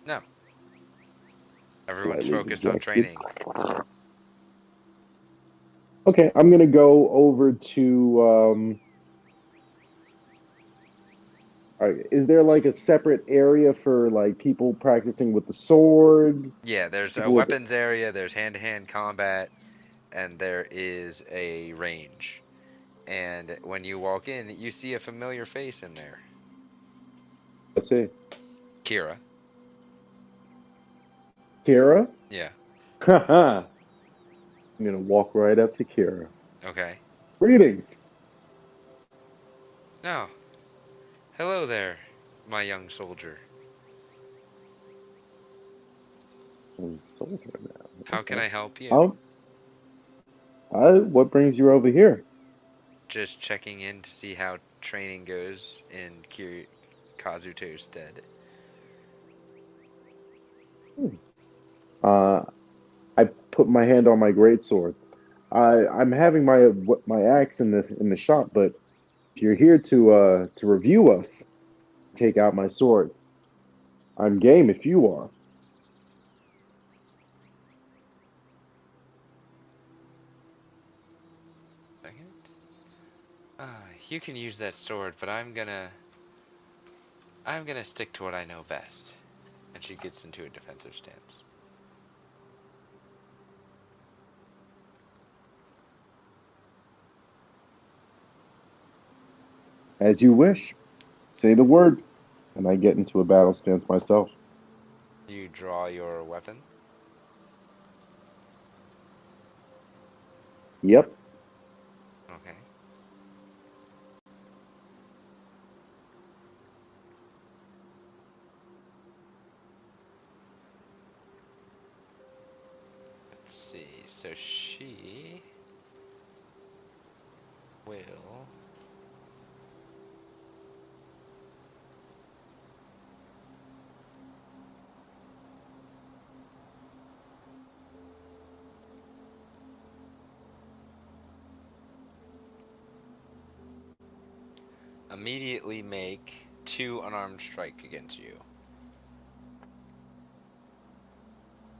no. Everyone's Slightly focused on dejected. training. Okay, I'm gonna go over to is there like a separate area for like people practicing with the sword? Yeah, there's a People with weapons area, there's hand-to-hand combat, and there is a range. And when you walk in, you see a familiar face in there. let's see. Kira. Kira? Yeah. Haha. I'm gonna walk right up to Kira. Okay. Greetings. No. Hello there, my young soldier. Soldier now. How can Okay. I help you? Um, what brings you over here? Just checking in to see how training goes in Kazuto's stead. Uh, I put my hand on my greatsword. I'm having my axe in the shop, but if you're here to review us, take out my sword. I'm game if you are. Second. You can use that sword, but I'm gonna stick to what I know best. And she gets into a defensive stance. As you wish. Say the word, and I get into a battle stance myself. You draw your weapon. Yep. Okay. Let's see. So she will immediately make 2 unarmed strike against you.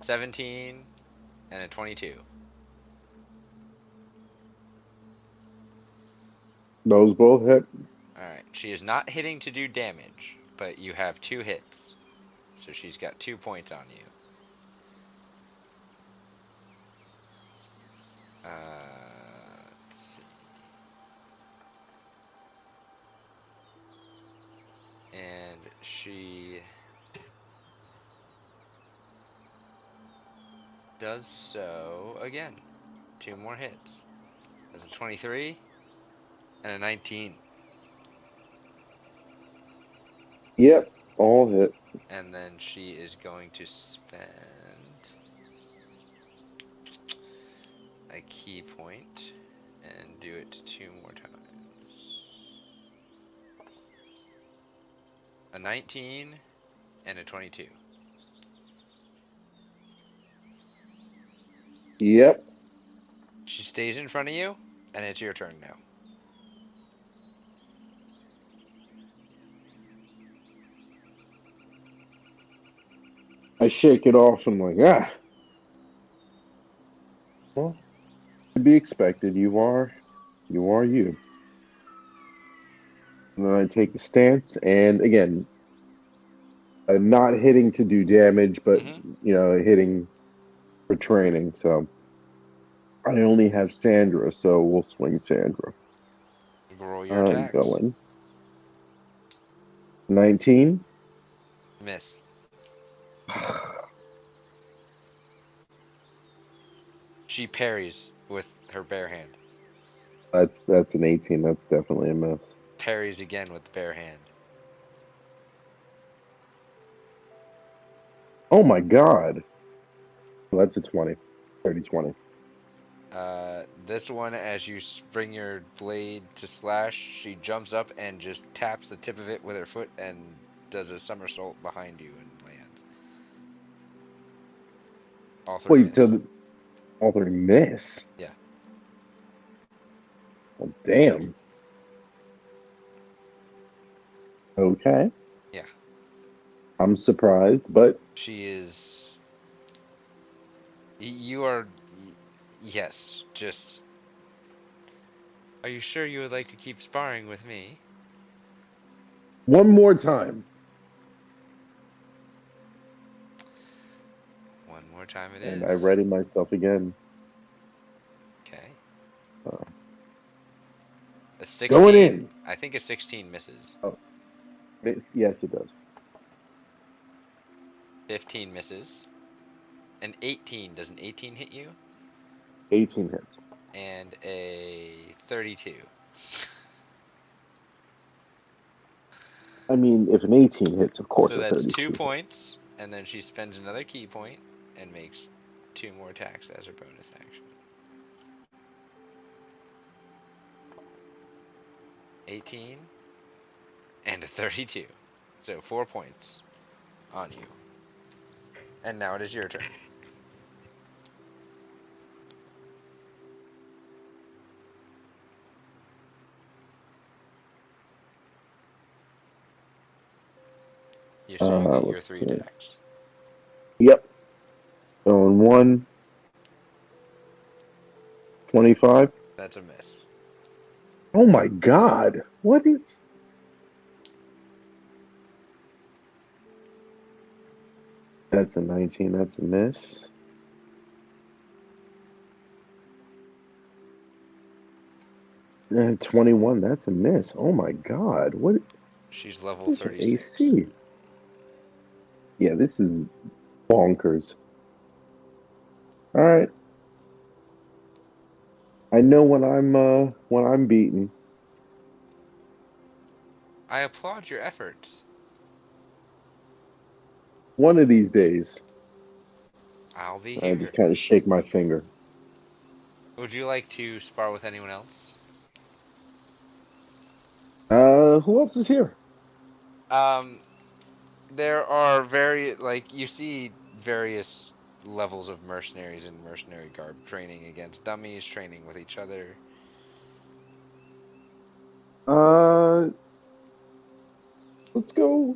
17 and a 22. Those both hit. Alright, she is not hitting to do damage, but you have 2 hits. So she's got 2 points on you. Let's see. And she does so again. 2 more hits. That's a 23 and a 19. Yep. All hit. And then she is going to spend a key point and do it 2 more times. A 19 and a 22. Yep. She stays in front of you, and it's your turn now. I shake it off and I'm like, ah. Well, to be expected. You are you. And then I take a stance, and again, not hitting to do damage, but hitting for training. So I only have Sandra, so we'll swing Sandra. Roll your I'm attacks. going 19. Miss. She parries with her bare hand. That's an 18. That's definitely a miss. Parries again with the bare hand. Oh my god. That's a 20. 30-20. This one, as you bring your blade to slash, she jumps up and just taps the tip of it with her foot and does a somersault behind you and lands. All 3 Wait, miss. so all 3 miss? Yeah. Oh, damn. Okay. Yeah. I'm surprised, but She is. You are. Yes, just. Are you sure you would like to keep sparring with me? one more time. One more time it And is. I ready myself again. Okay. Uh, A 16. Going in. I think a 16 misses. Oh, yes, it does. 15 misses. An 18. Does an 18 hit you? 18 hits. And a 32. I mean, if an 18 hits, of course So a that's 32. 2 points, and then she spends another key point and makes 2 more attacks as her bonus action. 18 and a 32. So 4 points on you. And now it is your turn. So you get your Let's 3 see. attacks. Yep. Going 1. 25. That's a miss. Oh my god. What is... That's a 19. That's a miss. And 21. That's a miss. Oh my god. What She's level is her 36. AC? Yeah, this is bonkers. All right. I know when I'm beaten. I applaud your efforts. One of these days, I'll be I here. just kind of shake my finger. Would you like to spar with anyone else? Who else is here? Um, there are you see various levels of mercenaries in mercenary garb training against dummies, training with each other. Uh, let's go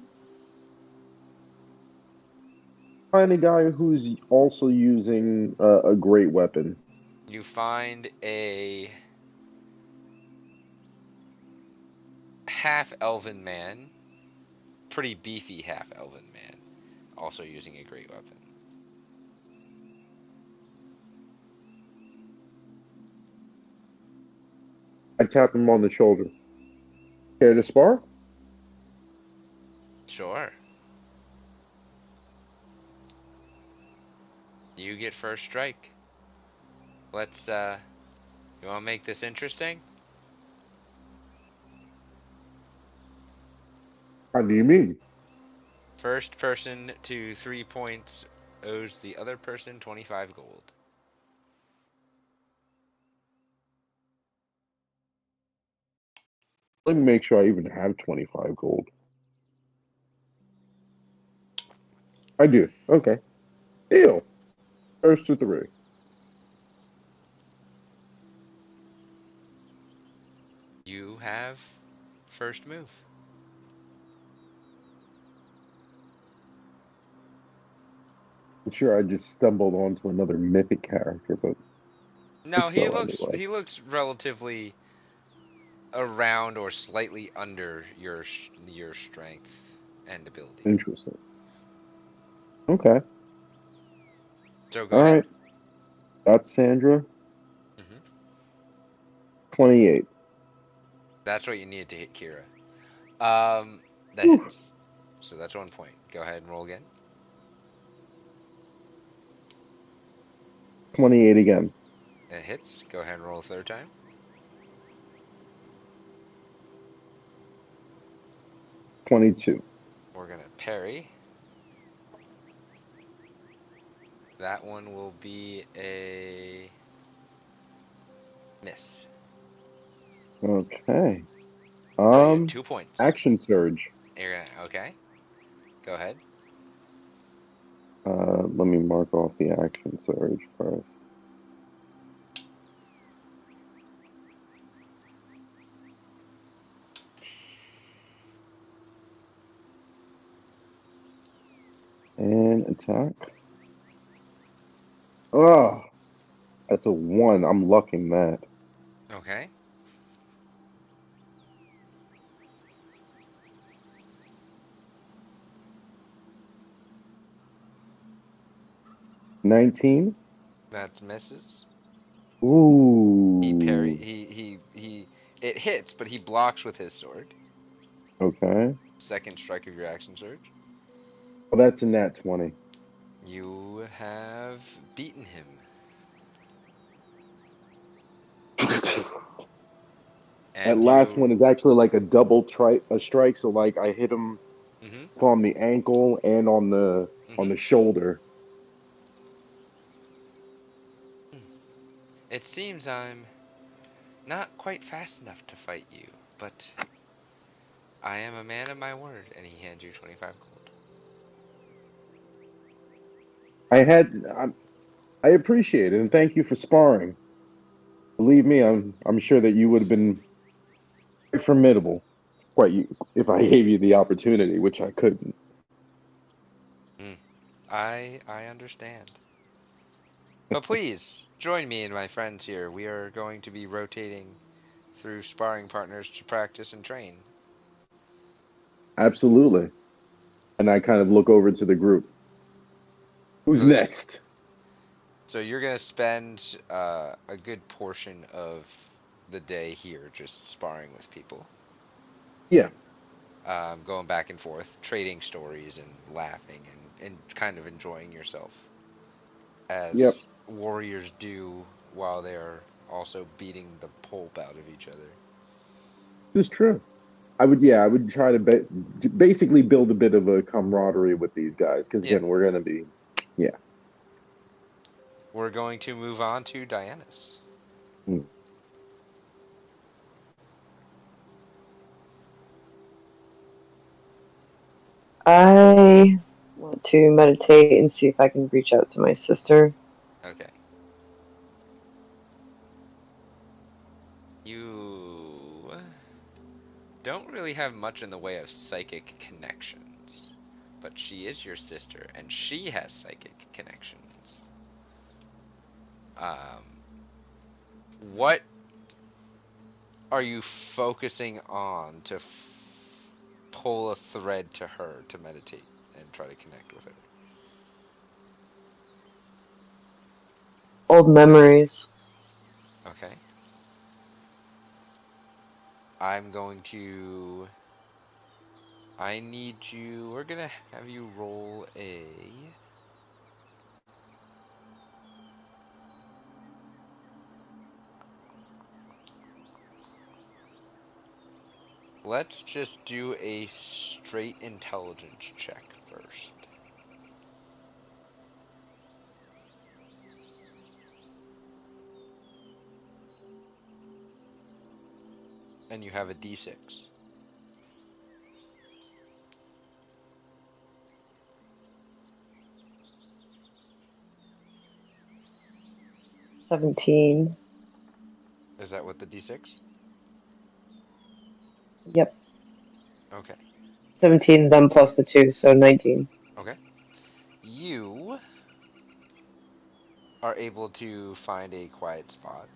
find a guy who's also using a great weapon. You find a half elven man, pretty beefy half elven man, also using a great weapon. I tap him on the shoulder. Care to spar? Sure. You get first strike. Let's you want to make this interesting? How do you mean? First person to 3 points owes the other person 25 gold. Let me make sure I even have 25 gold. I do. Okay. Deal. First to three. You have first move. I'm sure I just stumbled onto another mythic character, but No, let's go anyway. he looks relatively around or slightly under your strength and ability. Interesting. Okay. So go All ahead. right. That's Sandra. Hmm 28. That's what you needed to hit Kira. That Whew. hits. So that's 1 point. Go ahead and roll again. 28 again. It hits. Go ahead and roll a third time. 22. We're gonna parry. That one will be a miss. Okay. So you have 2 points. Action surge. You're gonna okay. Go ahead. Let me mark off the action surge first. And attack. Oh, that's a 1. I'm lucking that. Okay. 19. That misses. He parry. Ooh. He. It hits, but he blocks with his sword. Okay. Second strike of your action surge. Well, that's a nat 20. You have beaten him. That And last you. one is actually like a double strike. So like I hit him Mhm. on the ankle and on the Mhm. shoulder. It seems I'm not quite fast enough to fight you, but I am a man of my word. And he hands you 25 gold. I appreciate it and thank you for sparring. Believe me, I'm sure that you would have been quite formidable, if I gave you the opportunity, which I couldn't. Mm. I understand. But please join me and my friends here. We are going to be rotating through sparring partners to practice and train. Absolutely. And I kind of look over to the group. Who's So that next? so you're gonna spend a good portion of the day here just sparring with people, Yeah. going back and forth, trading stories and laughing and kind of enjoying yourself Yep. as warriors do while they're also beating the pulp out of each other. This is true. I would try to basically build a bit of a camaraderie with these guys because Yeah. again, we're gonna be, yeah. We're going to move on to Diana's. Hmm. I want to meditate and see if I can reach out to my sister. Okay. You don't really have much in the way of psychic connections, but she is your sister, and she has psychic connections. What are you focusing on to pull a thread to her to meditate and try to connect with her? Old memories. Okay. I'm going to. I need you. We're gonna have you roll a. Let's just do a straight intelligence check first. And you have a d6. 17. Is that what the d6? Yep. Okay. 17, then plus the 2, so 19. Okay. You are able to find a quiet spot.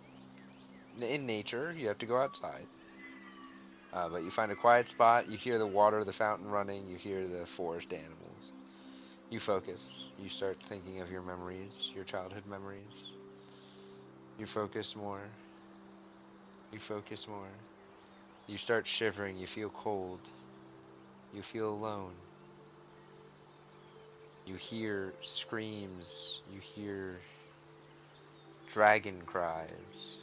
In nature, you have to go outside. But you find a quiet spot, you hear the water, the fountain running, you hear the forest animals. You focus. You start thinking of your memories, your childhood memories. You focus more. You focus more. You start shivering, you feel cold. You feel alone. You hear screams, you hear dragon cries.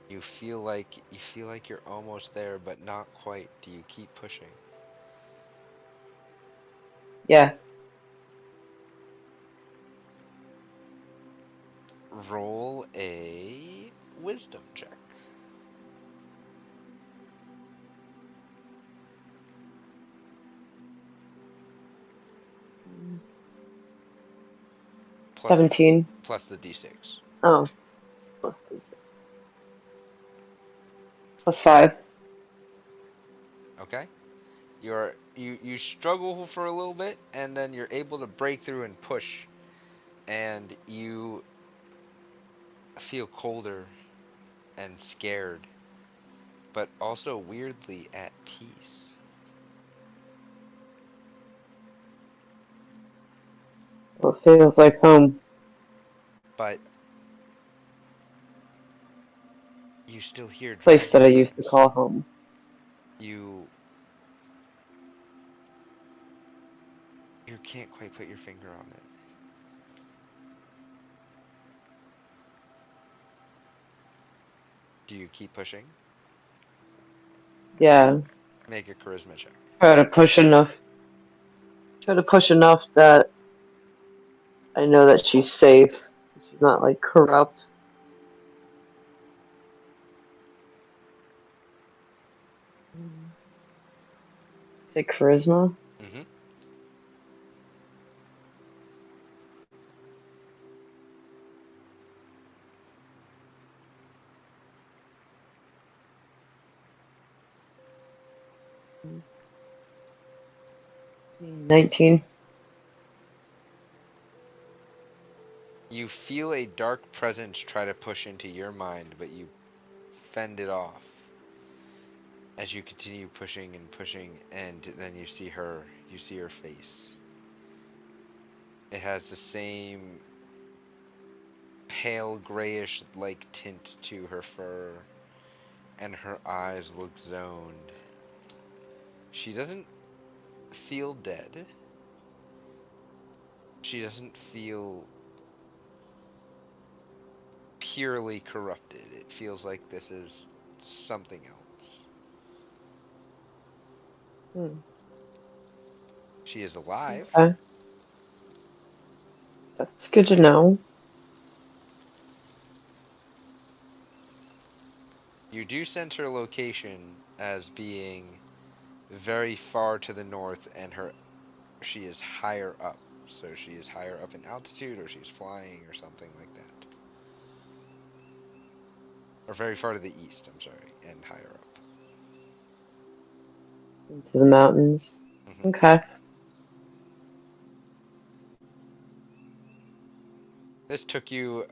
You feel like you're almost there, but not quite. Do you keep pushing? Yeah. Roll a wisdom check. Plus, 17. plus the d6. Oh. Plus 6. Plus 5. Okay? You struggle for a little bit, and then you're able to break through and push, and you feel colder and scared, but also weirdly at peace. Well, it feels like home. But you still hear Place that I dragon used to cries. call home. You can't quite put your finger on it. Do you keep pushing? Yeah. Make a charisma check. Try to push enough. Try to push enough that I know that she's safe. She's not like corrupt. Say charisma. Mm-hmm. Mm. 19. You feel a dark presence try to push into your mind, but you fend it off as you continue pushing and pushing, and then you see her face. It has the same pale grayish like tint to her fur, and her eyes look zoned. She doesn't feel dead. She doesn't feel purely corrupted. It feels like this is something else. Hmm. She is alive. Okay. That's good to know. You do sense her location as being very far to the north, and she is higher up. So she is higher up in altitude, or she's flying, or something like that. Or very far to the east, I'm sorry, and higher up. Into the mountains. Mhm. Okay. This took you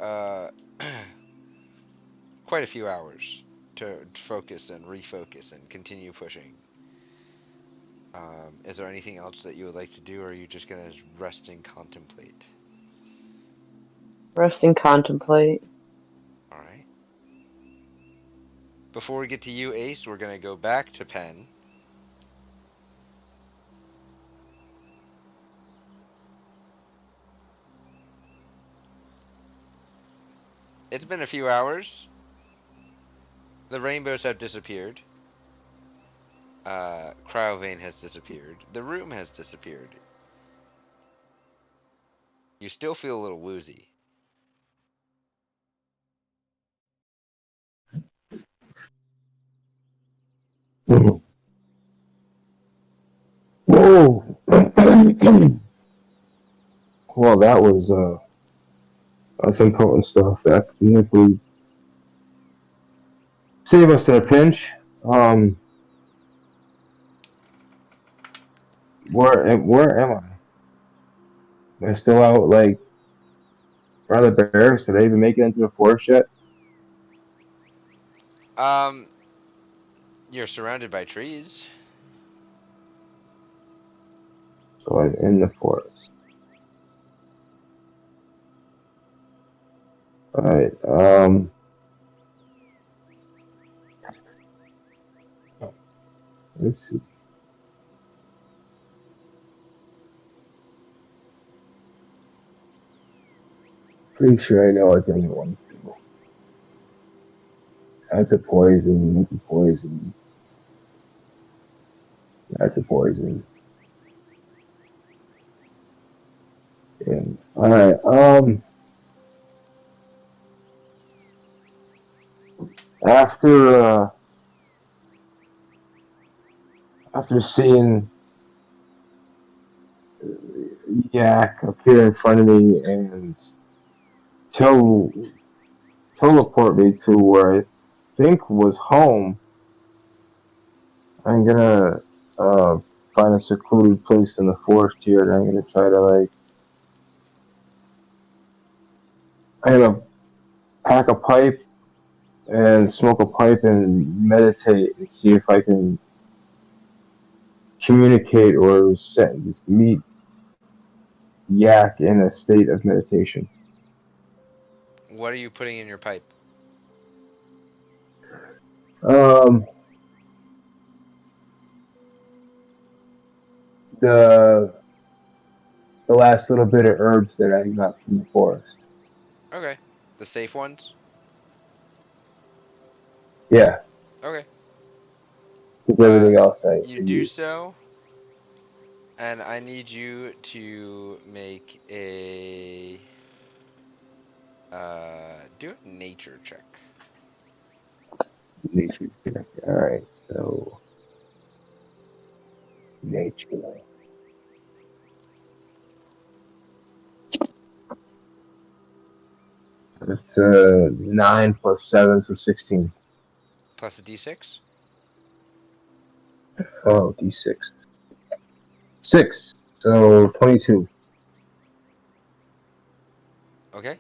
quite a few hours to focus and refocus and continue pushing. Is there anything else that you would like to do, or are you just gonna rest and contemplate? Rest and contemplate. All right. Before we get to you, Ace, we're gonna go back to Penn. It's been a few hours. The rainbows have disappeared. Cryovane has disappeared. The room has disappeared. You still feel a little woozy. Whoa. Well, that's some potent stuff. That can definitely save us in a pinch. Um, where am I? Am I still out like around the bears? Did they even make it into the forest yet? Um, you're surrounded by trees. So I'm in the forest. All right. Let's see. Pretty sure I know what the other ones do. That's a poison. That's a poison. That's a poison. And all right. After after seeing Yak appear in front of me and tell teleport me to where I think was home, I'm gonna uh find a secluded place in the forest here, and I'm gonna try to I'm gonna pack a pipe and smoke a pipe and meditate and see if I can communicate or meet Yak in a state of meditation. What are you putting in your pipe? Um, the the last little bit of herbs that I got from the forest. Okay. The safe ones? Yeah, Okay. because everything else I You do use. so, and I need you to make do a nature check. Nature. All right, so nature. It's 9 plus 7, so 16. Plus a d6? Oh, d6. 6, so 22. Okay.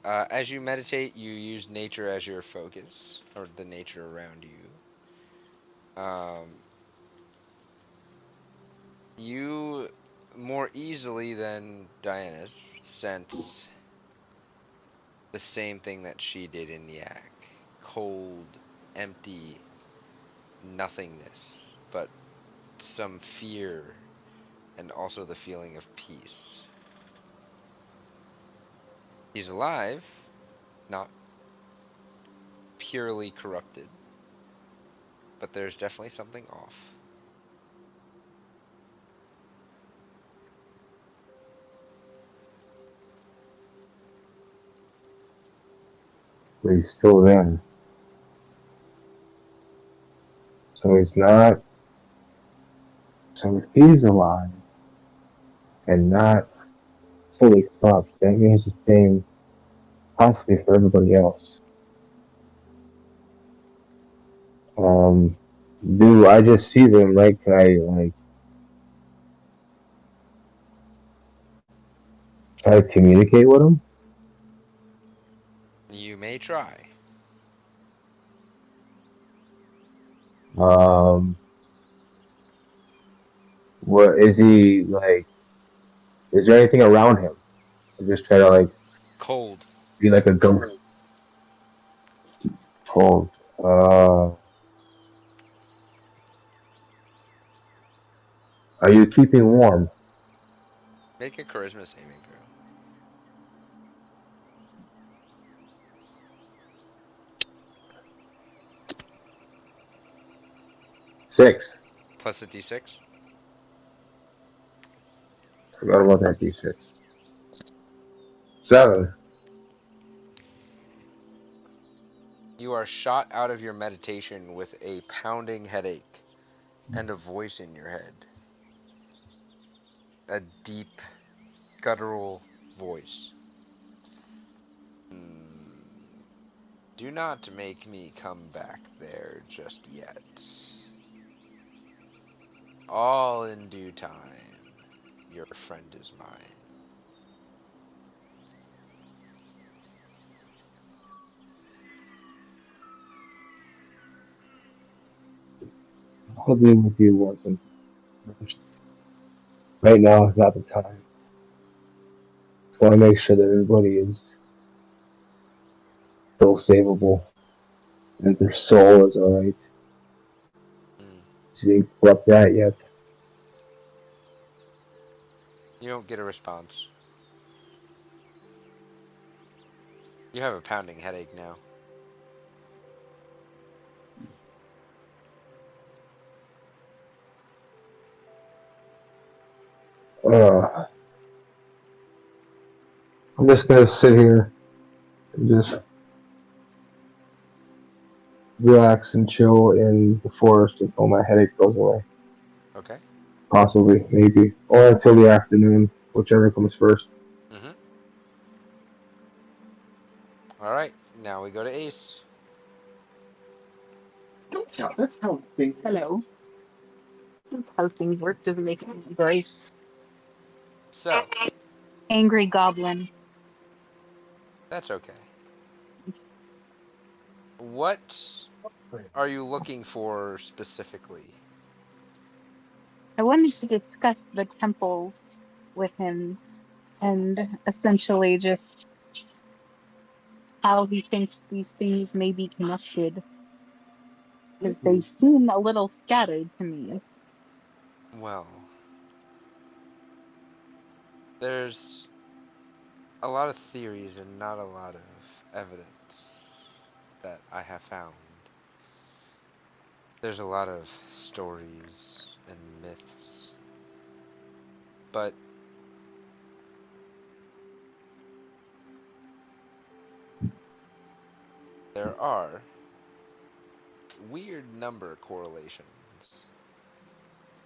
As you meditate, you use nature as your focus, or the nature around you. You more easily than Diana's sense the same thing that she did in Yak. Cold, empty nothingness, but some fear and also the feeling of peace. He's alive, not purely corrupted. But there's definitely something off. But he's still there. So he's not. So if he's alive and not fully fucked, that means the same possibly for everybody else. Do I just see them, right? Can I like try to communicate with them? You may try. Um, what is he like? Is there anything around him? I just try to like Cold. be like a ghost. Cold. Are you keeping warm? Make a charisma saving throw. 6. Plus a d6. Forgot about that D6. 7. You are shot out of your meditation with a pounding headache and a voice in your head. A deep, guttural voice. Do not make me come back there just yet. All in due time. Your friend is mine. I'll deal with you once and right now is not the time. Just want to make sure that everybody is still savable, that their soul is alright. So you corrupt that yet? You don't get a response. You have a pounding headache now. I'm just gonna sit here and just relax and chill in the forest until my headache goes away. Okay. Possibly, maybe, or until the afternoon, whichever comes first. Alright, now we go to Ace. Don't tell. That's how things. Hello. That's how things work. Doesn't make any grace. So, Angry goblin. that's okay. What are you looking for specifically? I wanted to discuss the temples with him and essentially just how he thinks these things may be connected. Because they seem a little scattered to me. Well, there's a lot of theories and not a lot of evidence that I have found. There's a lot of stories and myths, but there are weird number correlations.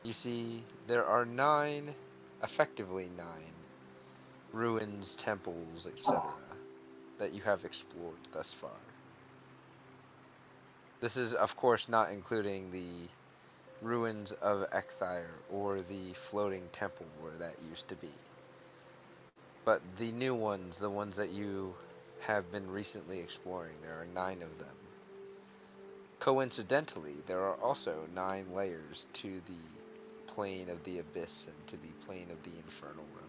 You see, there are 9, effectively 9, ruins, temples, etc., that you have explored thus far. This is, of course, not including the ruins of Ekthire or the floating temple where that used to be. But the new ones, the ones that you have been recently exploring, there are 9 of them. Coincidentally, there are also 9 layers to the plane of the abyss and to the plane of the infernal realm.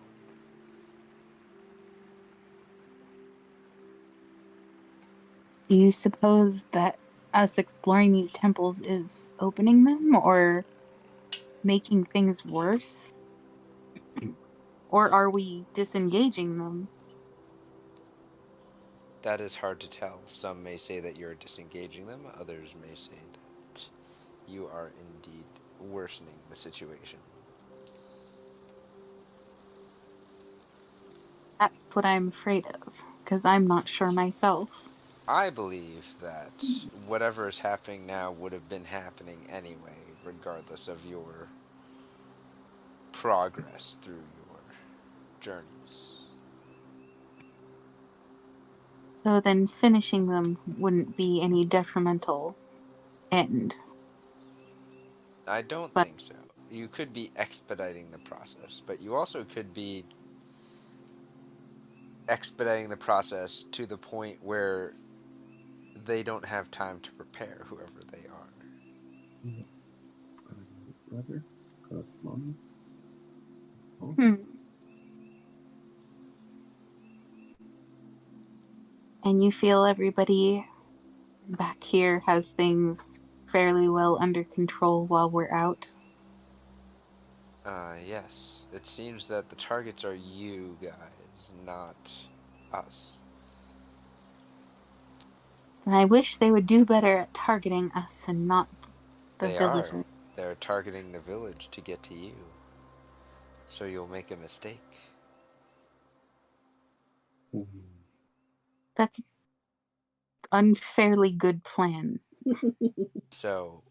Do you suppose that us exploring these temples is opening them or making things worse? Or are we disengaging them? That is hard to tell. Some may say that you're disengaging them, others may say that you are indeed worsening the situation. That's what I'm afraid of, because I'm not sure myself. I believe that whatever is happening now would have been happening anyway, regardless of your progress through your journeys. So then finishing them wouldn't be any detrimental end. I don't But think so. You could be expediting the process, but you also could be expediting the process to the point where they don't have time to prepare, whoever they are. Leather, money. and you feel everybody back here has things fairly well under control while we're out? Yes. It seems that the targets are you guys, not us. And I wish they would do better at targeting us and not the They are. villagers. They're targeting the village to get to you. So you'll make a mistake. That's unfairly good plan. So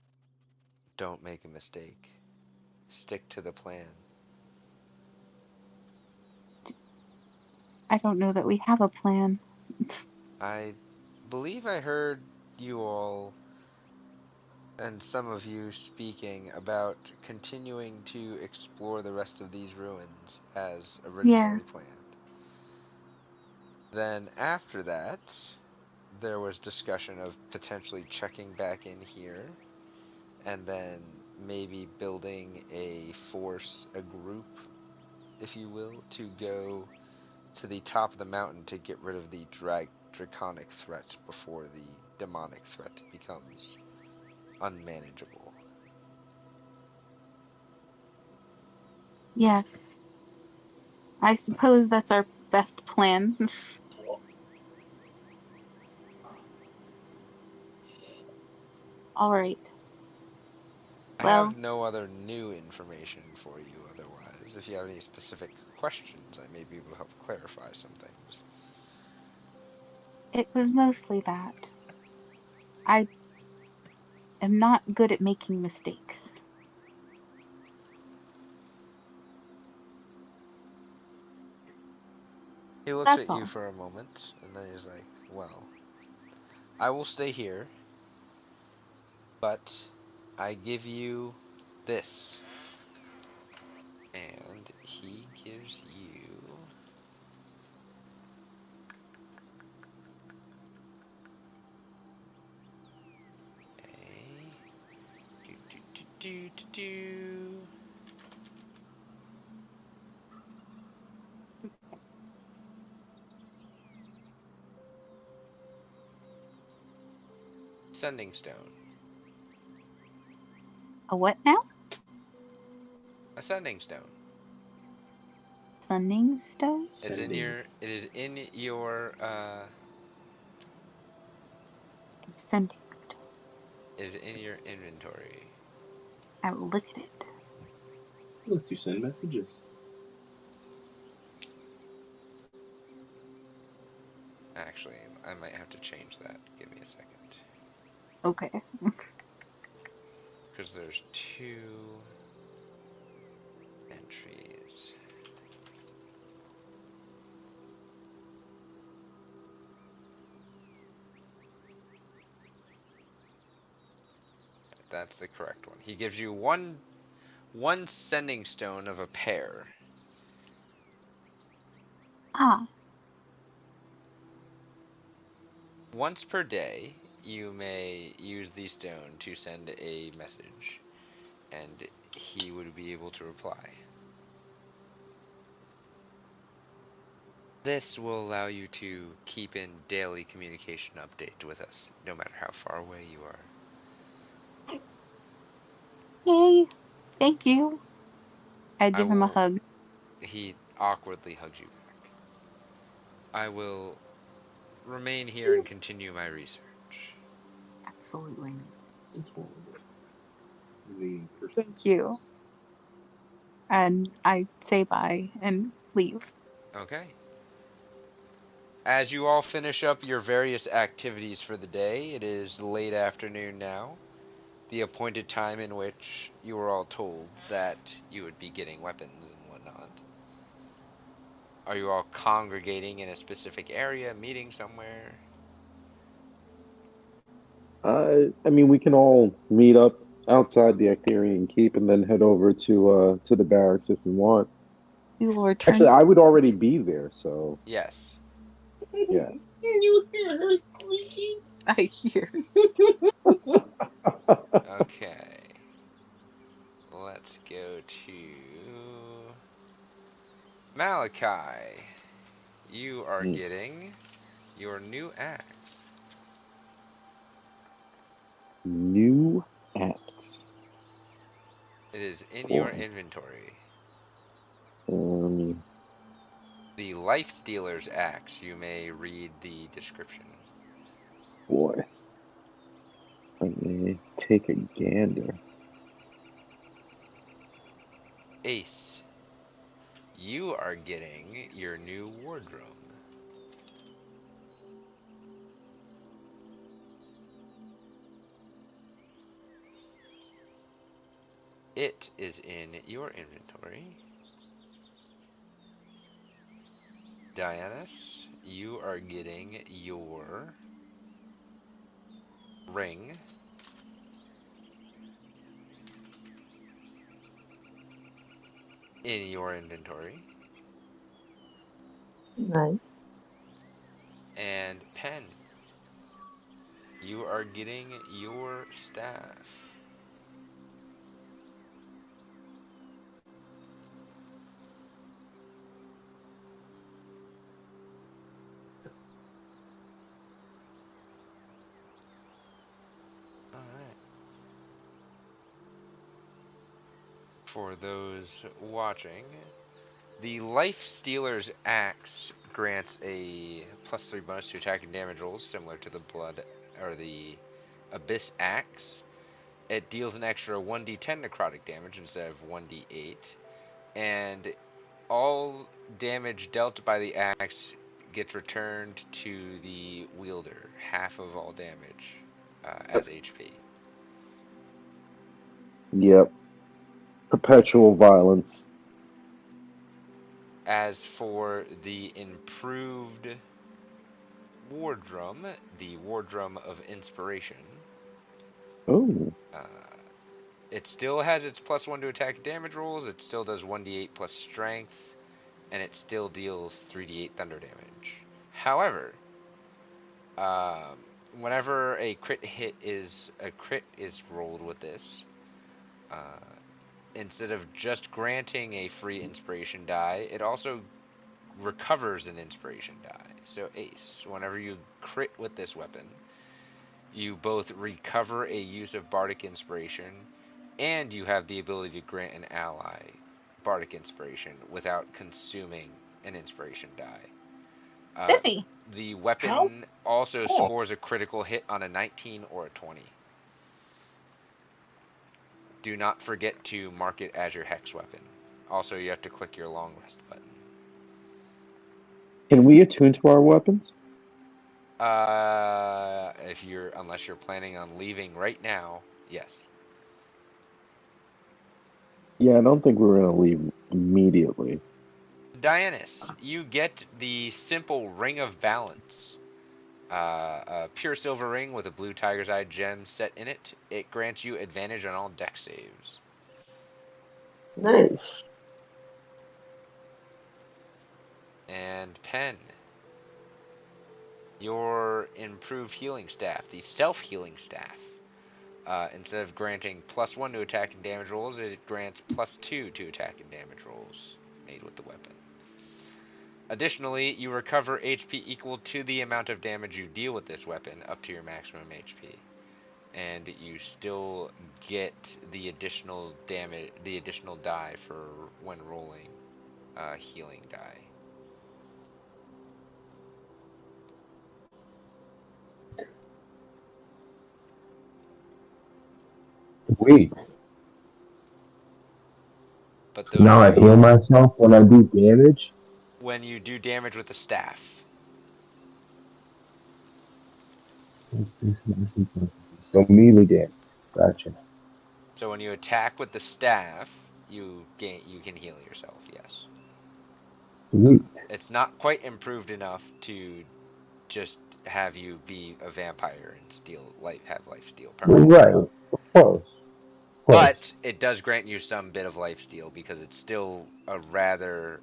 don't make a mistake. Stick to the plan. I don't know that we have a plan. I believe I heard you all and some of you speaking about continuing to explore the rest of these ruins as originally planned. Then after that, there was discussion of potentially checking back in here and then maybe building a force, a group, if you will, to go to the top of the mountain to get rid of the draconic threat before the demonic threat becomes unmanageable. Yes. I suppose that's our best plan. All right. I Well, have no other new information for you otherwise. If you have any specific questions, I may be able to help clarify some things. it was mostly that. I am not good at making mistakes. He looks That's at you all. for a moment, and then he's like, well, I will stay here, but I give you this. And he gives you a sending stone. A what now? A sending stone. Sending stone? It is in your Sending stone. it is in your inventory. I will look at it. Let you send messages. Actually, I might have to change that. Give me a second. Okay. Because there's two entries. That's the correct one. He gives you one sending stone of a pair. Ah. Once per day, you may use the stone to send a message, and he would be able to reply. This will allow you to keep in daily communication update with us, no matter how far away you are. Yay. Thank you. I give him a hug. He awkwardly hugs you back. I will remain here and continue my research. Absolutely. The Thank you. And I say bye and leave. Okay. As you all finish up your various activities for the day, it is late afternoon now, the appointed time in which you were all told that you would be getting weapons and whatnot. Are you all congregating in a specific area, meeting somewhere? I mean, we can all meet up outside the Actarian Keep and then head over to the barracks if we want. You will Actually, return. I would already be there, so Yes. yeah. Can you hear her squeaking? I hear. Okay. Let's go to Malachi. You are getting your new axe. New axe. It is in your Boy. inventory. Um, The Life Stealer's axe. You may read the description. boy. Let me take a gander. Ace. You are getting your new wardrobe. It is in your inventory. Dianus, you are getting your ring. In your inventory. Nice. And Pen, you are getting your staff. Alright. For those watching, the Life Stealer's Axe grants a +3 bonus to attack and damage rolls, similar to the Blood or the Abyss Axe. It deals an extra 1d10 necrotic damage instead of 1d8, and all damage dealt by the axe gets returned to the wielder, half of all damage as HP. Yep. Perpetual violence. As for the improved Wardrum, the Wardrum of Inspiration, Oh. it still has its +1 to attack and damage rolls, it still does 1d8 plus strength, and it still deals 3d8 thunder damage. However, whenever a crit is rolled with this, instead of just granting a free inspiration die, it also recovers an inspiration die. So Ace, whenever you crit with this weapon, you both recover a use of Bardic Inspiration, and you have the ability to grant an ally Bardic Inspiration without consuming an inspiration die. Biffy. The weapon also scores a critical hit on a 19 or a 20. Do not forget to mark it as your hex weapon. Also, you have to click your long rest button. Can we attune to our weapons? Unless you're planning on leaving right now, yes. Yeah, I don't think we're gonna leave immediately. Dianus, you get the simple Ring of Balance. A pure silver ring with a blue tiger's eye gem set in it. It grants you advantage on all dex saves. Nice. And Pen, your improved healing staff, the self-healing staff. Instead of granting +1 to attack and damage rolls, it grants +2 to attack and damage rolls made with the weapon. Additionally, you recover HP equal to the amount of damage you deal with this weapon up to your maximum HP. And you still get the additional damage, the additional die for when rolling healing die. Wait. But those Now are I heal myself when I do damage? when you do damage with the staff. So melee damage. Gotcha. So when you attack with the staff, you can heal yourself. Yes. Sweet. It's not quite improved enough to just have you be a vampire and have life steal permanently. Right. Of course. Of course. But it does grant you some bit of life steal because it's still a rather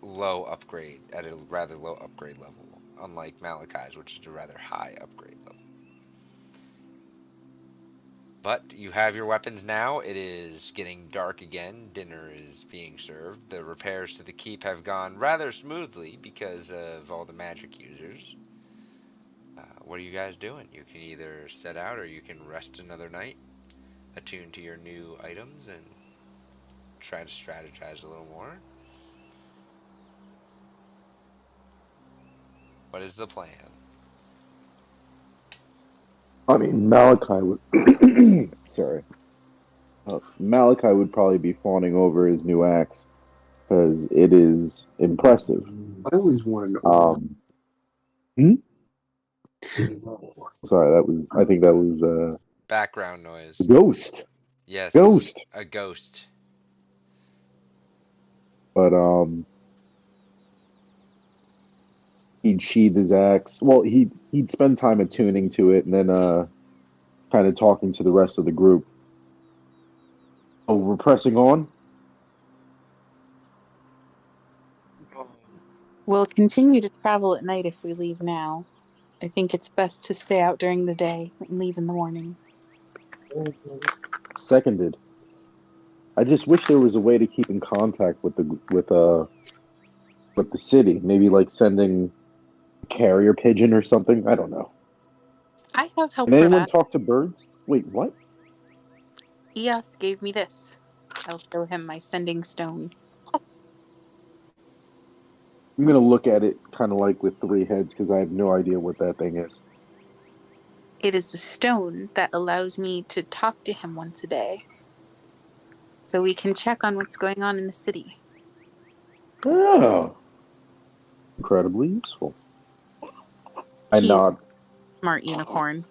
low upgrade at a rather low upgrade level, unlike Malachi's, which is a rather high upgrade level. But you have your weapons now. It is getting dark again. Dinner is being served. The repairs to the keep have gone rather smoothly because of all the magic users. What are you guys doing? You can either set out or you can rest another night, attune to your new items, and try to strategize a little more. What is the plan? I mean, Malachi would. Sorry. Malachi would probably be fawning over his new axe because it is impressive. I always want to know. Sorry, that was. I think that was Background noise. Ghost. Yes, Ghost. a ghost. But he'd sheath his axe. Well, he'd spend time attuning to it, and then kind of talking to the rest of the group. Oh, we're pressing on. We'll continue to travel at night if we leave now. I think it's best to stay out during the day and leave in the morning. Seconded. I just wish there was a way to keep in contact with the city. Maybe like sending a carrier pigeon or something. I don't know. I have help Can for anyone that. talk to birds? Wait, what? Eos gave me this. I'll show him my sending stone. I'm gonna look at it kind of like with three heads because I have no idea what that thing is. It is a stone that allows me to talk to him once a day. So we can check on what's going on in the city. Oh, incredibly useful. I He's nod. smart unicorn.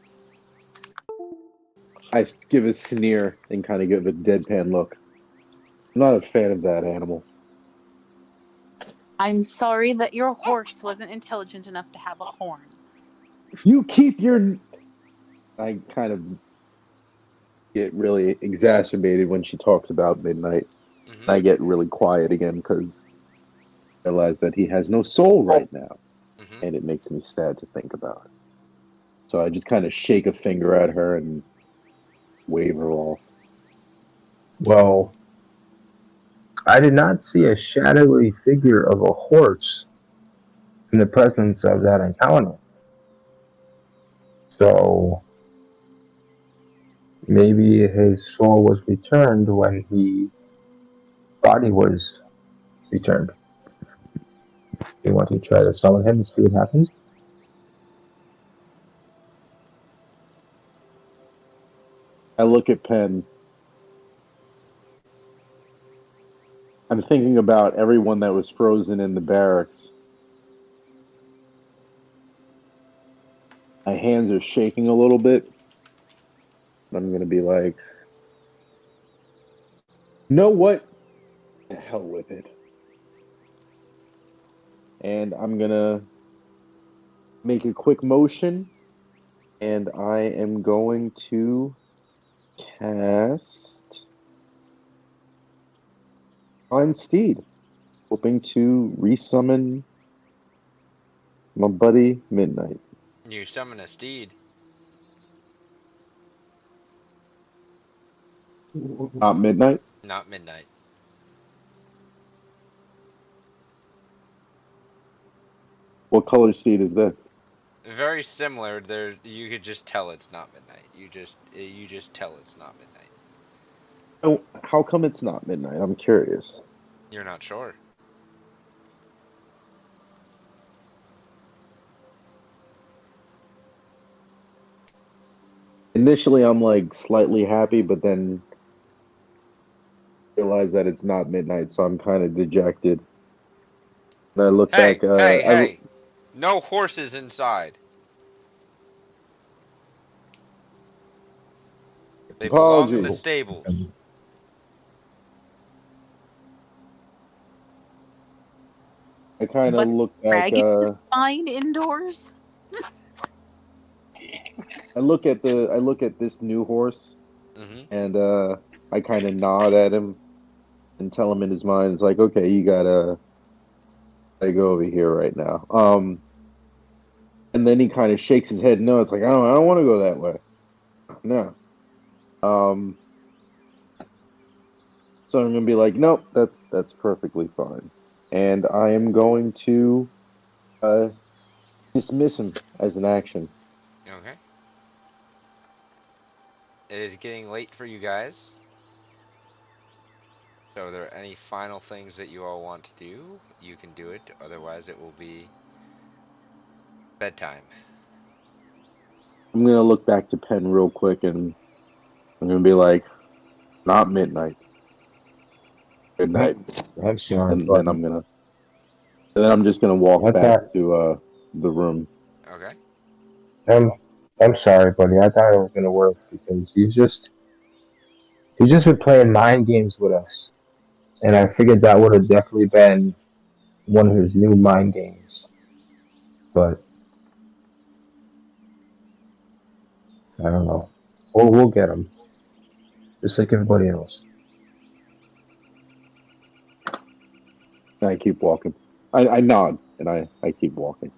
I give a sneer and kind of give a deadpan look. I'm not a fan of that animal. I'm sorry that your horse wasn't intelligent enough to have a horn. You keep your. I kind of get really exacerbated when she talks about midnight. Mm-hmm. I get really quiet again because I realize that he has no soul right now, Mm-hmm. and it makes me sad to think about it. So I just kind of shake a finger at her and wave her off. Well, I did not see a shadowy figure of a horse in the presence of that encounter. So maybe his soul was returned when his body was returned. You want to try to summon him and see what happens? I look at Penn. I'm thinking about everyone that was frozen in the barracks. My hands are shaking a little bit. I'm going to be like, you know what? The hell with it. And I'm going to make a quick motion. And I am going to cast Find Steed, hoping to resummon my buddy Midnight. You summon a steed. Not Midnight? Not midnight. What color steed is this? Very similar. There, you could just tell it's not midnight. You just tell it's not midnight. Oh, how come it's not Midnight? I'm curious. You're not sure. initially I'm like slightly happy, but then realize that it's not midnight, so I'm kind of dejected. And I look Hey, back. hey, hey! No horses inside. They belong in the Apologies. stables. I kind of But look back. dragon is fine indoors. I look at this new horse, Mm-hmm. and I kind of nod at him and tell him in his mind, it's like, okay, you gotta go over here right now. And then he kind of shakes his head. No, it's like I don't want to go that way. No. Um, so I'm gonna be like, nope, that's perfectly fine, and I am going to uh dismiss him as an action. Okay. It is getting late for you guys. So, are there any final things that you all want to do? You can do it. Otherwise, it will be bedtime. I'm gonna look back to Penn real quick, and I'm gonna be like, not midnight, good night, I'm sorry, and then buddy. I'm just gonna walk I back thought to the room. Okay. I'm I'm sorry, buddy. I thought it was gonna work because he's just been playing mind games with us, and I figured that would have definitely been one of his new mind games. But I don't know. We'll get him, just like everybody else. And I keep walking. I nod and I keep walking.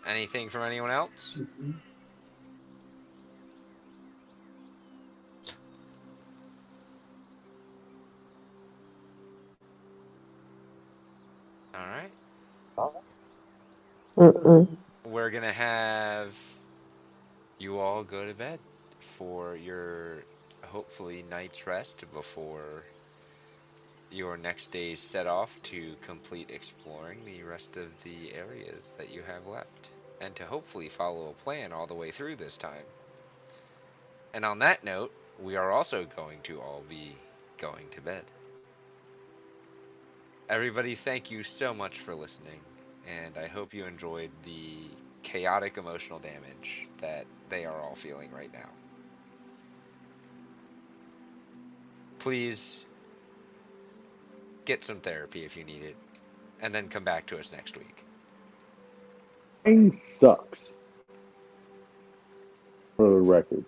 Anything from anyone else? All right. Mm-mm. We're gonna have you all go to bed for your hopefully night's rest before your next day's set off to complete exploring the rest of the areas that you have left, and to hopefully follow a plan all the way through this time. And on that note, we are also going to all be going to bed. Everybody, thank you so much for listening, and I hope you enjoyed the chaotic emotional damage that they are all feeling right now. Please get some therapy if you need it, and then come back to us next week. Pain sucks. For the record,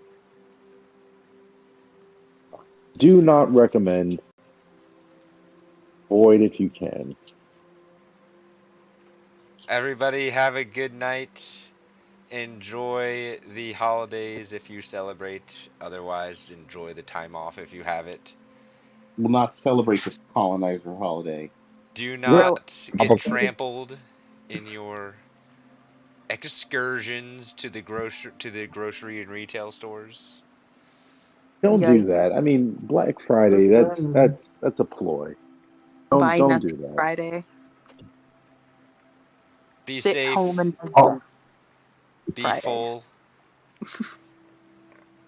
do not recommend. Avoid if you can. Everybody, have a good night. Enjoy the holidays if you celebrate. Otherwise, enjoy the time off if you have it. Will not celebrate this colonizer holiday. Do Well, not get trampled in your excursions to the grocery and retail stores. Don't do yikes. that. I mean, Black Friday. That's a ploy. Buy Don't do nothing that. Friday. Be Sit home safe, and drink juice be Friday. full,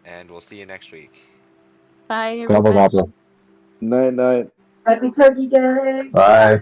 and we'll see you next week. Bye, Gobble everybody. gobble. Night night. Happy Turkey Day! Bye.